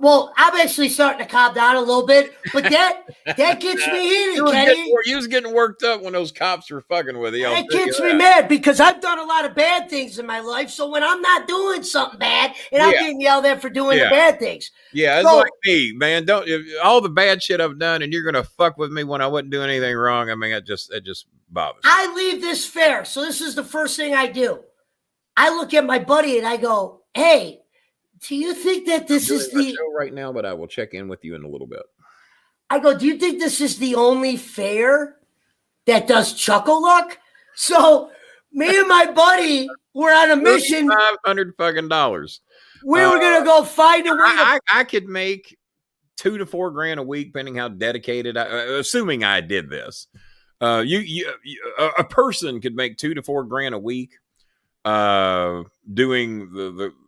Well, I'm actually starting to calm down a little bit, but that gets me heated, Kenny. You was getting worked up when those cops were fucking with you. That gets me mad because I've done a lot of bad things in my life. So when I'm not doing something bad, and I'm getting yelled at for doing the bad things. Yeah, it's like me, man. All the bad shit I've done, and you're gonna fuck with me when I wasn't doing anything wrong. I mean, it just bothers me. I leave this fair, so this is the first thing I do. I look at my buddy and I go, "Hey, do you think that this is the show right now?" But I will check in with you in a little bit. I go, "Do you think this is the only fair that does Chuckle-Luck?" So me and my buddy were on a mission. $500 fucking dollars. We were gonna go find a way. I could make $2 to $4 grand a week, depending how dedicated. Assuming I did this, a person could make $2 to $4 grand a week. Doing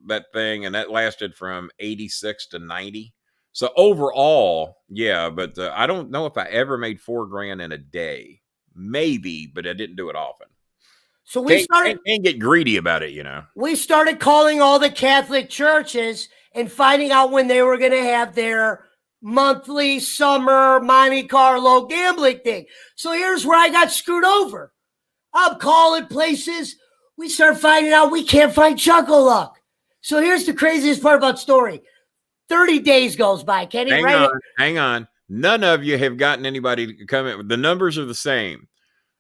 that thing, and that lasted from 86 to 90. So overall, yeah, but I don't know if I ever made $4 grand in a day. Maybe, but I didn't do it often. So we can't get greedy about it, We started calling all the Catholic churches and finding out when they were going to have their monthly summer Monte Carlo gambling thing. So here's where I got screwed over. I'm calling places. We start finding out we can't find Chuckle-Luck. So here's the craziest part about the story. 30 days goes by, Kenny. Hang on. None of you have gotten anybody to come in. The numbers are the same.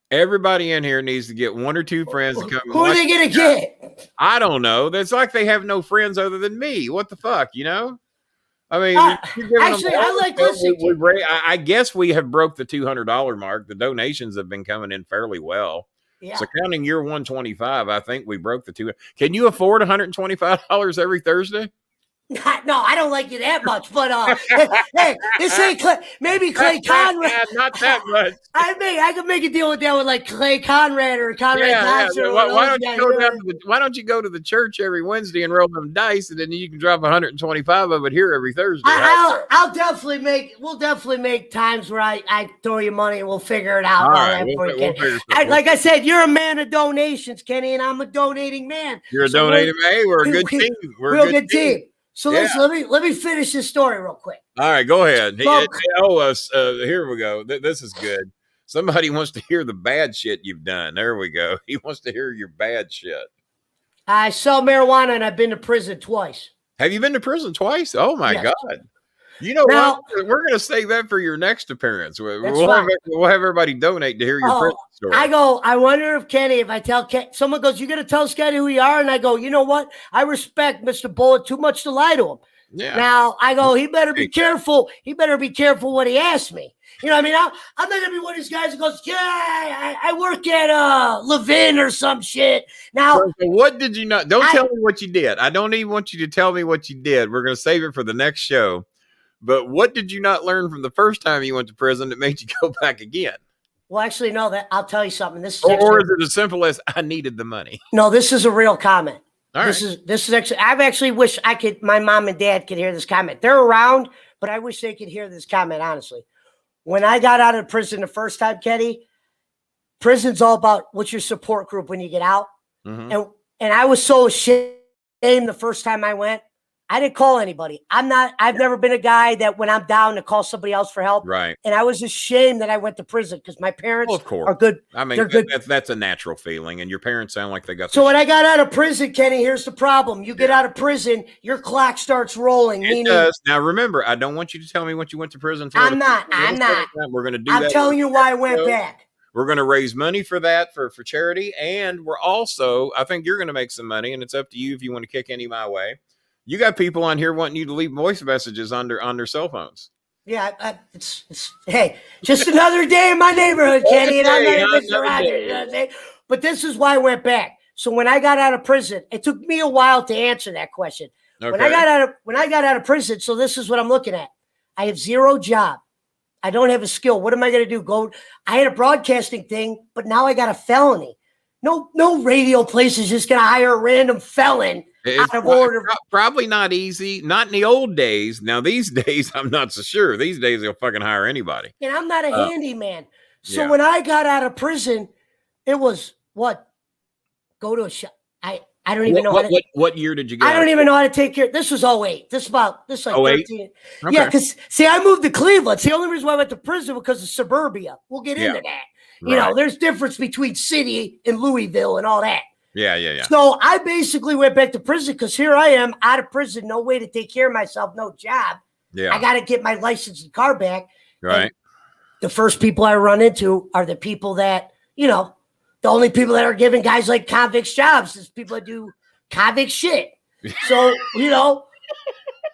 Everybody in here needs to get 1 or 2 friends to come. Who are they going to get? I don't know. That's like they have no friends other than me. What the fuck, I mean, actually, I like listening to you. I guess we have broke the $200 mark. The donations have been coming in fairly well. Yeah. So counting year 125, I think we broke the 200. Can you afford $125 every Thursday? No, I don't like you that much, but hey, this ain't maybe Clay Conrad. Not that much. I could make a deal with that with like Clay Conrad or Conrad Thompson. Or why don't you go down to why don't you go to the church every Wednesday and roll them dice, and then you can drop 125 of it here every Thursday? I'll definitely make times where I throw you money and we'll figure it out. All right, like I said, you're a man of donations, Kenny, and I'm a donating man. You're a donating man. Hey, we're a good team. We're a good team. So let me finish this story real quick. All right, go ahead. Here we go. This is good. Somebody wants to hear the bad shit you've done. There we go. He wants to hear your bad shit. I sell marijuana and I've been to prison twice. Have you been to prison twice? Oh my God. You know what? We're going to save that for your next appearance. We'll have everybody donate to hear your prison story. I wonder if Kenny, if I tell Kenny, someone goes, "You going to tell Kenny who you are?" And I go, "You know what? I respect Mr. Bullet too much to lie to him." Yeah. Now I go, he better be careful. He better be careful what he asks me. You know what I mean? I'm not going to be one of these guys that goes, "Yeah, I work at Levin or some shit." Now, so what did you not? Don't tell me what you did. I don't even want you to tell me what you did. We're going to save it for the next show. But what did you not learn from the first time you went to prison that made you go back again? Well, actually, no. I'll tell you something. This is or is it as simple as I needed the money? No, this is a real comment. All this is actually. I've actually wished I could. My mom and dad could hear this comment. They're around, but I wish they could hear this comment. Honestly, when I got out of prison the first time, Kenny, prison's all about what's your support group when you get out, and I was so ashamed the first time I went. I didn't call anybody. I've never been a guy that when I'm down to call somebody else for help. Right. And I was ashamed that I went to prison because my parents are good. I mean, that's a natural feeling. And your parents sound like they got. So when I got out of prison, Kenny, here's the problem. You get out of prison, your clock starts rolling. It does. Now, remember, I don't want you to tell me what you went to prison for. I'm not. We're going to do that. I'm telling you why I went back. We're going to raise money for that, for charity. And we're also, I think you're going to make some money. And it's up to you if you want to kick any my way. You got people on here wanting you to leave voice messages on their cell phones. Yeah, it's hey, just another day in my neighborhood, Kenny, and I'm not Mr. Rogers. You know what I'm saying? But this is why I went back. So when I got out of prison, it took me a while to answer that question. Okay. When I got out of prison, so this is what I'm looking at. I have zero job. I don't have a skill. What am I going to do? I had a broadcasting thing, but now I got a felony. No radio place is just going to hire a random felon out of order. Probably not easy. Not in the old days. Now, these days, I'm not so sure. These days, they'll fucking hire anybody. And I'm not a handyman. So when I got out of prison, it was what? Go to a shop. I don't even know what year did you get? I don't even know how to take care. This was 08. This like 13. Okay. Yeah, because see, I moved to Cleveland. It's the only reason why I went to prison because of suburbia. We'll get into that. You know, there's difference between city and Louisville and all that. Yeah. So I basically went back to prison because here I am out of prison, no way to take care of myself, no job. Yeah. I got to get my license and car back. Right. And the first people I run into are the people that, the only people that are giving guys like convicts jobs is people that do convict shit. So,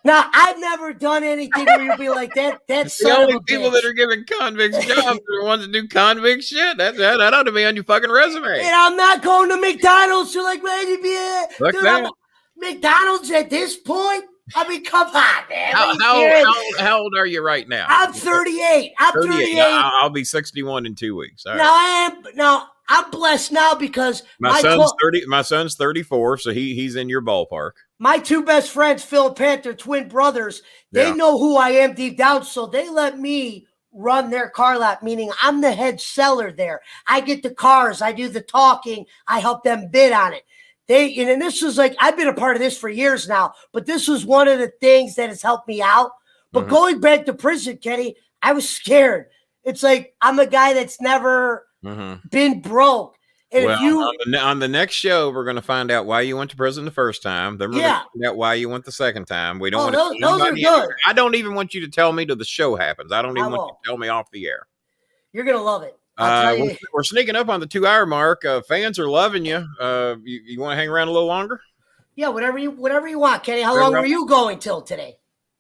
now I've never done anything where you'd be like that. That's the only people that are giving convicts jobs are the ones that do convict shit. That ought to be on your fucking resume. And I'm not going to McDonald's to McDonald's at this point. I mean, come on, man. How old are you right now? I'm 38. I'm 38. I'll be 61 in 2 weeks. All right. Now I am. Now I'm blessed now because my son's 30. My son's 34, so he's in your ballpark. My two best friends, Phil and Panther, twin brothers, they know who I am deep down, so they let me run their car lot, meaning I'm the head seller there. I get the cars, I do the talking, I help them bid on it. And this was like, I've been a part of this for years now, but this was one of the things that has helped me out. But going back to prison, Kenny, I was scared. It's like, I'm a guy that's never been broke. And on the next show, we're going to find out why you went to prison the first time. Then we're going to find out why you went the second time. We don't want to. Those are good. I don't even want you to tell me till the show happens. I don't even want you to tell me off the air. You're going to love it. We're sneaking up on the 2 hour mark. Fans are loving you. You want to hang around a little longer? Yeah, whatever you want, Kenny. How long were you going till today?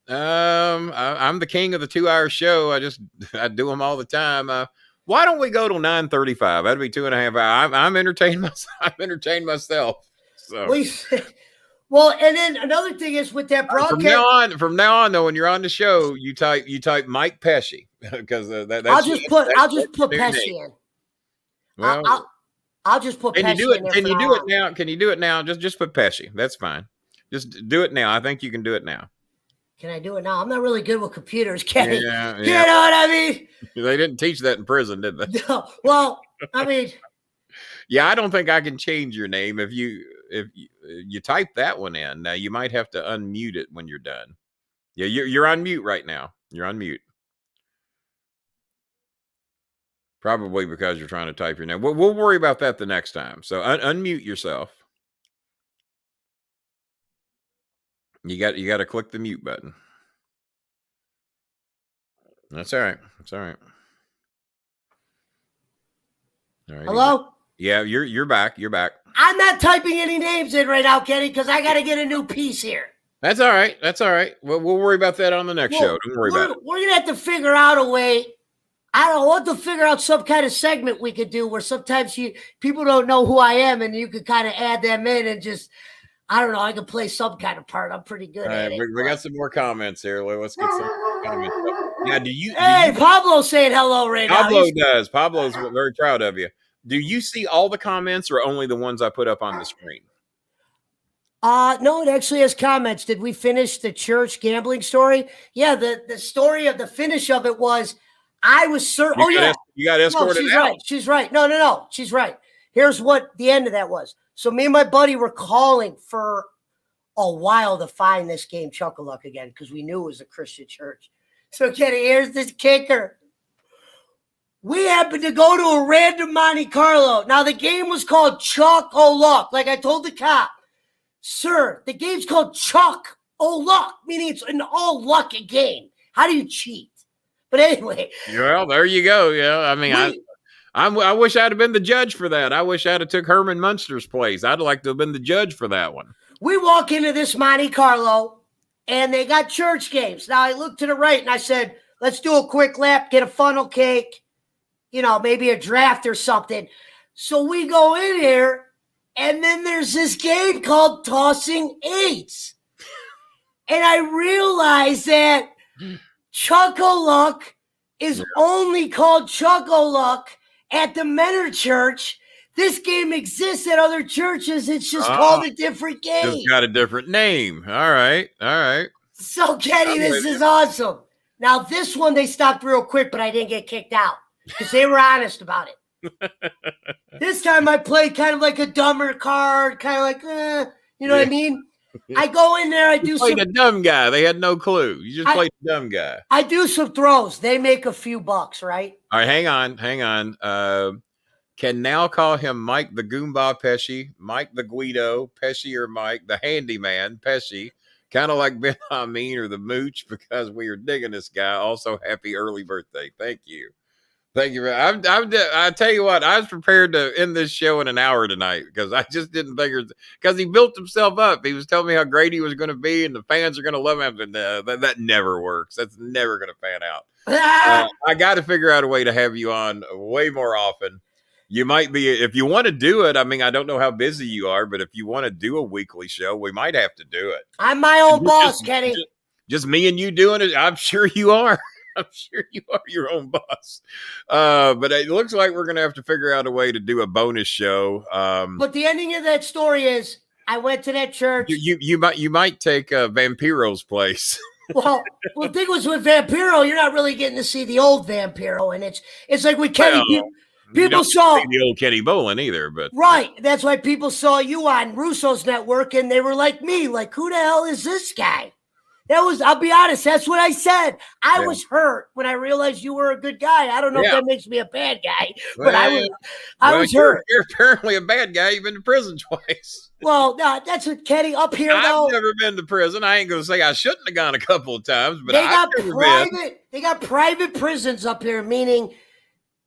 I'm the king of the 2 hour show. I do them all the time. Why don't we go till 9:35? That'd be 2.5 hours. I'm entertaining myself. I'm entertaining myself. So Well, and then another thing is with that broadcast. From now on, though, when you're on the show, you type Mike Pesci because I'll that's just put your new Pesci name. in. Well, I'll just put Pesci in there. Can you do it now? Can you do it now? Just put Pesci. That's fine. Just do it now. I think you can do it now. Can I do it now? I'm not really good with computers, Kenny. Yeah. You know what I mean? They didn't teach that in prison, did they? No. Well, I mean, yeah, I don't think I can change your name if you type that one in. Now you might have to unmute it when you're done. Yeah, you're on mute right now. You're on mute. Probably because you're trying to type your name. We'll worry about that the next time. So unmute yourself. You got to click the mute button. That's all right. That's all right. All right. Hello? Yeah, you're back. You're back. I'm not typing any names in right now, Kenny, because I got to get a new piece here. That's all right. That's all right. We'll worry about that on the next show. Don't worry about it. We're going to have to figure out a way. I don't know, we'll have to figure out some kind of segment we could do where sometimes people don't know who I am and you could kind of add them in and just, I don't know, I could play some kind of part. I'm pretty good at it. We got some more comments here. Let's get some comments up. Yeah, Hey, Pablo's saying hello right now. Pablo does. Pablo's very proud of you. Do you see all the comments or only the ones I put up on the screen? No, it actually has comments. Did we finish the church gambling story? Yeah, the story of the finish of it was I was certain. Oh, yeah. You got escorted she's out. Right. She's right. No. She's right. Here's what the end of that was. So me and my buddy were calling for a while to find this game Chuck-a-Luck again because we knew it was a Christian church. So, Kenny, here's this kicker. We happened to go to a random Monte Carlo. Now, the game was called Chuck-a-Luck. Like I told the cop, sir, the game's called Chuck-a-Luck, meaning it's an all-luck game. How do you cheat? But anyway. Well, there you go. Yeah, I mean, I wish I'd have been the judge for that. I wish I'd have took Herman Munster's place. I'd like to have been the judge for that one. We walk into this Monte Carlo, and they got church games. Now, I looked to the right, and I said, let's do a quick lap, get a funnel cake, maybe a draft or something. So we go in here, and then there's this game called Tossing Eights. And I realized that Chuck-a-Luck is only called Chuck-a-Luck at the Menor Church. This game exists at other churches. It's just called a different game. Just got a different name. All right. So, Kenny, this is awesome. Now, this one, they stopped real quick, but I didn't get kicked out because they were honest about it. This time I played kind of like a dumber card, kind of like, you know what I mean? I go in there, I do played a dumb guy. They had no clue. You just played a dumb guy. I do some throws. They make a few bucks, right? All right, hang on. Can now call him Mike the Goomba Pesci, Mike the Guido, Pesci or Mike, the handyman, Pesci, kind of like Ben Hameen or the Mooch because we are digging this guy. Also, happy early birthday. Thank you. I tell you what, I was prepared to end this show in an hour tonight because I just didn't think because he built himself up. He was telling me how great he was going to be and the fans are going to love him. And that never works. That's never going to pan out. I got to figure out a way to have you on way more often. You might be, if you want to do it. I mean, I don't know how busy you are, but if you want to do a weekly show, we might have to do it. I'm my own boss, Kenny. Just me and you doing it. I'm sure you are. I'm sure you are your own boss. But it looks like we're going to have to figure out a way to do a bonus show. But the ending of that story is I went to that church. You might take Vampiro's place. Well, the thing was with Vampiro, you're not really getting to see the old Vampiro. And it's like with Kenny, people saw the old Kenny Bolin either. But right. That's why people saw you on Russo's network and they were like me, like, who the hell is this guy? I'll be honest, that's what I said. I was hurt when I realized you were a good guy. I don't know if that makes me a bad guy, but I was hurt. You're apparently a bad guy. You've been to prison twice. Well, no, that's what Kenny up here. I've never been to prison. I ain't going to say I shouldn't have gone a couple of times, but they got private prisons up here, meaning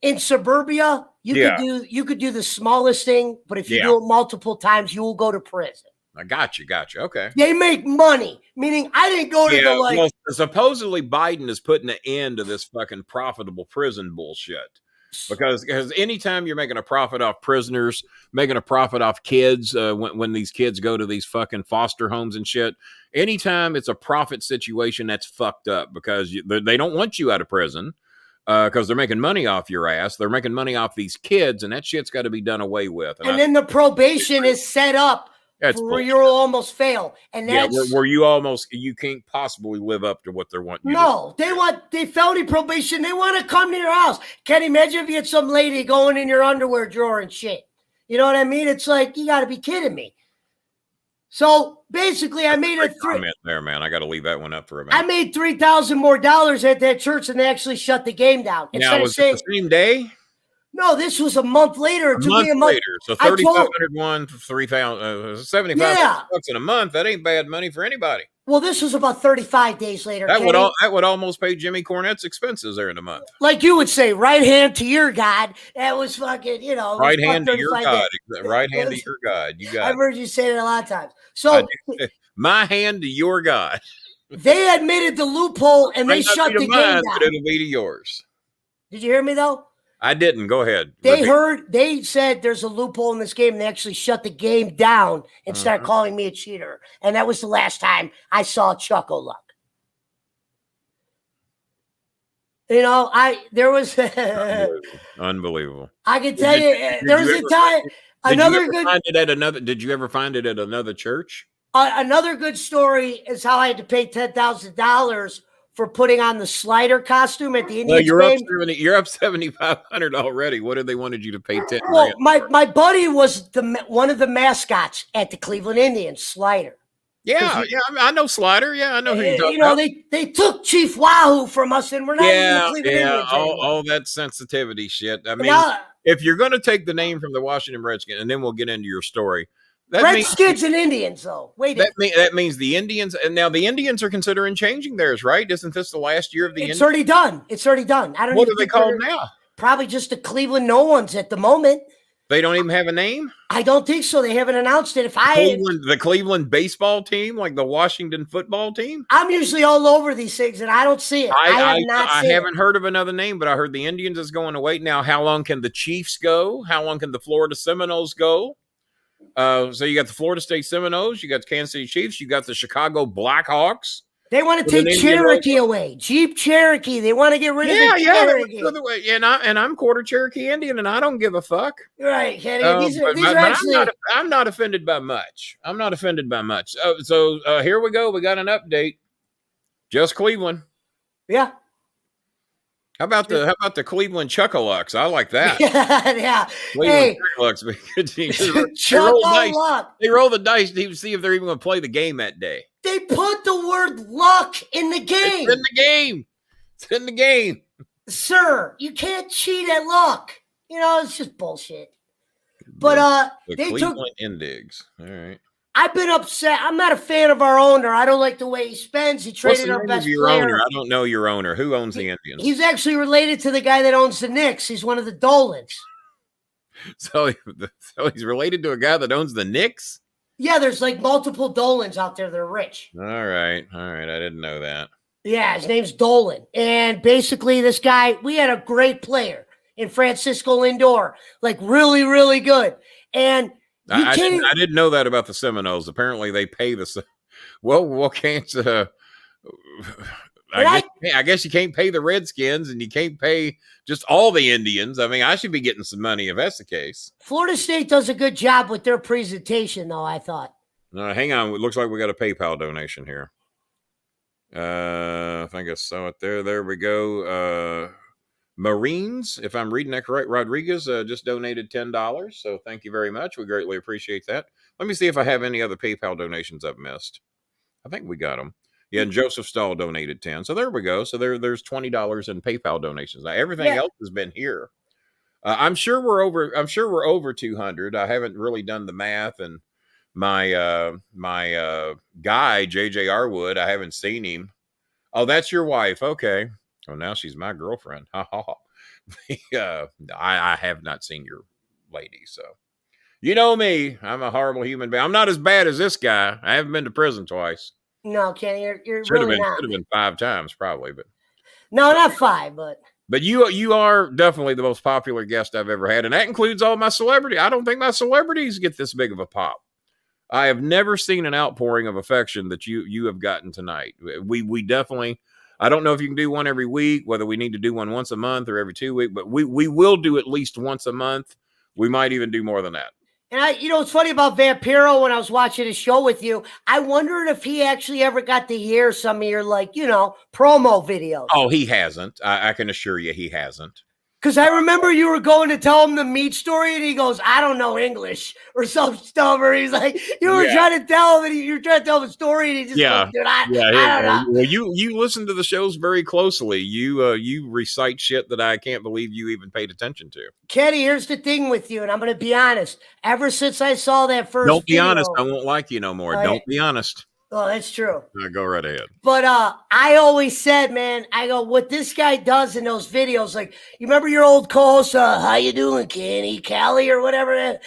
in suburbia, you could do the smallest thing, but if you do it multiple times, you will go to prison. I got you. Okay. They make money, meaning I didn't go to the Well, supposedly Biden is putting an end to this fucking profitable prison bullshit. because anytime you're making a profit off prisoners, making a profit off kids, when these kids go to these fucking foster homes and shit, anytime it's a profit situation, that's fucked up because they don't want you out of prison because they're making money off your ass. They're making money off these kids, and that shit's got to be done away with. And then the probation is set up where you'll almost fail, and that's where you can't possibly live up to what they're wanting. No, they felony probation. They want to come to your house. Can you imagine if you had some lady going in your underwear drawer and shit? You know what I mean? It's like, you got to be kidding me. So basically, I made a comment there, man. I got to leave that one up for a minute. I made $3,000 more at that church, and they actually shut the game down. Now, was it the same day? No, this was a month later. A month later. So 3,501 for 3,000, 75 bucks in a month. That ain't bad money for anybody. Well, this was about 35 days later. That would almost pay Jimmy Cornette's expenses there in a month. Like you would say, right hand to your God. That was fucking, right hand to your God. Right hand to your God. You got. I've heard you say that a lot of times. So my hand to your God. They admitted the loophole and they shut the game down. But it'll be to yours. Did you hear me though? I didn't. Go ahead. They said there's a loophole in this game, and they actually shut the game down and started calling me a cheater. And that was the last time I saw Chuck O'Luck. There was unbelievable. I can tell you, there was a time. Did you ever find it at another church? Another good story is how I had to pay $10,000 for putting on the Slider costume at the Indians game. You're up $7,500 already. What did they wanted you to pay $10,000? Well, my buddy was one of the mascots at the Cleveland Indians, Slider. Yeah, I know Slider. Yeah, I know who you're talking about. They took Chief Wahoo from us, and we're not even the Cleveland Indians anymore. all that sensitivity shit. I mean, if you're going to take the name from the Washington Redskins, and then we'll get into your story. Redskins and Indians, though. That means the Indians, and now the Indians are considering changing theirs, right? Isn't this the last year of the Indians? It's already done. It's already done. I don't. What are they called now? Probably just the Cleveland No Ones at the moment. They don't even have a name? I don't think so. They haven't announced it. The Cleveland baseball team, like the Washington football team? I'm usually all over these things, and I don't see it. I haven't heard of another name, but I heard the Indians is going away. Now, how long can the Chiefs go? How long can the Florida Seminoles go? So you got the Florida State Seminoles, you got the Kansas City Chiefs, you got the Chicago Blackhawks. They want to take Cherokee away. Jeep Cherokee. They want to get rid of the Cherokee. And I'm quarter Cherokee Indian, and I don't give a fuck. Right, Kenny. These are actually... I'm not offended by much. So here we go. We got an update. Just Cleveland. Yeah. How about the Cleveland Chuckalucks? I like that. Yeah. Cleveland Chuckalucks. They roll the dice to see if they're even going to play the game that day. They put the word luck in the game. It's in the game. Sir, you can't cheat at luck. It's just bullshit. But they Cleveland Indigs. All right. I've been upset. I'm not a fan of our owner. I don't like the way he spends. He traded our best player. Owner? I don't know your owner. Who owns the Indians? He's actually related to the guy that owns the Knicks. He's one of the Dolans. So he's related to a guy that owns the Knicks? Yeah, there's like multiple Dolans out there. They're rich. All right. I didn't know that. Yeah, his name's Dolan. And basically this guy, we had a great player in Francisco Lindor. Like really, really good. And I didn't know that about the Seminoles. Apparently, they pay the. Well, can't. I guess you can't pay the Redskins, and you can't pay just all the Indians. I mean, I should be getting some money if that's the case. Florida State does a good job with their presentation, though. I thought. Hang on. It looks like we got a PayPal donation here. I think I saw it there. There we go. Marines, if I'm reading that correct, Rodriguez just donated $10. So thank you very much. We greatly appreciate that. Let me see if I have any other PayPal donations I've missed. I think we got them. Yeah, and Joseph Stahl donated 10. So there we go. So there's $20 in PayPal donations. Now everything else has been here. I'm sure we're over 200. I haven't really done the math, and my guy JJ Arwood, I haven't seen him. Oh, that's your wife. Okay. Oh, now she's my girlfriend. I have not seen your lady, so you know me. I'm a horrible human being. I'm not as bad as this guy. I haven't been to prison twice. No, Kenny, you're really not. Should have been 5 times probably, but no, not 5, but But you are definitely the most popular guest I've ever had, and that includes all my celebrity. I don't think my celebrities get this big of a pop. I have never seen an outpouring of affection that you have gotten tonight. We definitely. I don't know if you can do one every week, whether we need to do one once a month or every 2 weeks, but we will do at least once a month. We might even do more than that. And it's funny about Vampiro. When I was watching his show with you, I wondered if he actually ever got to hear some of your promo videos. Oh, he hasn't. I can assure you, he hasn't. Because I remember you were going to tell him the meat story, and he goes, "I don't know English," or some stuff. Or he's like, you were trying to tell him, and you were trying to tell him a story, and he just goes, "Dude, I don't know." Well, you listen to the shows very closely. You recite shit that I can't believe you even paid attention to. Kenny, here's the thing with you, and I'm going to be honest. Ever since I saw that first, don't be honest. I won't like you no more. Don't be honest. Oh, that's true. Go right ahead. But I always said, man, I go, what this guy does in those videos, like, you remember your old co-host, how you doing, Kenny, Callie, or whatever?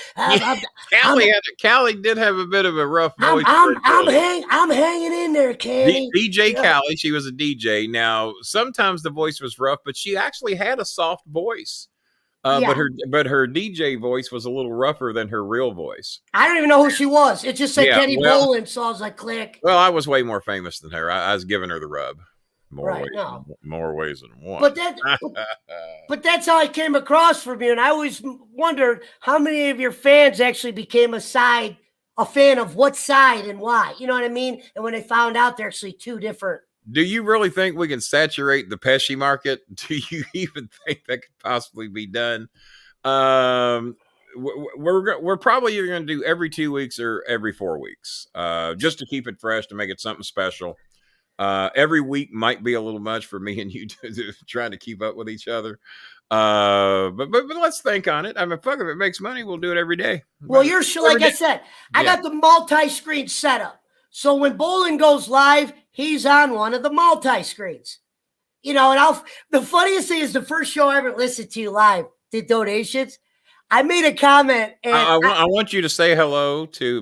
Callie did have a bit of a rough voice. I'm hanging in there, Kenny. DJ Callie, she was a DJ. Now, sometimes the voice was rough, but she actually had a soft voice. But her DJ voice was a little rougher than her real voice. I don't even know who she was. It just said Kenny Bolin, so I was like, click. Well, I was way more famous than her. I was giving her the rub. More ways than one. But that's how I came across from you. And I always wondered how many of your fans actually became a fan of what side and why. You know what I mean? And when they found out they're actually two different. Do you really think we can saturate the Pesci market? Do you even think that could possibly be done? We're probably either going to do every 2 weeks or every 4 weeks, just to keep it fresh, to make it something special. Every week might be a little much for me and you trying to keep up with each other. But let's think on it. I mean, fuck, if it makes money, we'll do it every day. Well, you're sure, like I said, I got the multi-screen setup. So when Bolin goes live, he's on one of the multi-screens. And the funniest thing is the first show I ever listened to live did donations. I made a comment. And I want you to say hello to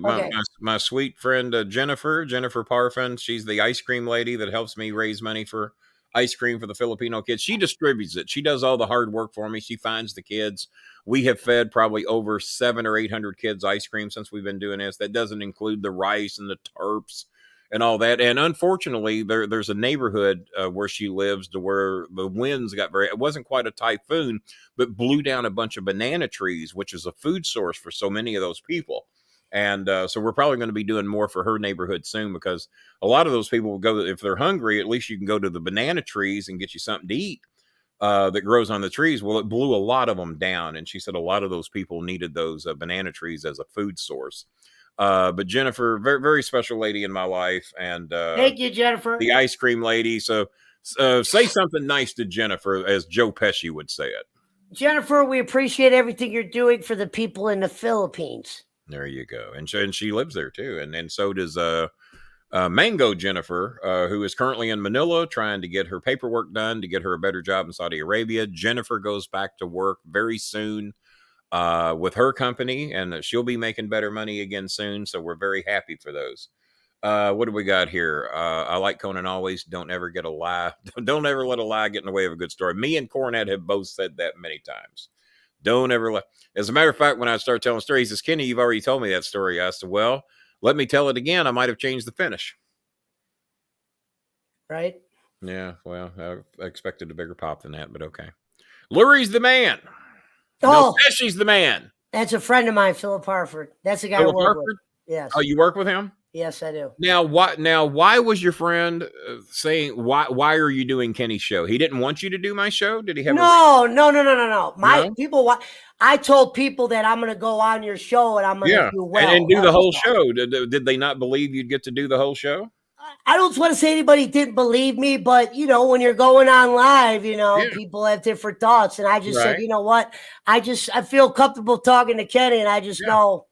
my sweet friend, Jennifer Parfin. She's the ice cream lady that helps me raise money for ice cream for the Filipino kids. She distributes it. She does all the hard work for me. She finds the kids. We have fed probably over 700 or 800 kids ice cream since we've been doing this. That doesn't include the rice and the tarps and all that. And unfortunately, there's a neighborhood where she lives to where the winds got it wasn't quite a typhoon, but blew down a bunch of banana trees, which is a food source for so many of those people. And so we're probably going to be doing more for her neighborhood soon, because a lot of those people will go, if they're hungry, at least you can go to the banana trees and get you something to eat that grows on the trees. Well, it blew a lot of them down. And she said a lot of those people needed those banana trees as a food source. But Jennifer, very, very special lady in my life. And thank you, Jennifer. The ice cream lady. So say something nice to Jennifer, as Joe Pesci would say it. Jennifer, we appreciate everything you're doing for the people in the Philippines. There you go. And she lives there too. And so does Mango Jennifer, who is currently in Manila trying to get her paperwork done to get her a better job in Saudi Arabia. Jennifer goes back to work very soon with her company, and she'll be making better money again soon. So we're very happy for those. What do we got here? I like Conan always. Don't ever get a lie. Don't ever let a lie get in the way of a good story. Me and Cornette have both said that many times. Don't ever let. As a matter of fact, when I start telling stories, he says, Kenny, you've already told me that story. I said, well, let me tell it again. I might have changed the finish. Right? Yeah, well, I expected a bigger pop than that, but okay. Lurie's the man. Oh, Pesci's the man. That's a friend of mine, Philip Harford. That's the guy Philip I work Harford? with. Yes. Oh, you work with him? Yes, I do. Now, why was your friend saying, why are you doing Kenny's show? He didn't want you to do my show? Did he have No. People, I told people that I'm going to go on your show and I'm going to do well. And do the whole show. Did they not believe you'd get to do the whole show? I don't want to say anybody didn't believe me, but, when you're going on live, people have different thoughts. And I just said, you know what? I feel comfortable talking to Kenny, and I just know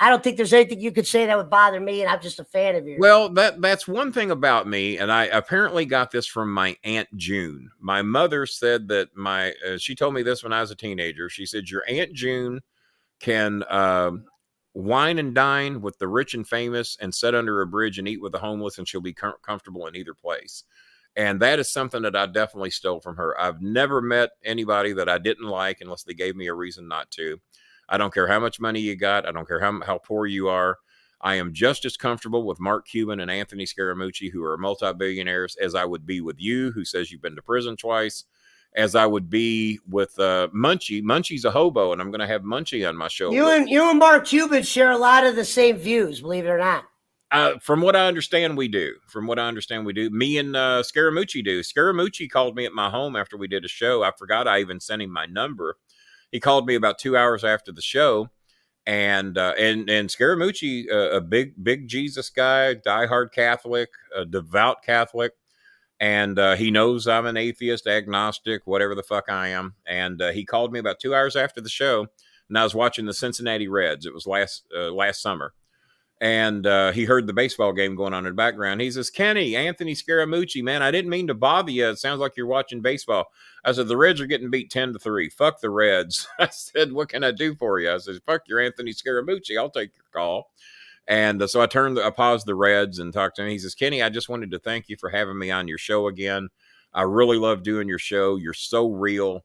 I don't think there's anything you could say that would bother me, and I'm just a fan of yours. Well, that's one thing about me, and I apparently got this from my Aunt June. My mother said that she told me this when I was a teenager. She said, your Aunt June can wine and dine with the rich and famous and sit under a bridge and eat with the homeless, and she'll be comfortable in either place. And that is something that I definitely stole from her. I've never met anybody that I didn't like unless they gave me a reason not to. I don't care how much money you got. I don't care how poor you are. I am just as comfortable with Mark Cuban and Anthony Scaramucci, who are multi-billionaires, as I would be with you, who says you've been to prison twice, as I would be with Munchie. Munchie's a hobo, and I'm going to have Munchie on my show. You and Mark Cuban share a lot of the same views, believe it or not. From what I understand, we do. Me and Scaramucci do. Scaramucci called me at my home after we did a show. I forgot I even sent him my number. He called me about 2 hours after the show, and Scaramucci, a big Jesus guy, diehard Catholic, a devout Catholic, and he knows I'm an atheist, agnostic, whatever the fuck I am. And he called me about 2 hours after the show, and I was watching the Cincinnati Reds. It was last summer. And he heard the baseball game going on in the background. He says, Kenny, Anthony Scaramucci, man, I didn't mean to bother you. It sounds like you're watching baseball. I said, the Reds are getting beat 10-3. Fuck the Reds. I said, what can I do for you? I said, fuck your Anthony Scaramucci. I'll take your call. And so I paused the Reds and talked to him. He says, Kenny, I just wanted to thank you for having me on your show again. I really love doing your show. You're so real.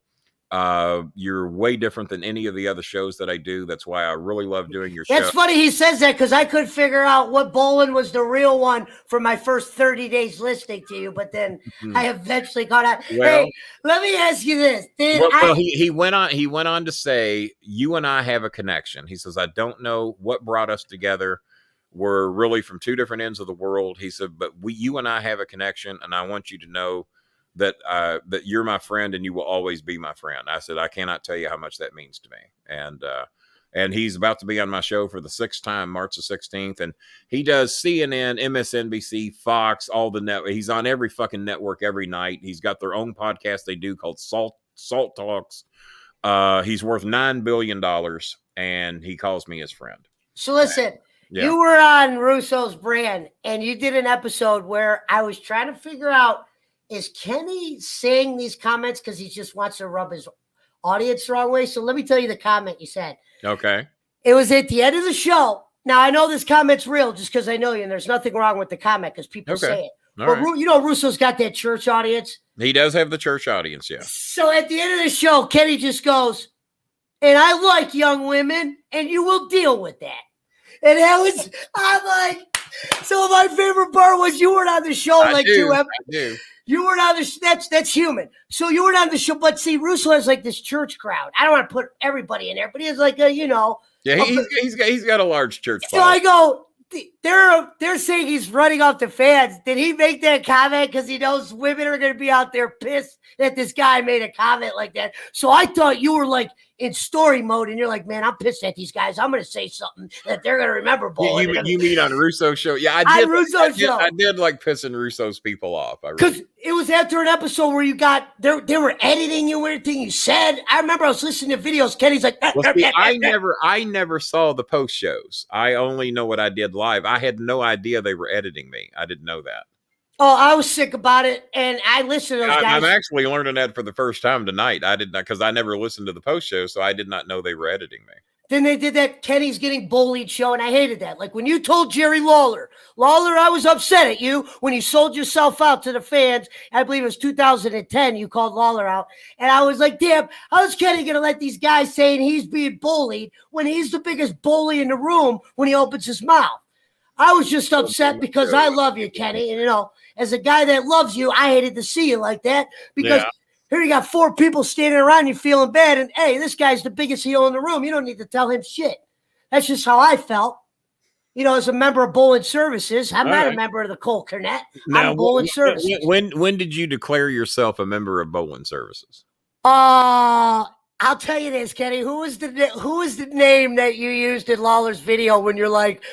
You're way different than any of the other shows that I do. That's why I really love doing your show. That's funny he says that, because I couldn't figure out what Bolin was the real one for my first 30 days listening to you, but then I eventually got out. Well, hey, let me ask you this. He went on to say, you and I have a connection. He says, I don't know what brought us together. We're really from two different ends of the world. He said, but you and I have a connection, and I want you to know that you're my friend and you will always be my friend. I said, I cannot tell you how much that means to me. And he's about to be on my show for the 6th time, March the 16th. And he does CNN, MSNBC, Fox, all the network. He's on every fucking network every night. He's got their own podcast they do called Salt Talks. He's worth $9 billion, and he calls me his friend. So listen, you were on Russo's brand, and you did an episode where I was trying to figure out, is Kenny saying these comments because he just wants to rub his audience the wrong way? So let me tell you the comment you said. Okay. It was at the end of the show. Now, I know this comment's real just because I know you, and there's nothing wrong with the comment because people say it. All but right. you know Russo's got that church audience. He does have the church audience, yeah. So at the end of the show, Kenny just goes, and I like young women, and you will deal with that. And I'm like, so my favorite part was you weren't on the show I do. You weren't on the that's human. So you weren't on the show, but see, Russo has like this church crowd. I don't want to put everybody in there, but he has like he's got a large church. So I go, they're saying he's running off the fans. Did he make that comment because he knows women are going to be out there pissed that this guy made a comment like that? So I thought you were like in story mode, and you're like, man, I'm pissed at these guys. I'm going to say something that they're going to remember. You mean on Russo's show? Yeah, I did like pissing Russo's people off. Because it was after an episode where you got they were editing you, everything you said. I remember I was listening to videos. Kenny's like, I never saw the post shows. I only know what I did live. I had no idea they were editing me. I didn't know that. Oh, I was sick about it, and I listened to those guys. I'm actually learning that for the first time tonight. I did not, because I never listened to the post show, so I did not know they were editing me. Then they did that Kenny's getting bullied show, and I hated that. Like when you told Jerry Lawler, I was upset at you when you sold yourself out to the fans. I believe it was 2010. You called Lawler out, and I was like, damn, how's Kenny going to let these guys saying he's being bullied when he's the biggest bully in the room when he opens his mouth? I was just upset because I love you, Kenny. And, you know, as a guy that loves you, I hated to see you like that because here you got 4 people standing around you feeling bad. And, hey, this guy's the biggest heel in the room. You don't need to tell him shit. That's just how I felt. You know, as a member of Bowling Services, I'm not a member of the Cole Cornet. I'm Bowling Services. When did you declare yourself a member of Bowling Services? I'll tell you this, Kenny. Who was the name that you used in Lawler's video when you're like,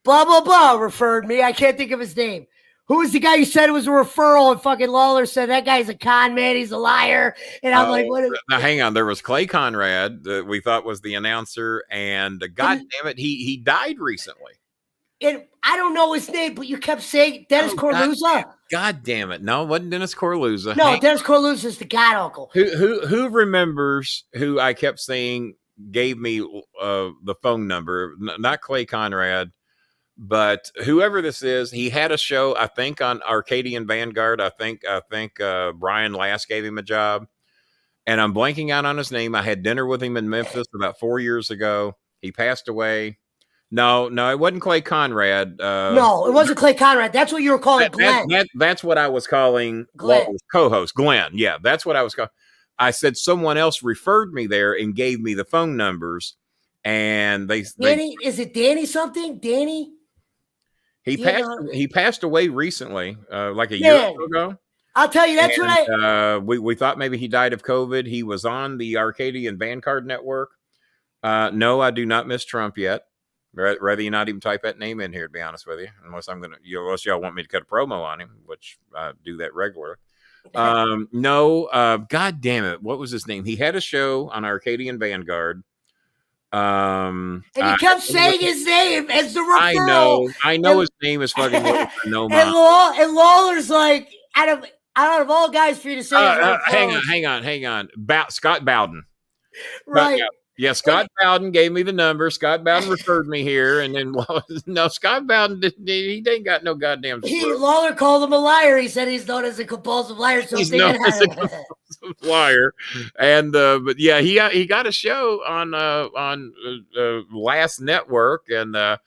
blah, blah, blah, referred me? I can't think of his name. Who was the guy who said it was a referral and fucking Lawler said that guy's a con man, he's a liar? And I'm like, what? Now, hang on. There was Clay Conrad that we thought was the announcer, and God damn it, he died recently. And I don't know his name, but you kept saying Dennis Corluza. God damn it. No, it wasn't Dennis Corluza. No, Dennis Corluza is the god uncle. Who remembers who I kept saying gave me the phone number? Not Clay Conrad. But whoever this is, he had a show, I think, on Arcadian Vanguard. I think Brian Last gave him a job, and I'm blanking out on his name. I had dinner with him in Memphis about 4 years ago. He passed away. No, it wasn't Clay Conrad. No, it wasn't Clay Conrad. That's what you were calling Glenn. That's what I was calling Lawler's co-host, Glenn. Yeah, that's what I was calling. I said someone else referred me there and gave me the phone numbers, and Danny, is it Danny something? Danny? He passed away recently, like a year ago. I'll tell you, that's what we thought maybe he died of COVID. He was on the Arcadian Vanguard network. No, I do not miss Trump yet. Rather you not even type that name in here, to be honest with you, unless y'all want me to cut a promo on him, which I do that regularly. No, God damn it, what was his name? He had a show on Arcadian Vanguard. And he kept saying his name as the referral. I know his name is fucking no. And Lawler's like, out of all guys for you to say, hang on, Scott Bowden, right? Yeah, Scott Bowden gave me the number. Scott Bowden referred me here, and then no, Scott Bowden he ain't got no goddamn. Lawler called him a liar. He said he's known as a compulsive liar. So he's known as a compulsive liar, and but yeah, he got a show on Last Network, and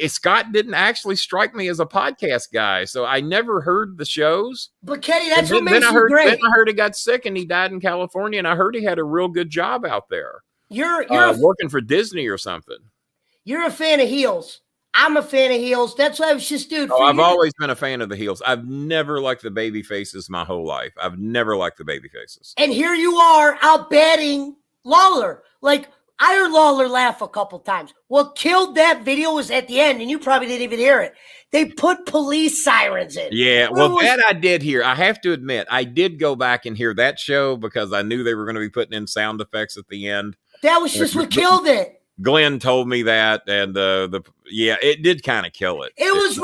Scott didn't actually strike me as a podcast guy, so I never heard the shows. But Kenny, that's what makes you great. Then I heard he got sick and he died in California, and I heard he had a real good job out there. You're working for Disney or something. You're a fan of heels. I'm a fan of heels. That's why I was just, dude. I've always been a fan of the heels. I've never liked the baby faces my whole life. I've never liked the baby faces. And here you are out batting Lawler. Like, I heard Lawler laugh a couple times. What killed that video was at the end, and you probably didn't even hear it. They put police sirens in. Yeah, that I did hear. I have to admit, I did go back and hear that show because I knew they were going to be putting in sound effects at the end. That was just what killed it. Glenn told me that, and it did kind of kill it. It was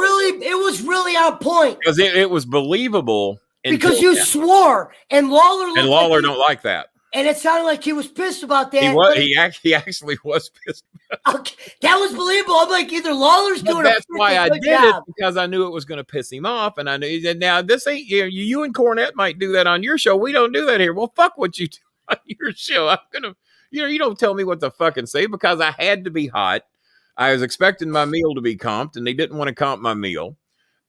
really on point because it was believable because you swore, and Lawler don't like that. And it sounded like he was pissed about that. He actually was pissed. Okay, that was believable. I'm like, either Lawler's doing. That's why I did it, because I knew it was going to piss him off, and I knew that now this ain't you and Cornette might do that on your show. We don't do that here. Well, fuck what you do on your show. I'm gonna. You don't tell me what to fucking say, because I had to be hot. I was expecting my meal to be comped, and they didn't want to comp my meal.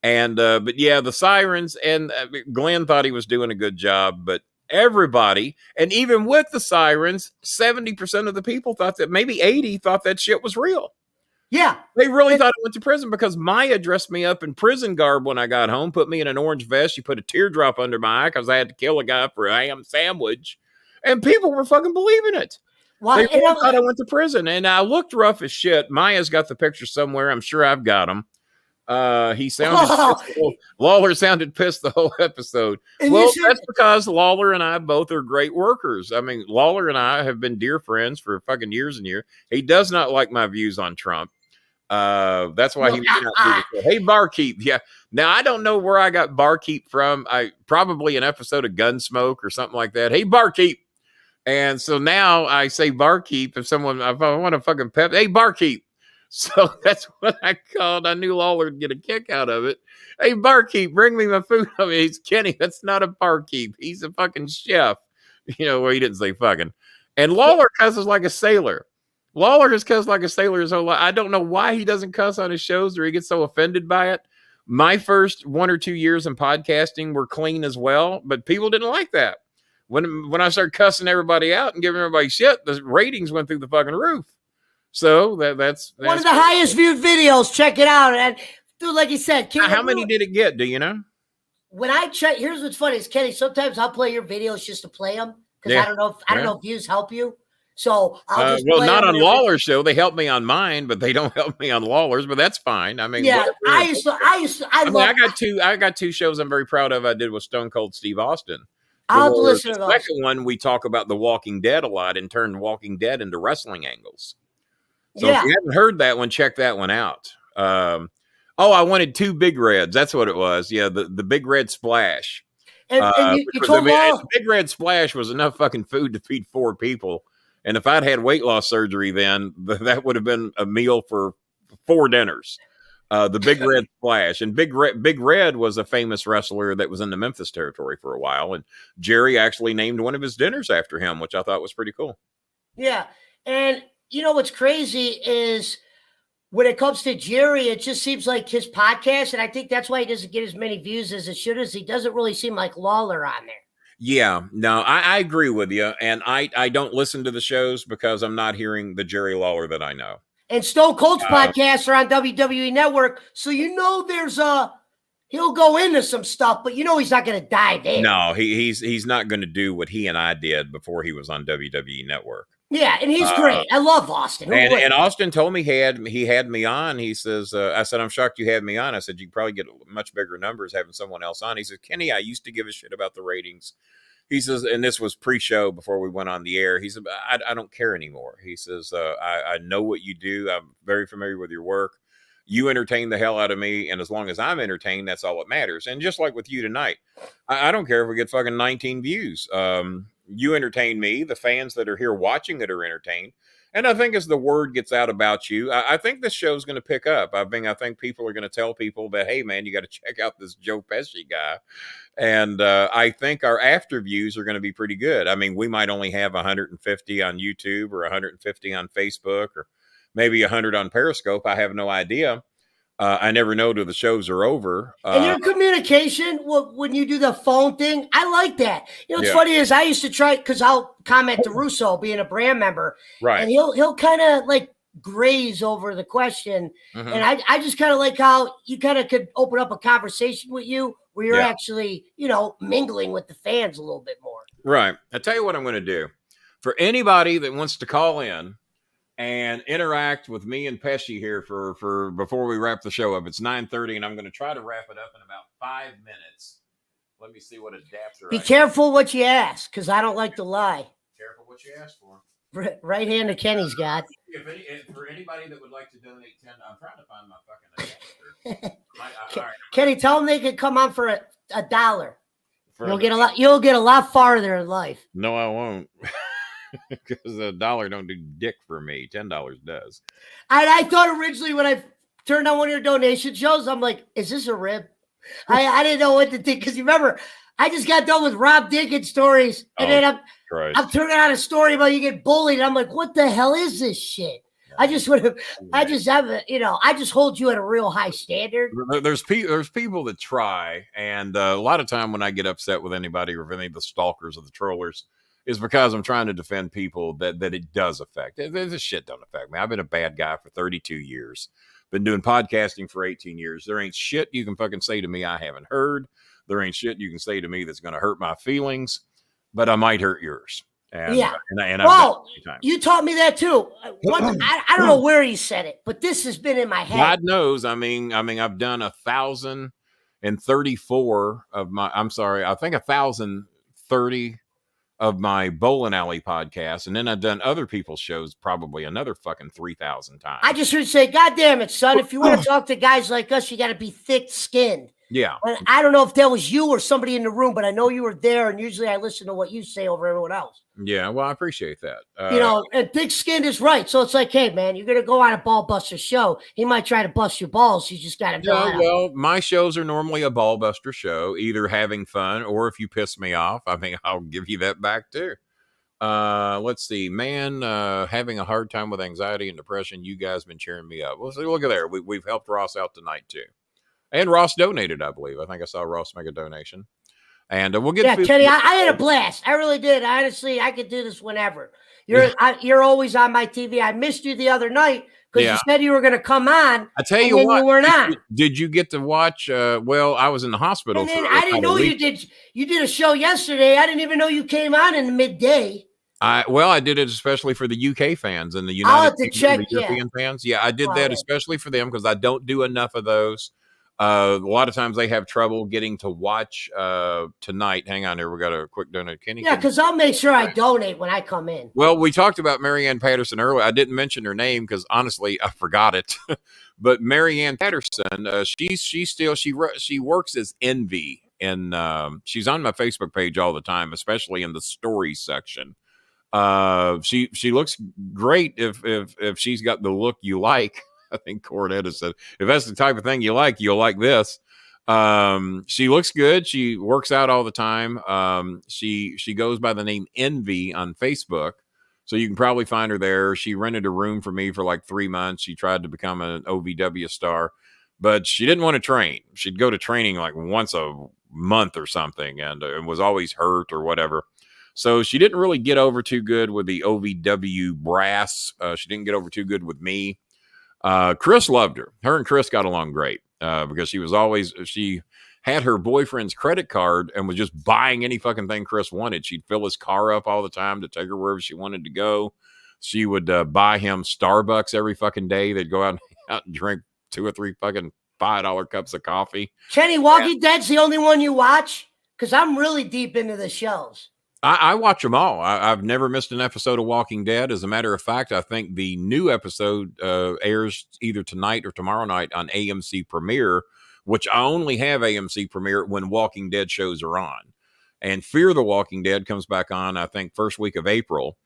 And but yeah, the sirens, and Glenn thought he was doing a good job, but everybody, and even with the sirens, 70% of the people thought that, maybe 80 thought that shit was real. Yeah, they really thought I went to prison, because Maya dressed me up in prison garb when I got home, put me in an orange vest. She put a teardrop under my eye because I had to kill a guy for a ham sandwich, and people were fucking believing it. Why? They really thought I went to prison, and I looked rough as shit. Maya's got the picture somewhere. I'm sure I've got them. He sounded Lawler sounded pissed the whole episode. And well, that's because Lawler and I both are great workers. I mean, Lawler and I have been dear friends for fucking years and years. He does not like my views on Trump. That's why he may not do the show. Hey, Barkeep. Yeah. Now I don't know where I got Barkeep from. I probably an episode of Gunsmoke or something like that. Hey, Barkeep. And so now I say Barkeep if I want to fucking pep. Hey, Barkeep. So that's what I called. I knew Lawler would get a kick out of it. Hey, Barkeep, bring me my food. I mean, he's Kenny. That's not a barkeep. He's a fucking chef. Well, he didn't say fucking. And Lawler cusses like a sailor. Lawler has cussed like a sailor his whole life. I don't know why he doesn't cuss on his shows, or he gets so offended by it. My first 1 or 2 years in podcasting were clean as well, but people didn't like that. When I started cussing everybody out and giving everybody shit, the ratings went through the fucking roof. So that's one of the highest viewed videos. Check it out. And dude, like you said, Kenny, how many did it get? Do you know? When I check, here's what's funny is, Kenny, sometimes I'll play your videos just to play them, because I don't know if views help you. So I'll just not on Lawler's show. They help me on mine, but they don't help me on Lawler's. But that's fine. I mean, yeah, I got 2 shows I'm very proud of. I did with Stone Cold Steve Austin. I'll listen to those. The second one, we talk about The Walking Dead a lot and turned Walking Dead into wrestling angles. So if you haven't heard that one, check that one out. I wanted 2 Big Reds. That's what it was. Yeah, the Big Red Splash. And you told me Big Red Splash was enough fucking food to feed 4 people. And if I'd had weight loss surgery then, that would have been a meal for 4 dinners. The Big Red Splash. And Big Red was a famous wrestler that was in the Memphis territory for a while. And Jerry actually named one of his dinners after him, which I thought was pretty cool. Yeah. And you know what's crazy is when it comes to Jerry, it just seems like his podcast, and I think that's why he doesn't get as many views as it should, as he doesn't really seem like Lawler on there. Yeah, no, I agree with you. And I don't listen to the shows because I'm not hearing the Jerry Lawler that I know. And Stone Cold's podcasts are on WWE Network. So there's he'll go into some stuff, but he's not going to dive in. No, he's not going to do what he and I did before he was on WWE Network. Yeah, and he's great. I love Austin. And Austin told me he had me on. He says, I said, I'm shocked you had me on. I said, you probably get much bigger numbers having someone else on. He said, Kenny, I used to give a shit about the ratings. He says, and this was pre-show before we went on the air. He said, I don't care anymore. He says, I know what you do. I'm very familiar with your work. You entertain the hell out of me. And as long as I'm entertained, that's all that matters. And just like with you tonight, I don't care if we get fucking 19 views. You entertain me, the fans that are here watching that are entertained. And I think as the word gets out about you, I think this show is going to pick up. I think people are going to tell people that, hey, man, you got to check out this Joe Pesci guy. And I think our after views are going to be pretty good. I mean, we might only have 150 on YouTube or 150 on Facebook or maybe 100 on Periscope. I have no idea. I never know till the shows are over. And your communication, when you do the phone thing, I like that. What's funny is I used to try, because I'll comment to Russo being a brand member, right? And he'll kind of like graze over the question, and I just kind of like how you kind of could open up a conversation with you where you're actually mingling with the fans a little bit more. Right. I tell you what I'm going to do for anybody that wants to call in and interact with me and Pesci here for before we wrap the show up. It's 9:30, and I'm going to try to wrap it up in about 5 minutes. Let me see what adapter. Be careful what you ask, because I don't like to lie. Careful what you ask for. Right hand of Kenny's got. For anybody that would like to donate 10, I'm trying to find my fucking adapter. Kenny, tell them they can come on for a dollar. You'll get a lot farther in life. No, I won't. Because $1 don't do dick for me. $10 does. I thought originally when I turned on one of your donation shows, I'm like, is this a rib? I didn't know what to think, because you remember, I just got done with Rob Dickens stories, and then I'm turning on a story about you get bullied. I'm like, what the hell is this shit? I just hold you at a real high standard. There's people that try, and a lot of time when I get upset with anybody or any of the stalkers or the trollers, is because I'm trying to defend people that it does affect. This shit don't affect me. I've been a bad guy for 32 years. Been doing podcasting for 18 years. There ain't shit you can fucking say to me I haven't heard. There ain't shit you can say to me that's going to hurt my feelings, but I might hurt yours. And, you taught me that too. I don't know where he said it, but this has been in my head. God knows. I mean, I've done 1,034 of my. I'm sorry, I think 1,030 of my bowling alley podcast, and then I've done other people's shows probably another fucking 3,000 times. I just heard you say, God damn it, son, if you want to talk to guys like us, you got to be thick-skinned. Yeah. And I don't know if that was you or somebody in the room, but I know you were there, and usually I listen to what you say over everyone else. Yeah, well, I appreciate that. And thick-skinned is right. So it's like, hey, man, you're going to go on a ball buster show. He might try to bust your balls. You just got to know. Well, my shows are normally a ball buster show, either having fun or if you piss me off, I mean, I'll give you that back too. Let's see, man, having a hard time with anxiety and depression. You guys been cheering me up. Well, see, look at there. We've helped Ross out tonight too. And Ross donated, I believe. I think I saw Ross make a donation. And we'll get. Yeah, Kenny, I had a blast. I really did. Honestly, I could do this whenever. You're always on my TV. I missed you the other night because you said you were going to come on. I tell you what, you were not. Did you get to watch? Well, I was in the hospital. And then I didn't know you did. You did a show yesterday. I didn't even know you came on in the midday. I did it especially for the UK fans and the European fans. Yeah, I did that especially for them because I don't do enough of those. A lot of times they have trouble getting to watch tonight. Hang on here. We got a quick donate. Kenny. Yeah, because I'll make sure I donate when I come in. Well, we talked about Marianne Patterson earlier. I didn't mention her name because honestly, I forgot it. But Marianne Patterson, she works as Envy, and she's on my Facebook page all the time, especially in the stories section. She looks great if she's got the look you like. I think Cornetta said, if that's the type of thing you like, you'll like this. She looks good. She works out all the time. She goes by the name Envy on Facebook. So you can probably find her there. She rented a room for me for like 3 months. She tried to become an OVW star, but she didn't want to train. She'd go to training like once a month or something and was always hurt or whatever. So she didn't really get over too good with the OVW brass. She didn't get over too good with me. Chris loved her. Her and Chris got along great because she had her boyfriend's credit card and was just buying any fucking thing Chris wanted. She'd fill his car up all the time to take her wherever she wanted to go. She would buy him Starbucks every fucking day. They'd go out and drink 2 or 3 fucking $5 cups of coffee. Kenny, Walking Dead's the only one you watch? Because I'm really deep into the shows. I watch them all. I've never missed an episode of Walking Dead. As a matter of fact, I think the new episode airs either tonight or tomorrow night on AMC Premiere, which I only have AMC Premiere when Walking Dead shows are on. And Fear the Walking Dead comes back on, I think, first week of April.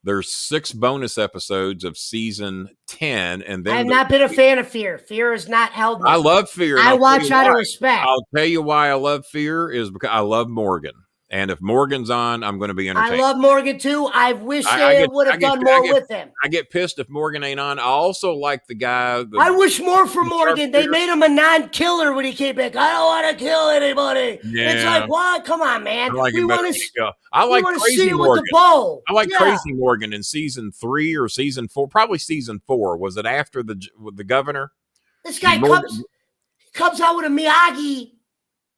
There's 6 bonus episodes of season 10. And then I have not been a fan of Fear. Fear has not held me. I love Fear. I watch out of respect. I'll tell you why I love Fear is because I love Morgan. And if Morgan's on, I'm going to be entertained. I love Morgan too. I wish they would have done more with him. I get pissed if Morgan ain't on. I also like the guy. I wish more for Morgan. They made him a non-killer when he came back. I don't want to kill anybody. Yeah. It's like, what? Come on, man. We want to see it with the bow. I like Crazy Morgan in season 3 or season 4. Probably season 4. Was it after the governor? This guy comes out with a Miyagi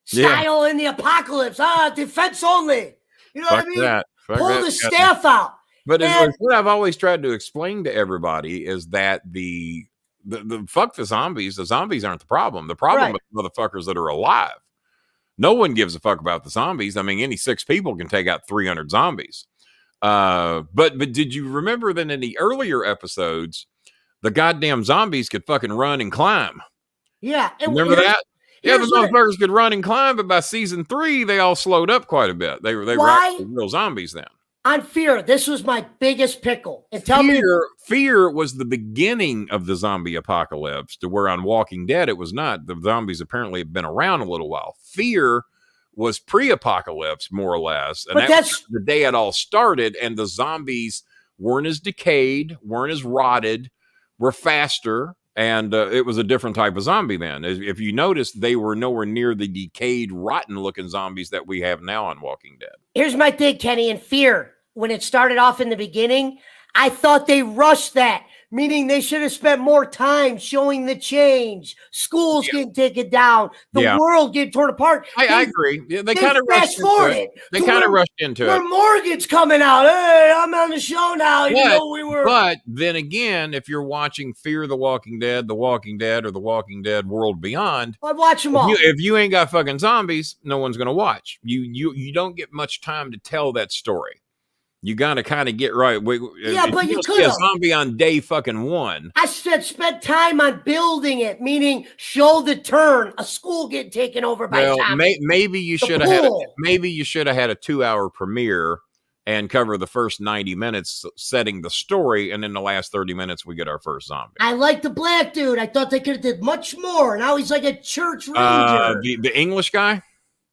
style in the apocalypse. Defense only. You know what I mean? Pull the staff out. But what I've always tried to explain to everybody is that the fuck the zombies. The zombies aren't the problem. The problem is the motherfuckers that are alive. No one gives a fuck about the zombies. I mean, any 6 people can take out 300 zombies. But did you remember that in the earlier episodes, the goddamn zombies could fucking run and climb? Yeah. Remember that? Yeah, the motherfuckers could run and climb, but by season 3, they all slowed up quite a bit. They were real zombies then. On Fear, this was my biggest pickle. And Fear was the beginning of the zombie apocalypse, to where on Walking Dead it was not. The zombies apparently have been around a little while. Fear was pre-apocalypse, more or less, and that's the day it all started. And the zombies weren't as decayed, weren't as rotted, were faster. And it was a different type of zombie then. If you notice, they were nowhere near the decayed, rotten-looking zombies that we have now on Walking Dead. Here's my thing, Kenny. In Fear, when it started off in the beginning, I thought they rushed that, meaning they should have spent more time showing the change. Schools getting taken down. The world getting torn apart. I agree. They kind of rushed into it. They kind of rushed into it. Where Morgan's coming out. Hey, I'm on the show now. But then again, if you're watching Fear the Walking Dead, or The Walking Dead World Beyond, I'd watch them all. If you ain't got fucking zombies, no one's going to watch. You don't get much time to tell that story. You got to kind of get right. But you could see a zombie on day fucking 1. I said spend time on building it, meaning show the turn. A school getting taken over by zombies. Maybe you should have had. Maybe you should have had a 2-hour premiere and cover the first 90 minutes setting the story, and in the last 30 minutes we get our first zombie. I like the black dude. I thought they could have did much more. Now he's like a church ranger. The English guy.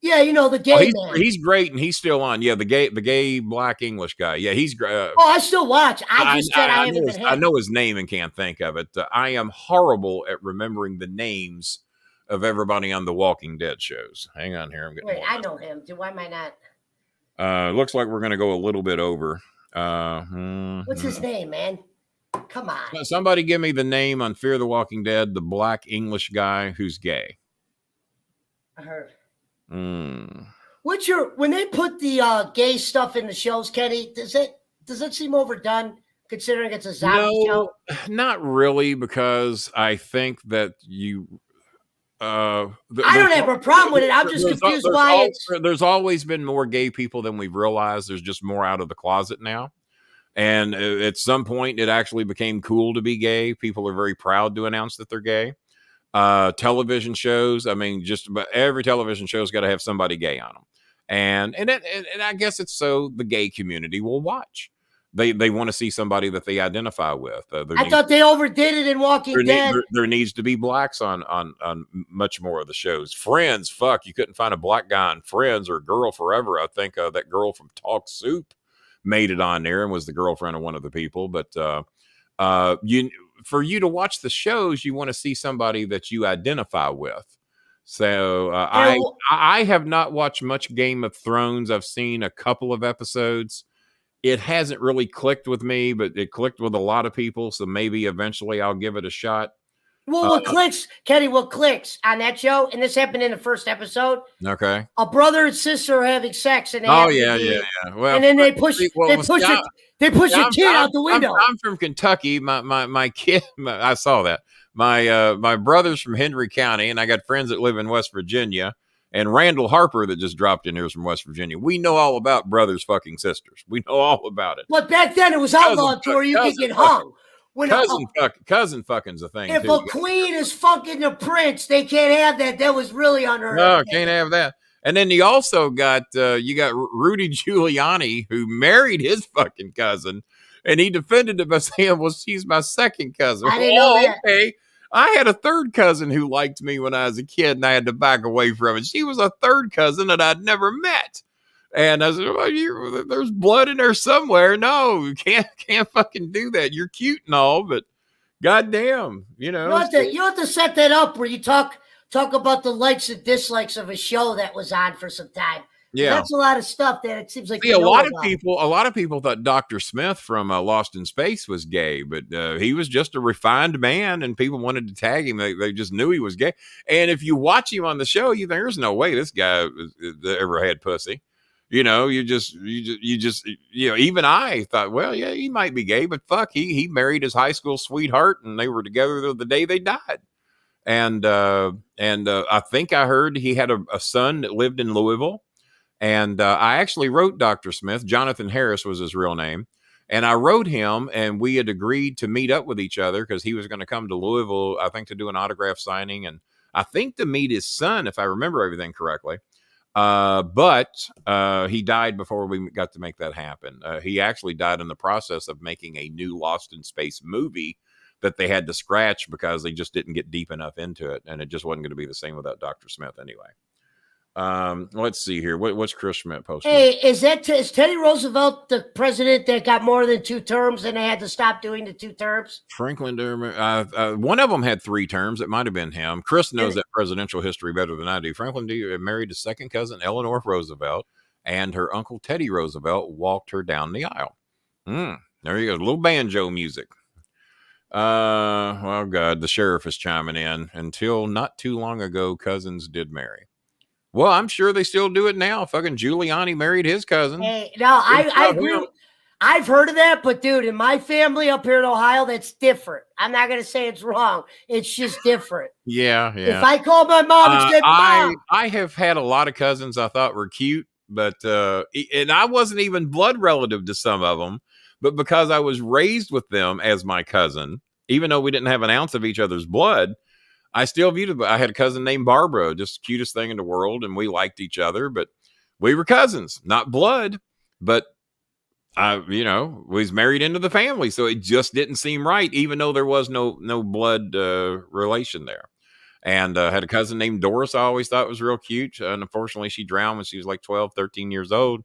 Yeah, the gay man. He's great, and he's still on. Yeah, the gay black English guy. Yeah, he's great. I still watch. I know his name and can't think of it. I am horrible at remembering the names of everybody on the Walking Dead shows. Hang on here. I know him. Why am I not? Looks like we're going to go a little bit over. What's his name, man? Come on. Somebody give me the name on Fear the Walking Dead, the black English guy who's gay. I heard. Mm. When they put the gay stuff in the shows, Kenny, does it seem overdone considering it's a zombie show? Not really, because I think that you I don't have a problem with it. I'm just confused why there's always been more gay people than we've realized. There's just more out of the closet now. And at some point it actually became cool to be gay. People are very proud to announce that they're gay. Television shows, I mean, just about every television show's got to have somebody gay on them, and I guess it's so the gay community will watch. they want to see somebody that they identify with. I thought they overdid it in Walking Dead. There needs to be blacks on much more of the shows. Friends, fuck, you couldn't find a black guy on Friends or Girl Forever. I think that girl from Talk Soup made it on there and was the girlfriend of one of the people. But for you to watch the shows, you want to see somebody that you identify with. So I have not watched much Game of Thrones. I've seen a couple of episodes. It hasn't really clicked with me, but it clicked with a lot of people. So maybe eventually I'll give it a shot. Well, what clicks, Kenny, what clicks on that show, and this happened in the first episode. Okay. A brother and sister are having sex, and they yeah. Well, and then they push a kid out the window. I'm from Kentucky. My kid, I saw that. My brother's from Henry County, and I got friends that live in West Virginia. And Randall Harper that just dropped in here is from West Virginia. We know all about brothers fucking sisters. We know all about it. But back then it was outlawed to where you could get hung. Cousin fucking's a thing. If a queen is fucking a prince, they can't have that. That was really unheard of. No, can't have that. And then you also got Rudy Giuliani, who married his fucking cousin, and he defended it by saying, "Well, she's my second cousin." I didn't know that. Okay. I had a third cousin who liked me when I was a kid, and I had to back away from it. She was a third cousin that I'd never met. And I said, well, there's blood in there somewhere. No, you can't fucking do that. You're cute and all, but goddamn, you have to set that up where you talk about the likes and dislikes of a show that was on for some time. Yeah, that's a lot of stuff that it seems like a lot of people thought Dr. Smith from Lost in Space was gay, but he was just a refined man, and people wanted to tag him. They just knew he was gay. And if you watch him on the show, you think there's no way this guy ever had pussy. You know, you just even I thought, well, yeah, he might be gay, but fuck, he married his high school sweetheart, and they were together the day they died. And I think I heard he had a son that lived in Louisville. And I actually wrote Dr. Smith. Jonathan Harris was his real name. And I wrote him, and we had agreed to meet up with each other because he was going to come to Louisville, I think, to do an autograph signing. And I think to meet his son, if I remember everything correctly. But he died before we got to make that happen. He actually died in the process of making a new Lost in Space movie that they had to scratch because they just didn't get deep enough into it. And it just wasn't going to be the same without Dr. Smith anyway. Let's see here. What's Chris Schmidt posting? Hey, is Teddy Roosevelt the president that got more than 2 terms and they had to stop doing the 2 terms? Franklin, one of them had 3 terms. It might have been him. Chris knows that presidential history better than I do. Franklin D. married his second cousin, Eleanor Roosevelt, and her uncle Teddy Roosevelt walked her down the aisle. There you go. A little banjo music. Well, God, the sheriff is chiming in. Until not too long ago, cousins did marry. Well, I'm sure they still do it now. Fucking Giuliani married his cousin. Hey, no, I agree. I've heard of that, but dude, in my family up here in Ohio, that's different. I'm not going to say it's wrong. It's just different. Yeah. If I called my mom and said, Mom. I have had a lot of cousins I thought were cute, but and I wasn't even blood relative to some of them, but because I was raised with them as my cousin, even though we didn't have an ounce of each other's blood, I still viewed it. I had a cousin named Barbara, just the cutest thing in the world, and we liked each other, but we were cousins, not blood, but we was married into the family, so it just didn't seem right, even though there was no blood relation there. And had a cousin named Doris I always thought was real cute, and unfortunately she drowned when she was like 12, 13 years old.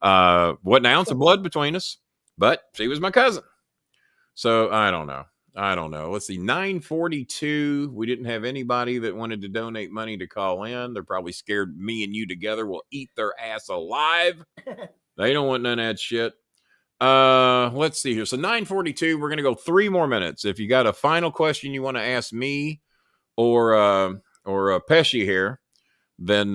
Wasn't an ounce of blood between us, but she was my cousin. So I don't know. Let's see. 942. We didn't have anybody that wanted to donate money to call in. They're probably scared me and you together will eat their ass alive. They don't want none of that shit. Let's see here. So 942. We're going to go 3 more minutes. If you got a final question you want to ask me or Pesci here, then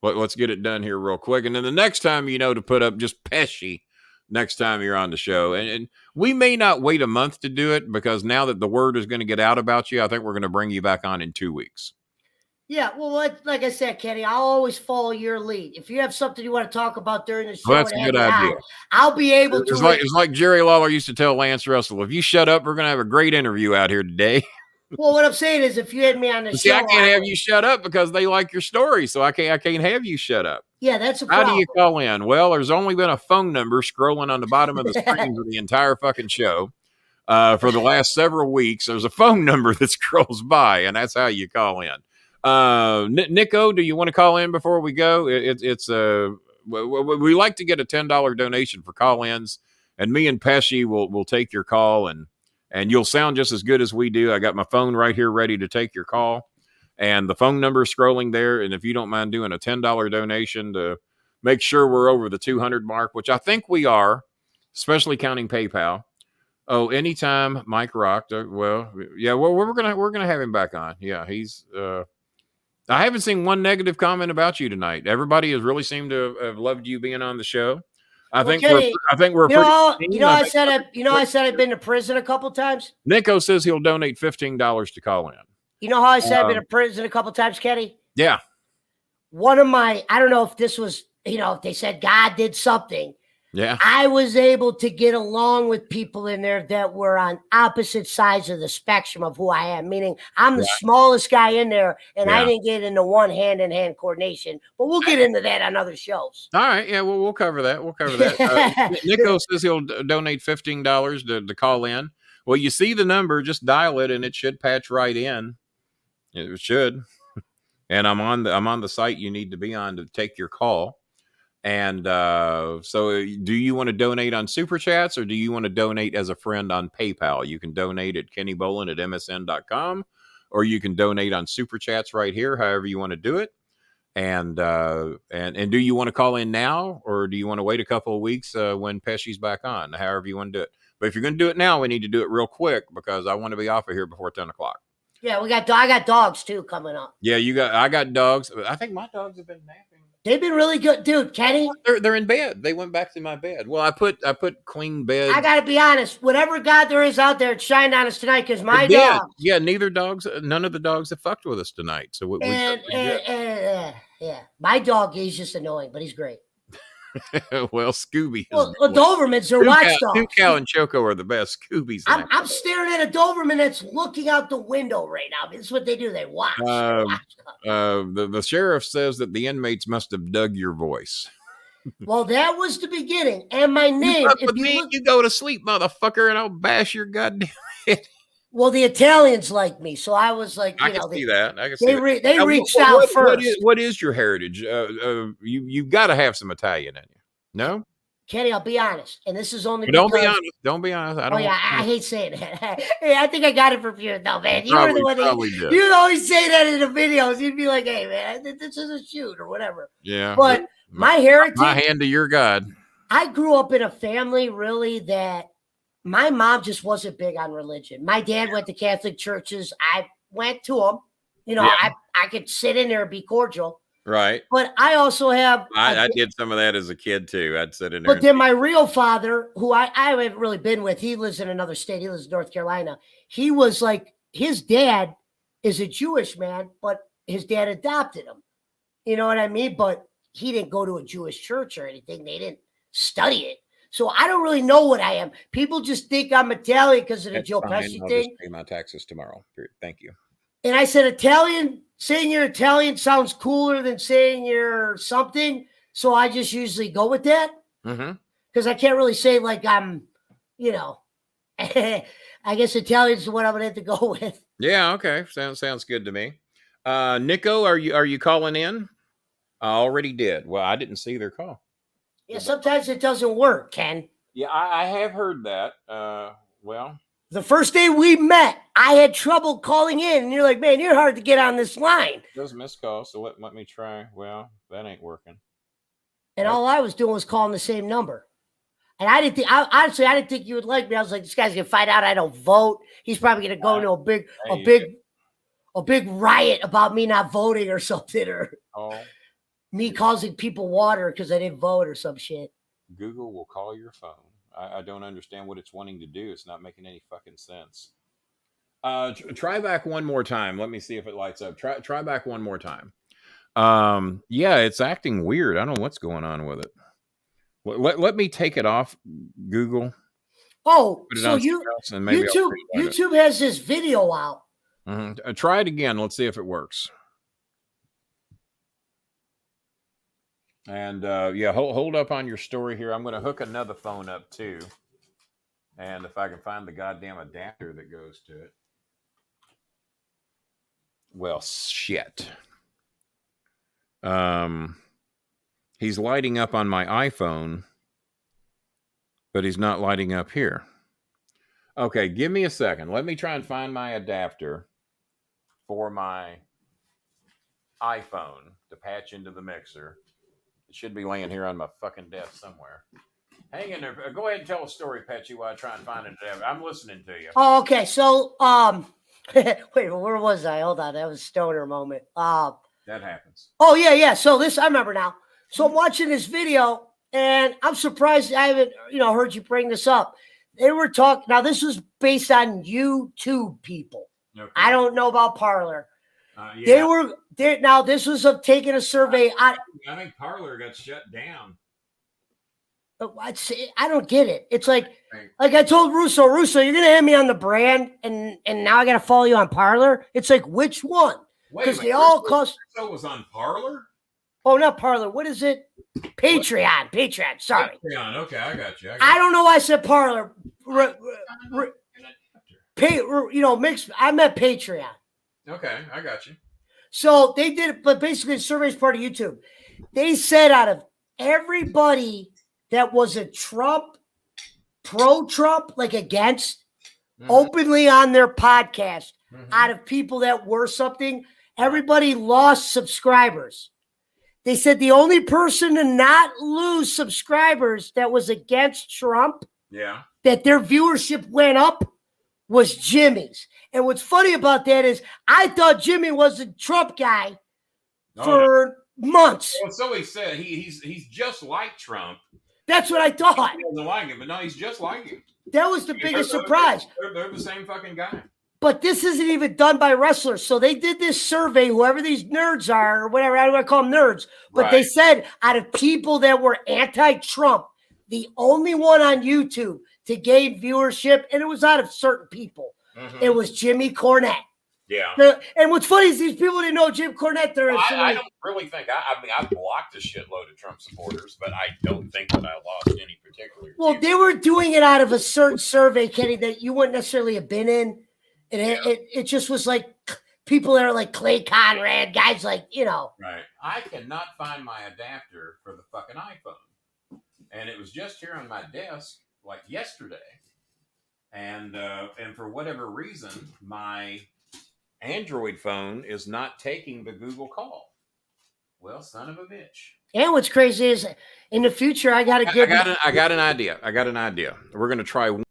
let's get it done here real quick. And then the next time to put up just Pesci. Next time you're on the show. And we may not wait a month to do it because now that the word is going to get out about you, I think we're going to bring you back on in 2 weeks. Yeah, well, like I said, Kenny, I'll always follow your lead. If you have something you want to talk about during the show, well, that's a good idea. I'll be able to. It's like Jerry Lawler used to tell Lance Russell, if you shut up, we're going to have a great interview out here today. Well, what I'm saying is if you had me on the show. I can't have you shut up because they like your story, so I can't have you shut up. Yeah, that's a How do problem. you call in? Well, there's only been a phone number scrolling on the bottom of the screen for the entire fucking show. For the last several weeks, there's a phone number that scrolls by, and that's how you call in. Nico, do you want to call in before we go? We like to get a $10 donation for call-ins, and me and Pesci will take your call, and you'll sound just as good as we do. I got my phone right here ready to take your call, and the phone number is scrolling there. And if you don't mind doing a $10 donation to make sure we're over the 200 mark, which I think we are, especially counting PayPal. Oh, anytime Mike rocked. Well, yeah. Well, we're gonna have him back on. Yeah, he's. I haven't seen one negative comment about you tonight. Everybody has really seemed to have loved you being on the show. I think Kenny, we're pretty. I said I've been to prison a couple times. Nico says he'll donate $15 to call in. You know how I said I've been to prison a couple times, Kenny? Yeah. One of my, I don't know if this was, if they said God did something. Yeah. I was able to get along with people in there that were on opposite sides of the spectrum of who I am, meaning I'm the smallest guy in there, and I didn't get into one hand-in-hand coordination, but we'll get into that on other shows. All right. Yeah, well, we'll cover that. Nico says he'll donate $15 to call in. Well, you see the number, just dial it, and it should patch right in. It should. And I'm on the site you need to be on to take your call. And so do you want to donate on Super Chats, or do you want to donate as a friend on PayPal? You can donate at kennyboland@msn.com, or you can donate on Super Chats right here, however you want to do it. And do you want to call in now, or do you want to wait a couple of weeks when Pesci's back on? However you want to do it. But if you're going to do it now, we need to do it real quick because I want to be off of here before 10 o'clock. Yeah, I got dogs too coming up. Yeah, I got dogs. I think my dogs have been napping. They've been really good, dude. Kenny, they're in bed. They went back to my bed. Well, I put clean bed. I gotta be honest. Whatever God there is out there, it shined on us tonight because my dog. Yeah, none of the dogs have fucked with us tonight. So yeah, my dog is just annoying, but he's great. Well, Scooby. Well, Dobermans are watchdogs. Tucal and Choco are the best. Scooby's. I'm staring at a Doberman that's looking out the window right now. That's what they do. They watch. The sheriff says that the inmates must have dug your voice. Well, that was the beginning. And my name. You go to sleep, motherfucker, and I'll bash your goddamn head. Well, the Italians like me, so I was like, I can see that. They reached out first. What is your heritage? You've got to have some Italian in you. No, Kenny, I'll be honest, and this is only. Don't be honest. Don't be honest. I hate saying that. Hey, I think I got it from you, though, man. You were the one that you'd always say that in the videos. You'd be like, "Hey, man, this is a shoot or whatever." Yeah, but my heritage, my hand to your God. I grew up in a family really that. My mom just wasn't big on religion. My dad went to Catholic churches. I went to them. I could sit in there and be cordial. Right. But I also have. I did some of that as a kid, too. I'd sit in there. But then my real father, who I haven't really been with, he lives in another state. He lives in North Carolina. He was like, his dad is a Jewish man, but his dad adopted him. You know what I mean? But he didn't go to a Jewish church or anything. They didn't study it. So I don't really know what I am. People just think I'm Italian because of the Joe Pesci thing. Just pay my taxes tomorrow. Thank you. And I said, Italian, saying you're Italian sounds cooler than saying you're something. So I just usually go with that. Because I can't really say like I'm, I guess Italian's what I'm going to have to go with. Yeah, okay. Sounds good to me. Nico, are you calling in? I already did. Well, I didn't see their call. Yeah, sometimes it doesn't work, Ken. Yeah, I have heard that. Well, the first day we met, I had trouble calling in, and you're like, "Man, you're hard to get on this line." There's a missed call, so let me try. Well, that ain't working. And all I was doing was calling the same number. And I didn't think, honestly, I didn't think you would like me. I was like, "This guy's gonna find out I don't vote. He's probably gonna go into a big riot about me not voting or something, or." Me causing people water because I didn't vote or some shit. Google will call your phone. I don't understand what it's wanting to do. It's not making any fucking sense. Try back one more time. Let me see if it lights up. Try back one more time. Yeah, it's acting weird. I don't know what's going on with it. Let me take it off Google. Oh, so YouTube has this video out. Try it again. Let's see if it works. And yeah, hold up on your story here. I'm going to hook another phone up too. And if I can find the goddamn adapter that goes to it. Well, shit. Um, he's lighting up on my iPhone, but he's not lighting up here. Okay, give me a second. Let me try and find my adapter for my iPhone to patch into the mixer. It should be laying here on my fucking desk somewhere. Hang in there. Go ahead and tell a story, Pesci, while I try and find it. I'm listening to you. Oh, okay. So, wait, where was I? Hold on. That was a stoner moment. That happens. Oh, yeah. So this, I remember now. So I'm watching this video and I'm surprised I haven't, heard you bring this up. They were talking, now this was based on YouTube people. Okay. I don't know about Parlor. Yeah. Now this was taking a survey. I think Parlor got shut down. I don't get it. It's like I told Russo, you're gonna have me on the brand, and now I gotta follow you on Parlor. It's like, which one? Because they all cost. Russo was on Parlor. Oh, not Parlor. What is it? Patreon. Patreon. Sorry. Patreon. Okay, I got you. I don't know why I said Parlor. Mixed. I meant Patreon. Okay, I got you. So they did it, but basically the survey is part of YouTube. They said out of everybody that was a pro-Trump, like against, openly on their podcast, out of people that were something, everybody lost subscribers. They said the only person to not lose subscribers that was against Trump, that their viewership went up, was Jimmy's. And what's funny about that is I thought Jimmy was a Trump guy for months. Well, so he said he's just like Trump. That's what I thought. He doesn't like him, but no, he's just like him. That was the biggest surprise. They're the same fucking guy. But this isn't even done by wrestlers. So they did this survey, whoever these nerds are, or whatever, I don't want to call them nerds. But they said out of people that were anti-Trump, the only one on YouTube to gain viewership, and it was out of certain people, it was Jimmy Cornette. Yeah. And what's funny is these people didn't know Jim Cornette. I don't really think. I mean, I blocked a shitload of Trump supporters, but I don't think that I lost any particular. Well, they were doing it out of a certain survey, Kenny, that you wouldn't necessarily have been in. And it just was like people that are like Clay Conrad, guys like, Right. I cannot find my adapter for the fucking iPhone. And it was just here on my desk like yesterday. And for whatever reason, my Android phone is not taking the Google call. Well, son of a bitch. And what's crazy is in the future, I got to get. I got an idea. We're going to try one.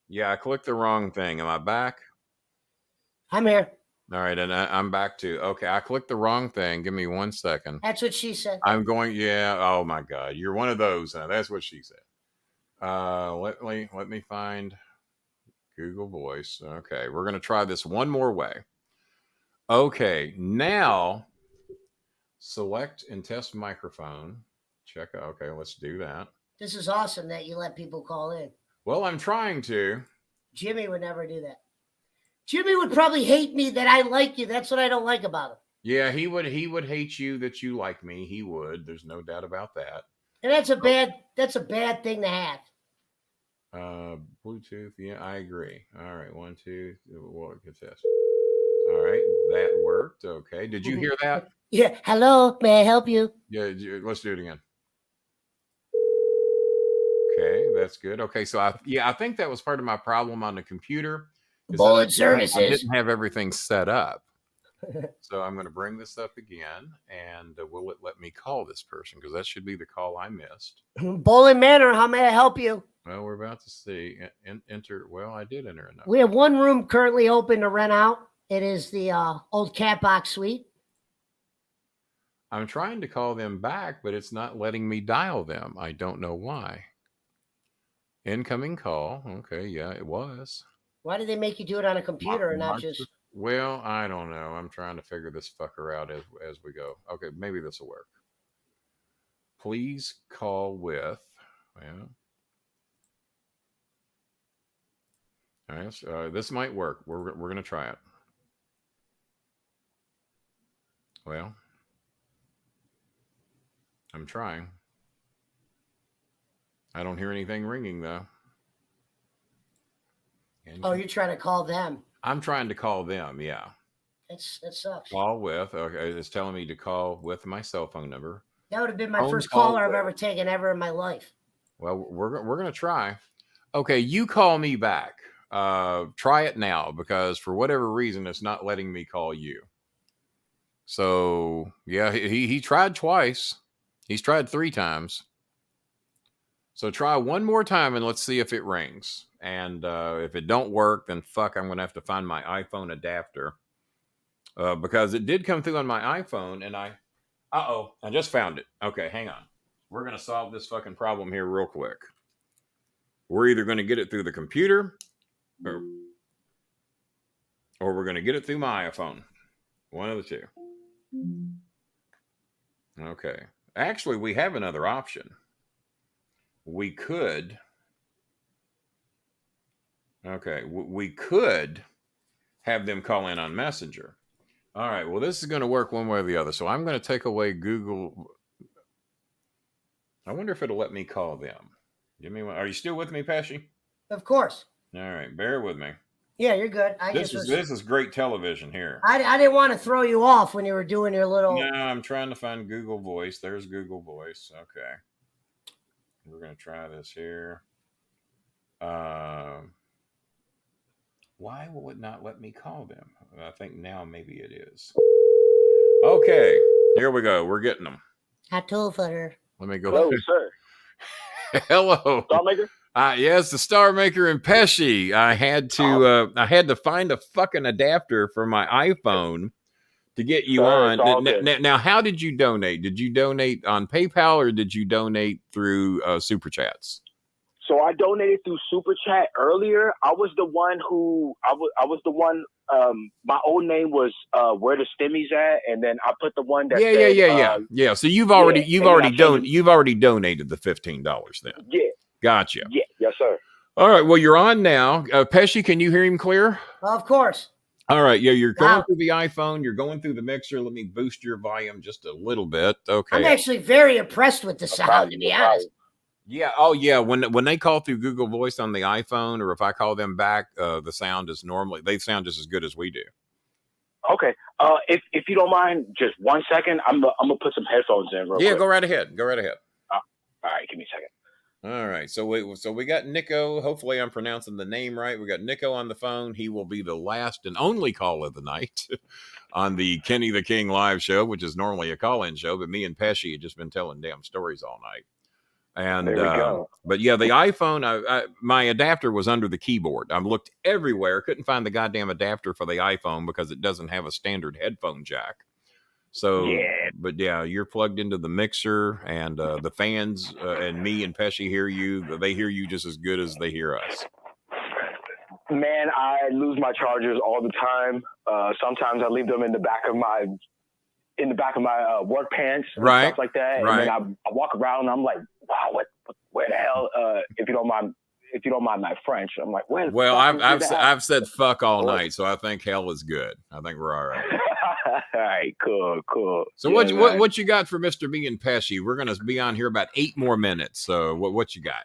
Yeah, I clicked the wrong thing. Am I back? I'm here. All right, and I'm back to, okay, I clicked the wrong thing. Give me 1 second. That's what she said. I'm going, yeah, oh my God. You're one of those. That's what she said. Let me find Google Voice. Okay, we're going to try this one more way. Okay, now select and test microphone. Check, okay, let's do that. This is awesome that you let people call in. Well, I'm trying to. Jimmy would never do that. Jimmy would probably hate me that I like you. That's what I don't like about him. Yeah, he would hate you that you like me. He would. There's no doubt about that. And that's a bad thing to have. Bluetooth. Yeah, I agree. All right, 1, 2. Well, get this. All right, that worked. Okay. Did you hear that? Yeah. Hello. May I help you? Yeah. Let's do it again. Okay, that's good. Okay, so I think that was part of my problem on the computer. Bullet services. I didn't have everything set up. So I'm going to bring this up again, and will it let me call this person? Because that should be the call I missed. Bowling Manor, how may I help you? Well, we're about to see. Enter. Well, I did enter enough. We have one room currently open to rent out. It is the old Catbox Suite. I'm trying to call them back, but it's not letting me dial them. I don't know why. Incoming call. Okay, yeah, it was. Why did they make you do it on a computer and not just... Well, I don't know. I'm trying to figure this fucker out as we go. Okay, maybe this will work. Please call with... Well, all right, this might work. We're gonna try it. Well, I'm trying. I don't hear anything ringing though. Oh, you're trying to call them. I'm trying to call them. Yeah. That sucks. Call with. Okay, it's telling me to call with my cell phone number. That would have been my first caller I've ever taken ever in my life. Well, we're gonna try. Okay, you call me back. Try it now because for whatever reason it's not letting me call you. So yeah, he tried twice. He's tried 3 times. So try one more time and let's see if it rings. And if it don't work, then fuck, I'm gonna have to find my iPhone adapter because it did come through on my iPhone, and I just found it. Okay, hang on. We're gonna solve this fucking problem here real quick. We're either gonna get it through the computer, or we're gonna get it through my iPhone. One of the two. Okay. Actually, we have another option. We could. Okay, we could have them call in on Messenger. All right, well, this is going to work one way or the other. So I'm going to take away Google. I wonder if it'll let me call them. Give me one. Are you still with me, Pesci? Of course. All right, bear with me. Yeah, you're good. This is great television here. I didn't want to throw you off when you were doing your little. No, I'm trying to find Google Voice. There's Google Voice. Okay. We're going to try this here. Why will it not let me call them? I think now maybe it is. Okay, here we go. We're getting them. Let me go. Hello, sir. Hello. Star Maker? Yes, the Star Maker and Pesci. I had to find a fucking adapter for my iPhone to get you on. Now, how did you donate? Did you donate on PayPal or did you donate through Super Chats? So I donated through Super Chat earlier. I was the one who my old name was Where the Stimmies At, and then I put the one that yeah. So you've already donated the $15 then. Yeah. Gotcha. Yeah. Yes, sir. All right. Well, you're on now. Pesci, can you hear him clear? Of course. All right. Yeah, you're going through the iPhone. You're going through the mixer. Let me boost your volume just a little bit. Okay. I'm actually very impressed with the sound, to be honest. Yeah. Oh, yeah. When they call through Google Voice on the iPhone, or if I call them back, the sound is they sound just as good as we do. Okay. If you don't mind, just 1 second, I'm gonna put some headphones in. Real quick. Go right ahead. Go right ahead. All right. Give me a second. All right. So we got Nico. Hopefully, I'm pronouncing the name right. We got Nico on the phone. He will be the last and only call of the night on the Kenny the King live show, which is normally a call-in show. But me and Pesci had just been telling damn stories all night. And there we go. But yeah, the iPhone, my adapter was under the keyboard. I looked everywhere, couldn't find the goddamn adapter for the iPhone because it doesn't have a standard headphone jack. So, yeah. But yeah, you're plugged into the mixer, and the fans and me and Pesci hear you. They hear you just as good as they hear us. Man, I lose my chargers all the time. Sometimes I leave them in the back of my work pants and stuff like that. Right. And then I walk around and I'm like, wow, where the hell? If you don't mind my French, I'm like, where? Well, I've said fuck all night, so I think hell is good. I think we're all right. All right, cool. So what you got for Mr. B and Pesci? We're gonna be on here about 8 more minutes. So what you got?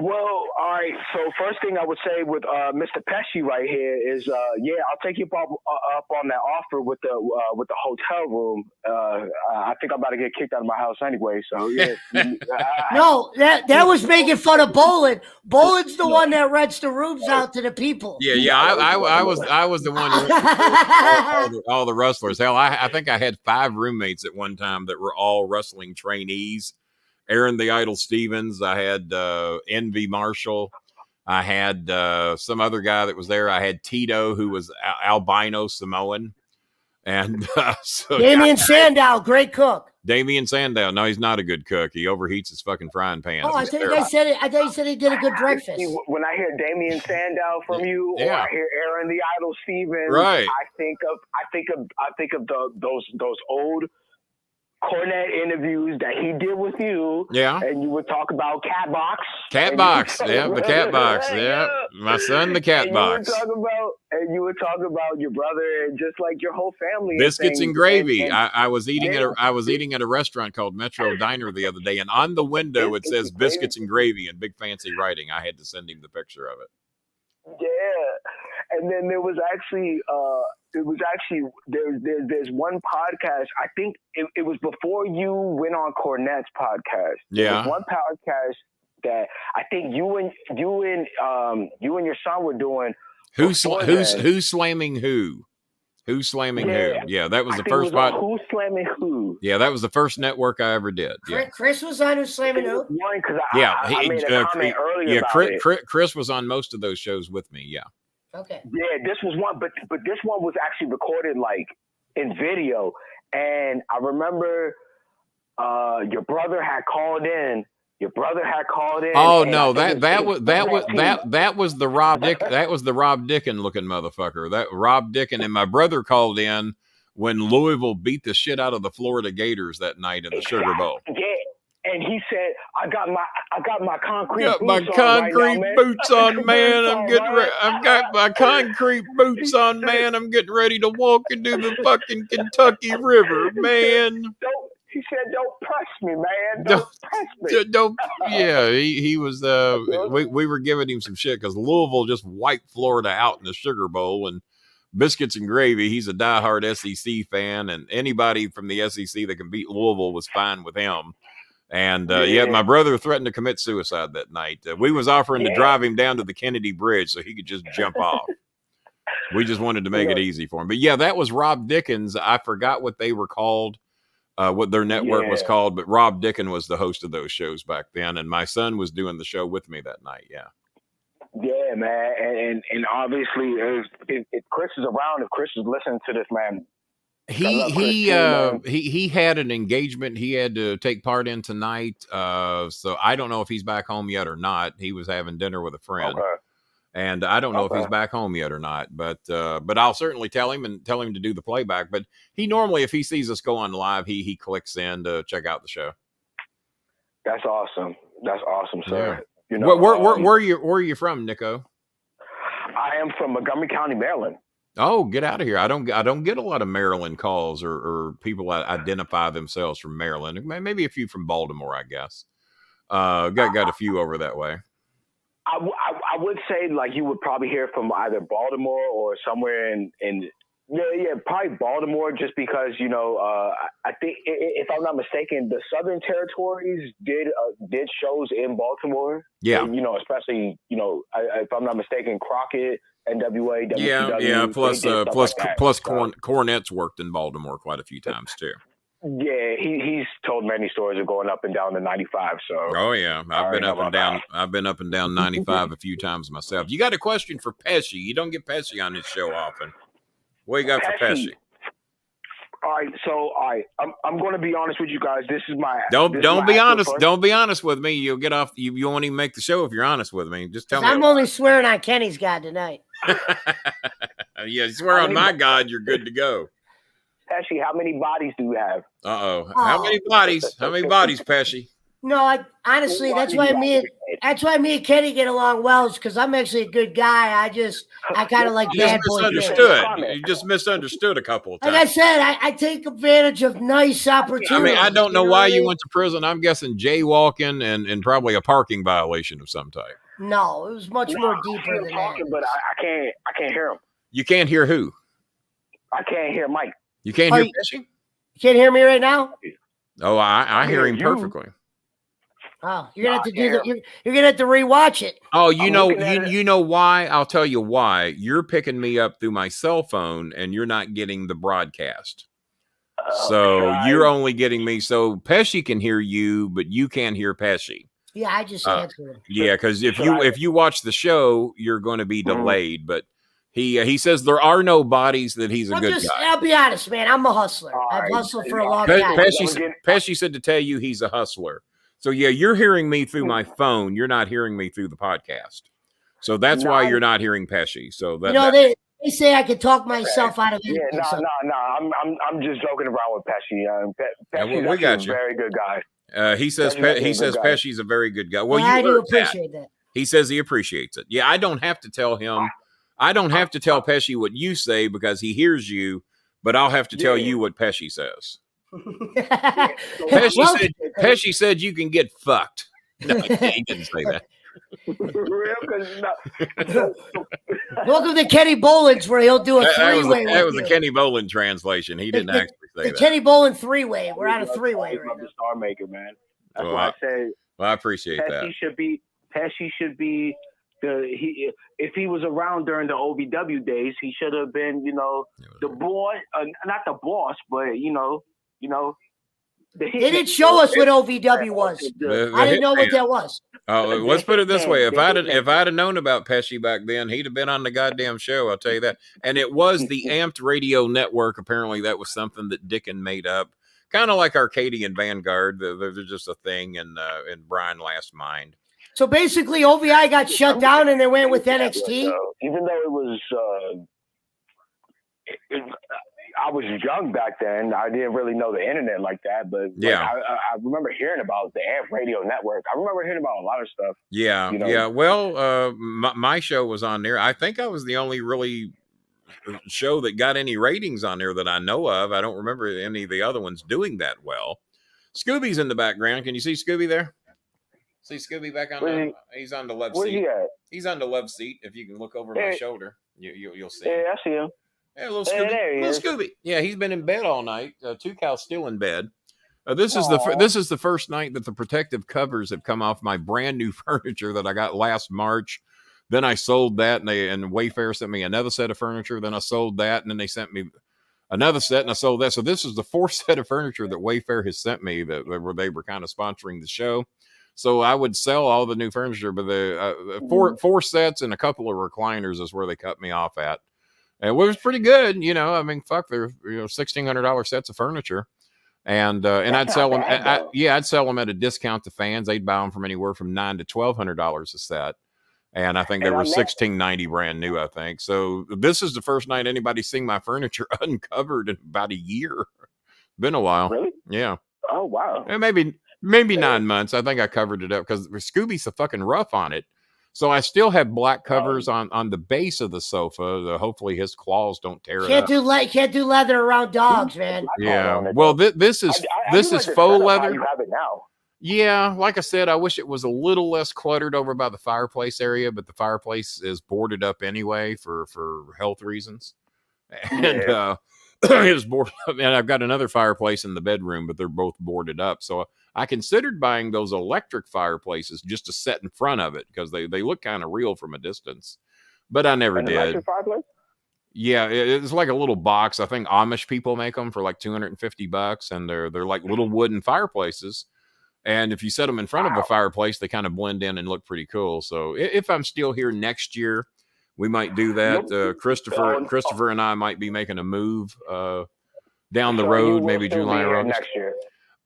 Well, all right. So first thing I would say with Mr. Pesci right here is, I'll take you up on that offer with the hotel room. I think I'm about to get kicked out of my house anyway. So yeah. No, that was making fun of Bolin. Bolin's the one that rents the rooms out to the people. Yeah. I was the one who all the wrestlers. Hell, I think I had 5 roommates at one time that were all wrestling trainees. Aaron the Idol Stevens. I had Envy Marshall. I had some other guy that was there. I had Tito, who was albino Samoan. And Damian Sandow, great cook. Damian Sandow. No, he's not a good cook. He overheats his fucking frying pan. Oh, I thought you said he did a good breakfast. When I hear Damian Sandow from you, or I hear Aaron the Idol Stevens, right. I think of those old Cornette interviews that he did with you. Yeah. And you would talk about Catbox. Catbox. Yeah, the Catbox. Yeah. My son, the Catbox. You would talk about your brother and just like your whole family. Biscuits and gravy. I was eating Yeah. I was eating at a restaurant called Metro Diner the other day, and on the window it says biscuits and gravy in big fancy writing. I had to send him the picture of it. Yeah. And then there was actually there's one podcast. I think it was before you went on Cornette's podcast. Yeah. There was one podcast that I think you and your son were doing. Who's slamming who? Who's slamming who? Yeah, that was the first pod. Who's slamming who? Yeah, that was the first network I ever did. Yeah. Chris was on Who's Slamming Who? One, because I made a comment earlier about it. Chris was on most of those shows with me. Yeah. Okay. Yeah, this was one, but this one was actually recorded like in video, and I remember your brother had called in. Oh no, that was the Rob Dick. That was the Rob Dickin looking motherfucker. That Rob Dickin, and my brother called in when Louisville beat the shit out of the Florida Gators that night in the Sugar Bowl. Yeah. And he said, "I got my concrete boots on, man. I've got my concrete boots on, man. I'm getting ready to walk into the fucking Kentucky River, man." He said, "Don't press me, man. Don't press me." Yeah, he was. We were giving him some shit because Louisville just wiped Florida out in the Sugar Bowl, and biscuits and gravy. He's a diehard SEC fan, and anybody from the SEC that can beat Louisville was fine with him. And my brother threatened to commit suicide that night. We was offering to drive him down to the Kennedy Bridge so he could just jump off. We just wanted to make it easy for him. But yeah, that was Rob Dickens. I forgot what they were called, what their network was called, but Rob Dickin was the host of those shows back then. And my son was doing the show with me that night. Yeah. Yeah, man. And obviously if Chris is around, if Chris is listening to this, man, he had an engagement he had to take part in tonight. So I don't know if he's back home yet or not. He was having dinner with a friend. Okay. And I don't know if he's back home yet or not, but I'll certainly tell him to do the playback. But he normally, if he sees us go on live, he clicks in to check out the show. That's awesome. That's awesome, sir. Yeah. You know, where are you from, Nico? I am from Montgomery County, Maryland. Oh, get out of here. I don't get a lot of Maryland calls or people that identify themselves from Maryland. Maybe a few from Baltimore, I guess. Got a few over that way. I would say like you would probably hear from either Baltimore or somewhere in probably Baltimore, just because, you know, I think if I'm not mistaken, the Southern Territories did shows in Baltimore. Yeah. And, you know, especially, you know, if I'm not mistaken, Crockett, NWA, WCW. Yeah. Plus Cornette's worked in Baltimore quite a few times too. Yeah, he's told many stories of going up and down the 95. So. Oh yeah, I've been up and down 95 a few times myself. You got a question for Pesci? You don't get Pesci on this show often. What you got for Pesci? All right, I'm going to be honest with you guys. This is my don't be honest. Don't be honest with me. You'll get off. You won't even make the show if you're honest with me. Just tell me. I'm only swearing on Kenny's God tonight. Yeah, swear on my God, you're good to go. Pesci, how many bodies do you have? How many bodies? How many bodies, Pesci? No, honestly, that's why me and Kenny get along well, is because I'm actually a good guy. I kind of like bad boy. You just misunderstood a couple of times. Like I said, I take advantage of nice opportunities. I mean, I don't know why you went to prison. I'm guessing jaywalking and probably a parking violation of some type. No, it was much more deeper than that. But I can't hear him. You can't hear who? I can't hear Mike. You can't hear Pesci? You can't hear me right now? Oh, I hear him perfectly. Oh, you're gonna have to you're gonna have to rewatch it. Oh, you know why? I'll tell you why. You're picking me up through my cell phone and you're not getting the broadcast. So you're only getting me. So Pesci can hear you, but you can't hear Pesci. Yeah, I just answered him. Yeah, because if you watch the show, you're going to be delayed. But he says there are no bodies, that he's a good guy. I'll be honest, man. I'm a hustler. I've hustled for a long time. Pesci said to tell you he's a hustler. So yeah, you're hearing me through my phone. You're not hearing me through the podcast. So that's why you're not hearing Pesci. So They say I can talk myself out of Yeah, anything. So. I'm just joking around with Pesci. Pesci's we got a you. very good guy. He says Pesci's a very good guy. Well, I you do heard appreciate that. He says he appreciates it. Yeah, I don't have to tell him. I don't have to tell Pesci what you say because he hears you, but I'll have to tell you what Pesci says. Pesci said you can get fucked. No, he didn't say that. Welcome to Kenny Boland's, where he'll do a three-way. That was a Kenny Boland translation. He didn't actually say that. Kenny Boland three-way. We're on a three-way right now. The Star Maker, man. That's why I said. Well, I appreciate that. Pesci should be if he was around during the OVW days, he should have been, the boy, not the boss, but they didn't show us what OVW was. I didn't know what that was. Oh, let's put it this way: if I'd have known about Pesci back then, he'd have been on the goddamn show. I'll tell you that. And it was the Amped Radio Network. Apparently, that was something that Dickin made up, kind of like Arcadian Vanguard. They're just a thing in Brian Last Mind. So basically, OVI got shut down, and they went with NXT. Even though it was. I was young back then. I didn't really know the internet like that, but I remember hearing about the Amp Radio Network. I remember hearing about a lot of stuff. Yeah, yeah. Well, my show was on there. I think I was the only really show that got any ratings on there that I know of. I don't remember any of the other ones doing that well. Scooby's in the background. Can you see Scooby there? See Scooby back on he's on the left seat. Where's he at? He's on the left seat. If you can look over my shoulder, you'll see. Yeah, I see him. Yeah, little Scooby. Little Scooby. Yeah, he's been in bed all night. Two Cal's still in bed. This is the first night that the protective covers have come off my brand new furniture that I got last March. Then I sold that, and Wayfair sent me another set of furniture. Then I sold that, and then they sent me another set, and I sold that. So this is the fourth set of furniture that Wayfair has sent me that they were kind of sponsoring the show. So I would sell all the new furniture, but the four sets and a couple of recliners is where they cut me off at. And it was pretty good, I mean, fuck, they're $1,600 sets of furniture, and I'd sell them. I'd sell them at a discount to fans. They'd buy them from anywhere from $900 to $1,200 a set, and I think they were $1,690 brand new. I think so. This is the first night anybody's seen my furniture uncovered in about a year. Been a while, really? Yeah. Oh wow. And maybe 9 months. I think I covered it up because Scooby's so fucking rough on it. So I still have black covers on the base of the sofa. Hopefully his claws don't tear it up. Can't do leather around dogs, man. Yeah. Well, this is faux leather. You have it now. Yeah. Like I said, I wish it was a little less cluttered over by the fireplace area, but the fireplace is boarded up anyway for health reasons. And it's boarded up. And I've got another fireplace in the bedroom, but they're both boarded up. So I considered buying those electric fireplaces just to set in front of it because they look kind of real from a distance, but I never did. Electric fireplace? Yeah, it's like a little box. I think Amish people make them for like $250, and they're like little wooden fireplaces. And if you set them in front of a fireplace, they kind of blend in and look pretty cool. So if I'm still here next year, we might do that. Christopher and I might be making a move down the road, maybe July or August. Next year.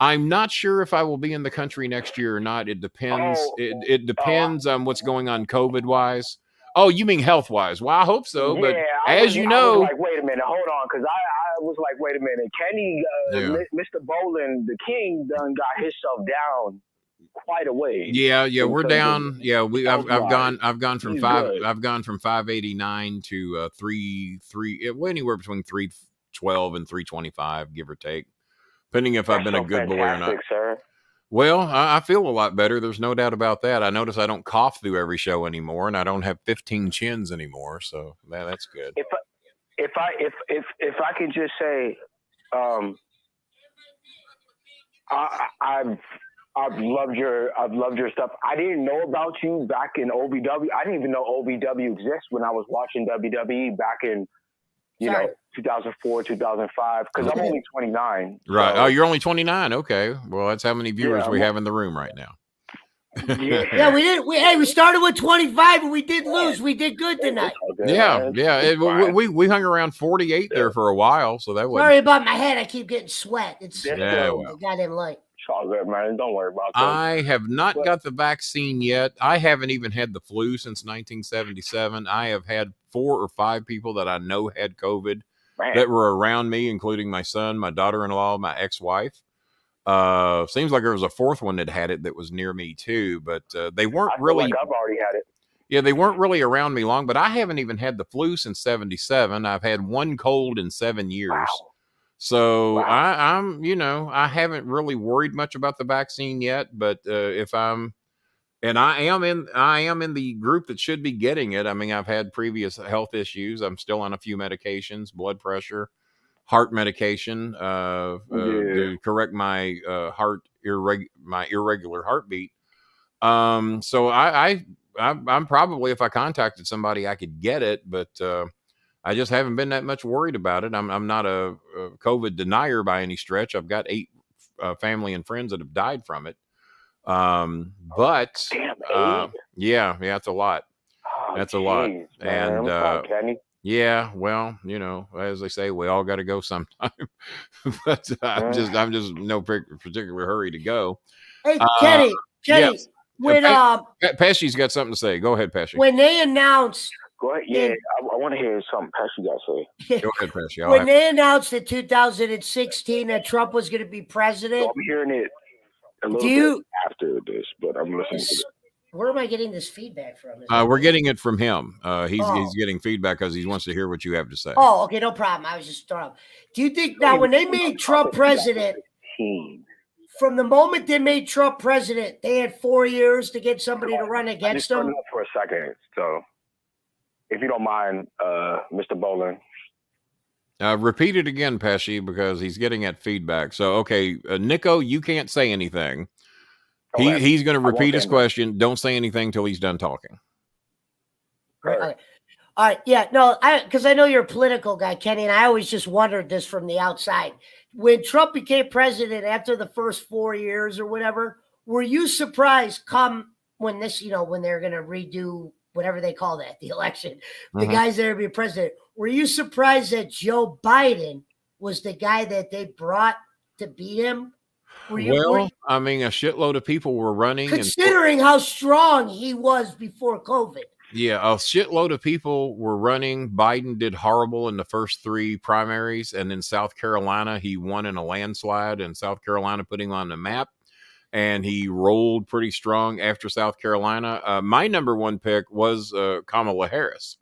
I'm not sure if I will be in the country next year or not. It depends. It depends on what's going on COVID wise. Oh, you mean health wise? Well, I hope so. But as you know, I was like, wait a minute, hold on, because I was like, wait a minute, Kenny, Mr. Boland, the King, done got himself down quite a way. Yeah, we're down. Yeah, I've gone from 589 to 3 anywhere between 312 and 325, give or take. Depending if I've been a good boy or not. Sir. Well, I feel a lot better. There's no doubt about that. I notice I don't cough through every show anymore, and I don't have 15 chins anymore. So that's good. If I could just say, I've loved your stuff. I didn't know about you back in OVW. I didn't even know OVW exists when I was watching WWE back in 2004, 2005, because I'm only 29. Right. Oh, you're only 29. Okay. Well, that's how many viewers we have in the room right now. Yeah, we did. We started with 25, and we did lose. We did good tonight. Yeah. We hung around 48 there for a while, so that was. Sorry about my head. I keep getting sweat. It's well. goddamn light. all good, man. Don't worry about that. I have not got the vaccine yet. I haven't even had the flu since 1977. I have had 4 or 5 people that I know had COVID that were around me, including my son, my daughter-in-law, my ex-wife. Seems like there was a 4th one that had it that was near me too, but they weren't really. Like I've already had it. Yeah, they weren't really around me long, but I haven't even had the flu since 77. I've had 1 cold in 7 years. Wow. So I'm, I haven't really worried much about the vaccine yet, but if I'm, and I am in the group that should be getting it. I mean, I've had previous health issues. I'm still on a few medications, blood pressure, heart medication, to correct my my irregular heartbeat. So I'm probably, if I contacted somebody, I could get it, but I just haven't been that much worried about it. I'm not a COVID denier by any stretch. I've got 8 family and friends that have died from it. But yeah, it's a lot. That's a lot. And yeah, well, as they say, we all got to go sometime. But I'm just no particular hurry to go. Hey, Kenny. Yes. When Pesci's got something to say. Go ahead, Pesci. When they announced, go ahead. Yeah, I want to hear something Pesci got to say. Go ahead, Pesci. When they announced in 2016 that Trump was going to be president, I'm hearing it a little bit after this, but I'm listening to it. Where am I getting this feedback from? We're getting it from him. He's getting feedback because he wants to hear what you have to say. Oh, okay, no problem. I was just throwing up. Do you think now when they made Trump president, from the moment they made Trump president, they had 4 years to get somebody to run against him? For a second, so if you don't mind, Mr. Bolin. Repeat it again, Pesci, because he's getting that feedback. So, okay, Nico, you can't say anything. He's going to repeat his question. Don't say anything till he's done talking. All right. Yeah. No, because I know you're a political guy, Kenny, and I always just wondered this from the outside. When Trump became president after the first 4 years or whatever, were you surprised when this, when they're going to redo whatever they call that, the election, the guys that are going to be president, were you surprised that Joe Biden was the guy that they brought to beat him? I mean, a shitload of people were running. Considering how strong he was before COVID. Yeah, a shitload of people were running. Biden did horrible in the first 3 primaries. And in South Carolina, he won in a landslide, and South Carolina put him on the map. And he rolled pretty strong after South Carolina. My number 1 pick was Kamala Harris.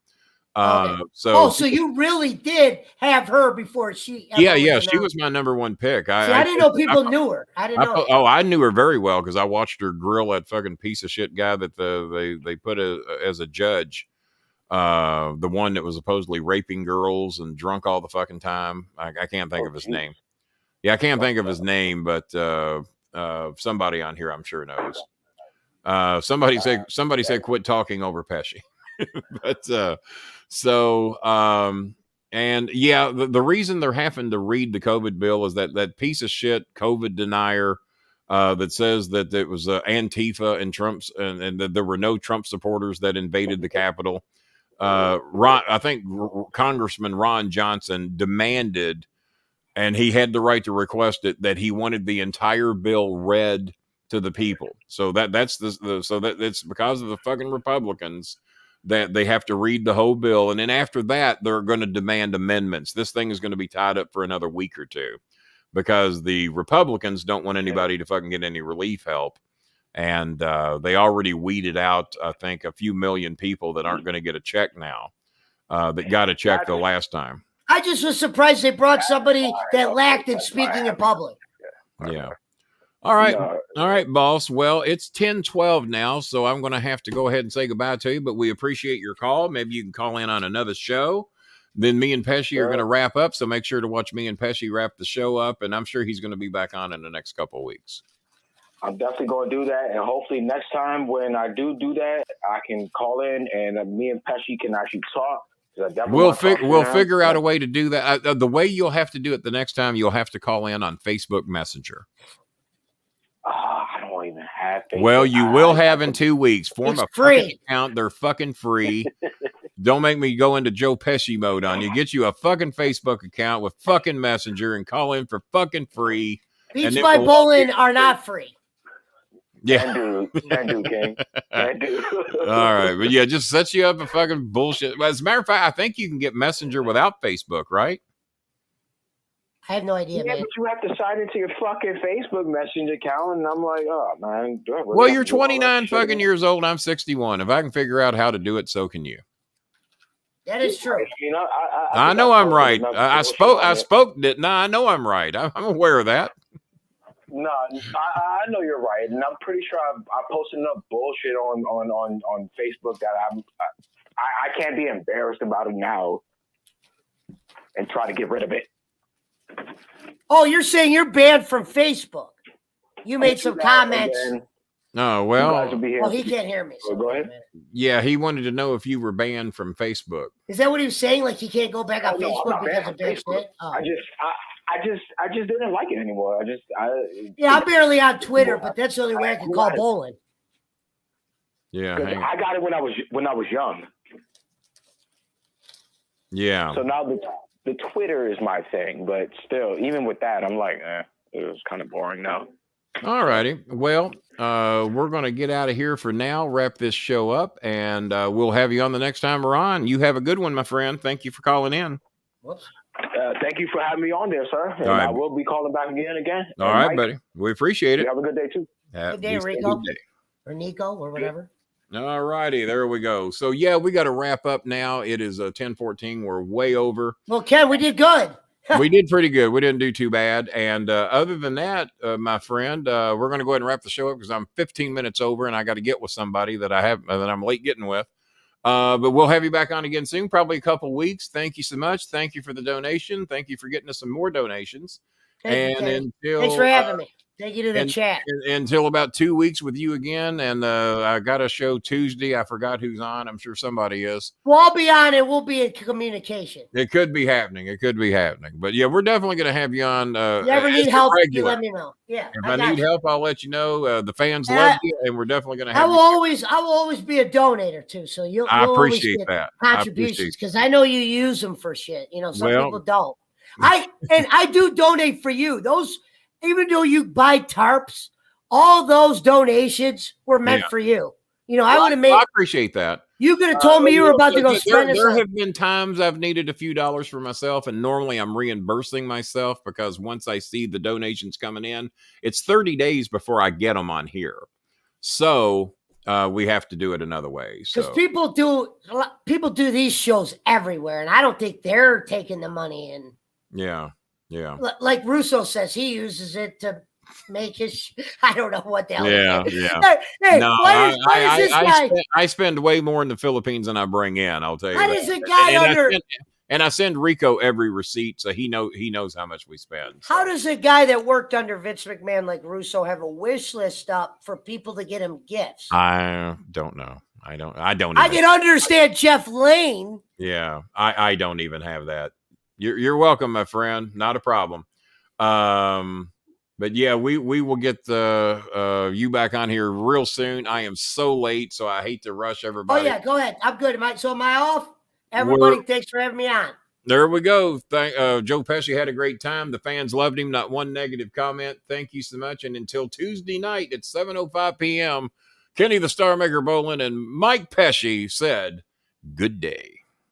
So you really did have her before she. Yeah, she was my number 1 pick. I didn't know people knew her. I didn't know. I knew her very well because I watched her grill that fucking piece of shit guy that they put as a judge. The one that was supposedly raping girls and drunk all the fucking time. I can't think of his name. Yeah, I can't think of his name, but somebody on here I'm sure knows. Somebody said quit talking over Pesci. But and yeah, the reason they're having to read the COVID bill is that piece of shit COVID denier that says that it was Antifa and Trump's and that there were no Trump supporters that invaded the Capitol. I think Congressman Ron Johnson demanded, and he had the right to request it, that he wanted the entire bill read to the people. So that's it's because of the fucking Republicans that they have to read the whole bill. And then after that, they're going to demand amendments. This thing is going to be tied up for another week or 2 because the Republicans don't want anybody to fucking get any relief help. And they already weeded out, I think, a few million people that aren't going to get a check now that got a check the last time. I just was surprised they brought somebody that lacked in speaking in public. Yeah. All right, boss. Well, it's 10:12 now, so I'm going to have to go ahead and say goodbye to you, but we appreciate your call. Maybe you can call in on another show. Then me and Pesci are going to wrap up, so make sure to watch me and Pesci wrap the show up, and I'm sure he's going to be back on in the next couple of weeks. I'm definitely going to do that, and hopefully next time when I do that, I can call in, and me and Pesci can actually talk. We'll figure out a way to do that. The way you'll have to do it the next time, you'll have to call in on Facebook Messenger. I don't even have Facebook. Well, you will have in 2 weeks. Form it's a free fucking account. They're fucking free. Don't make me go into Joe Pesci mode on you. Get you a fucking Facebook account with fucking Messenger and call in for fucking free. Beats by bowling are not free. Yeah. Can do, King. Can do. All right. But yeah, just sets you up a fucking bullshit. Well, as a matter of fact, I think you can get Messenger without Facebook, right? I have no idea, Yeah, man. but you have to sign into your fucking Facebook Messenger account, and I'm like, oh man. Do I really Well, have you're to do all that 29 shit fucking again? years old. I'm 61. If I can figure out how to do it, so can you. That is true. You know, I think know I've I'm posted right. enough I bullshit spoke. on I it. spoke. No, I know I'm right. I'm aware of that. No, I know you're right, and I'm pretty sure I posted enough bullshit on Facebook that I can't be embarrassed about it now and try to get rid of it. Oh, you're saying you're banned from Facebook? You made some comments. Oh, You guys will well, be here. Well, he can't hear me. So Go ahead. yeah, he wanted to know if you were banned from Facebook. Is that what he was saying? Like he can't go back on No, I'm Facebook not because banned of from bad Facebook. shit? Oh. I just didn't like it anymore. Yeah, I'm barely on Twitter, but that's the only way I can call bowling. Yeah, I got it when I was young. yeah. So now the Twitter is my thing, but still, even with that, I'm like, it was kind of boring now. All righty. Well, we're going to get out of here for now, wrap this show up, and we'll have you on the next time we're on. You have a good one, my friend. Thank you for calling in. Whoops. Thank you for having me on there, sir. And right. I will be calling back again. All right, buddy. We appreciate it. You have a good day, too. Good day, Rico. Or Nico, or whatever. All righty. There we go. So, yeah, we got to wrap up now. It is 10:14. We're way over. Well, Ken, we did good. We did pretty good. We didn't do too bad. And other than that, my friend, we're going to go ahead and wrap the show up because I'm 15 minutes over and I got to get with somebody that I'm late getting with. But we'll have you back on again soon, probably a couple weeks. Thank you so much. Thank you for the donation. Thank you for getting us some more donations. Thanks Until for having me. Thank you to the chat. Until about 2 weeks with you again. And I got a show Tuesday. I forgot who's on. I'm sure somebody is. Well, I'll be on it. We'll be in communication. It could be happening. But yeah, we're definitely going to have you on. You ever need help, you let me know. Yeah. If I need help, I'll let you know. The fans love you, and we're definitely going to have I will always be a donator too. So I appreciate that. Contributions, because I know you use them for shit. You know, some people don't. I do donate for you. Even though you buy tarps, all those donations were meant for you. You know, I would have made. I appreciate that. You could have told me you were about to go spend it. There have been times I've needed a few dollars for myself, and normally I'm reimbursing myself because once I see the donations coming in, it's 30 days before I get them on here. So we have to do it another way. Because people do these shows everywhere, and I don't think they're taking the money in. Yeah. Yeah. Like Russo says, he uses it to make his. I don't know what the hell. Yeah. Hey, no, why is this guy? I spend way more in the Philippines than I bring in. I'll tell you. Why does a guy and I send Rico every receipt, so he knows how much we spend. So. How does a guy that worked under Vince McMahon like Russo have a wish list up for people to get him gifts? I don't know. I don't. I can understand Jeff Lane. Yeah, I don't even have that. You're welcome, my friend. Not a problem. But yeah, we will get you back on here real soon. I am so late, so I hate to rush everybody. Oh yeah, go ahead. I'm good. Am I off? Everybody, thanks for having me on. There we go. Joe Pesci had a great time. The fans loved him. Not one negative comment. Thank you so much. And until Tuesday night at 7:05 p.m., Kenny the Star Maker Bolin and Mike Pesci said, good day.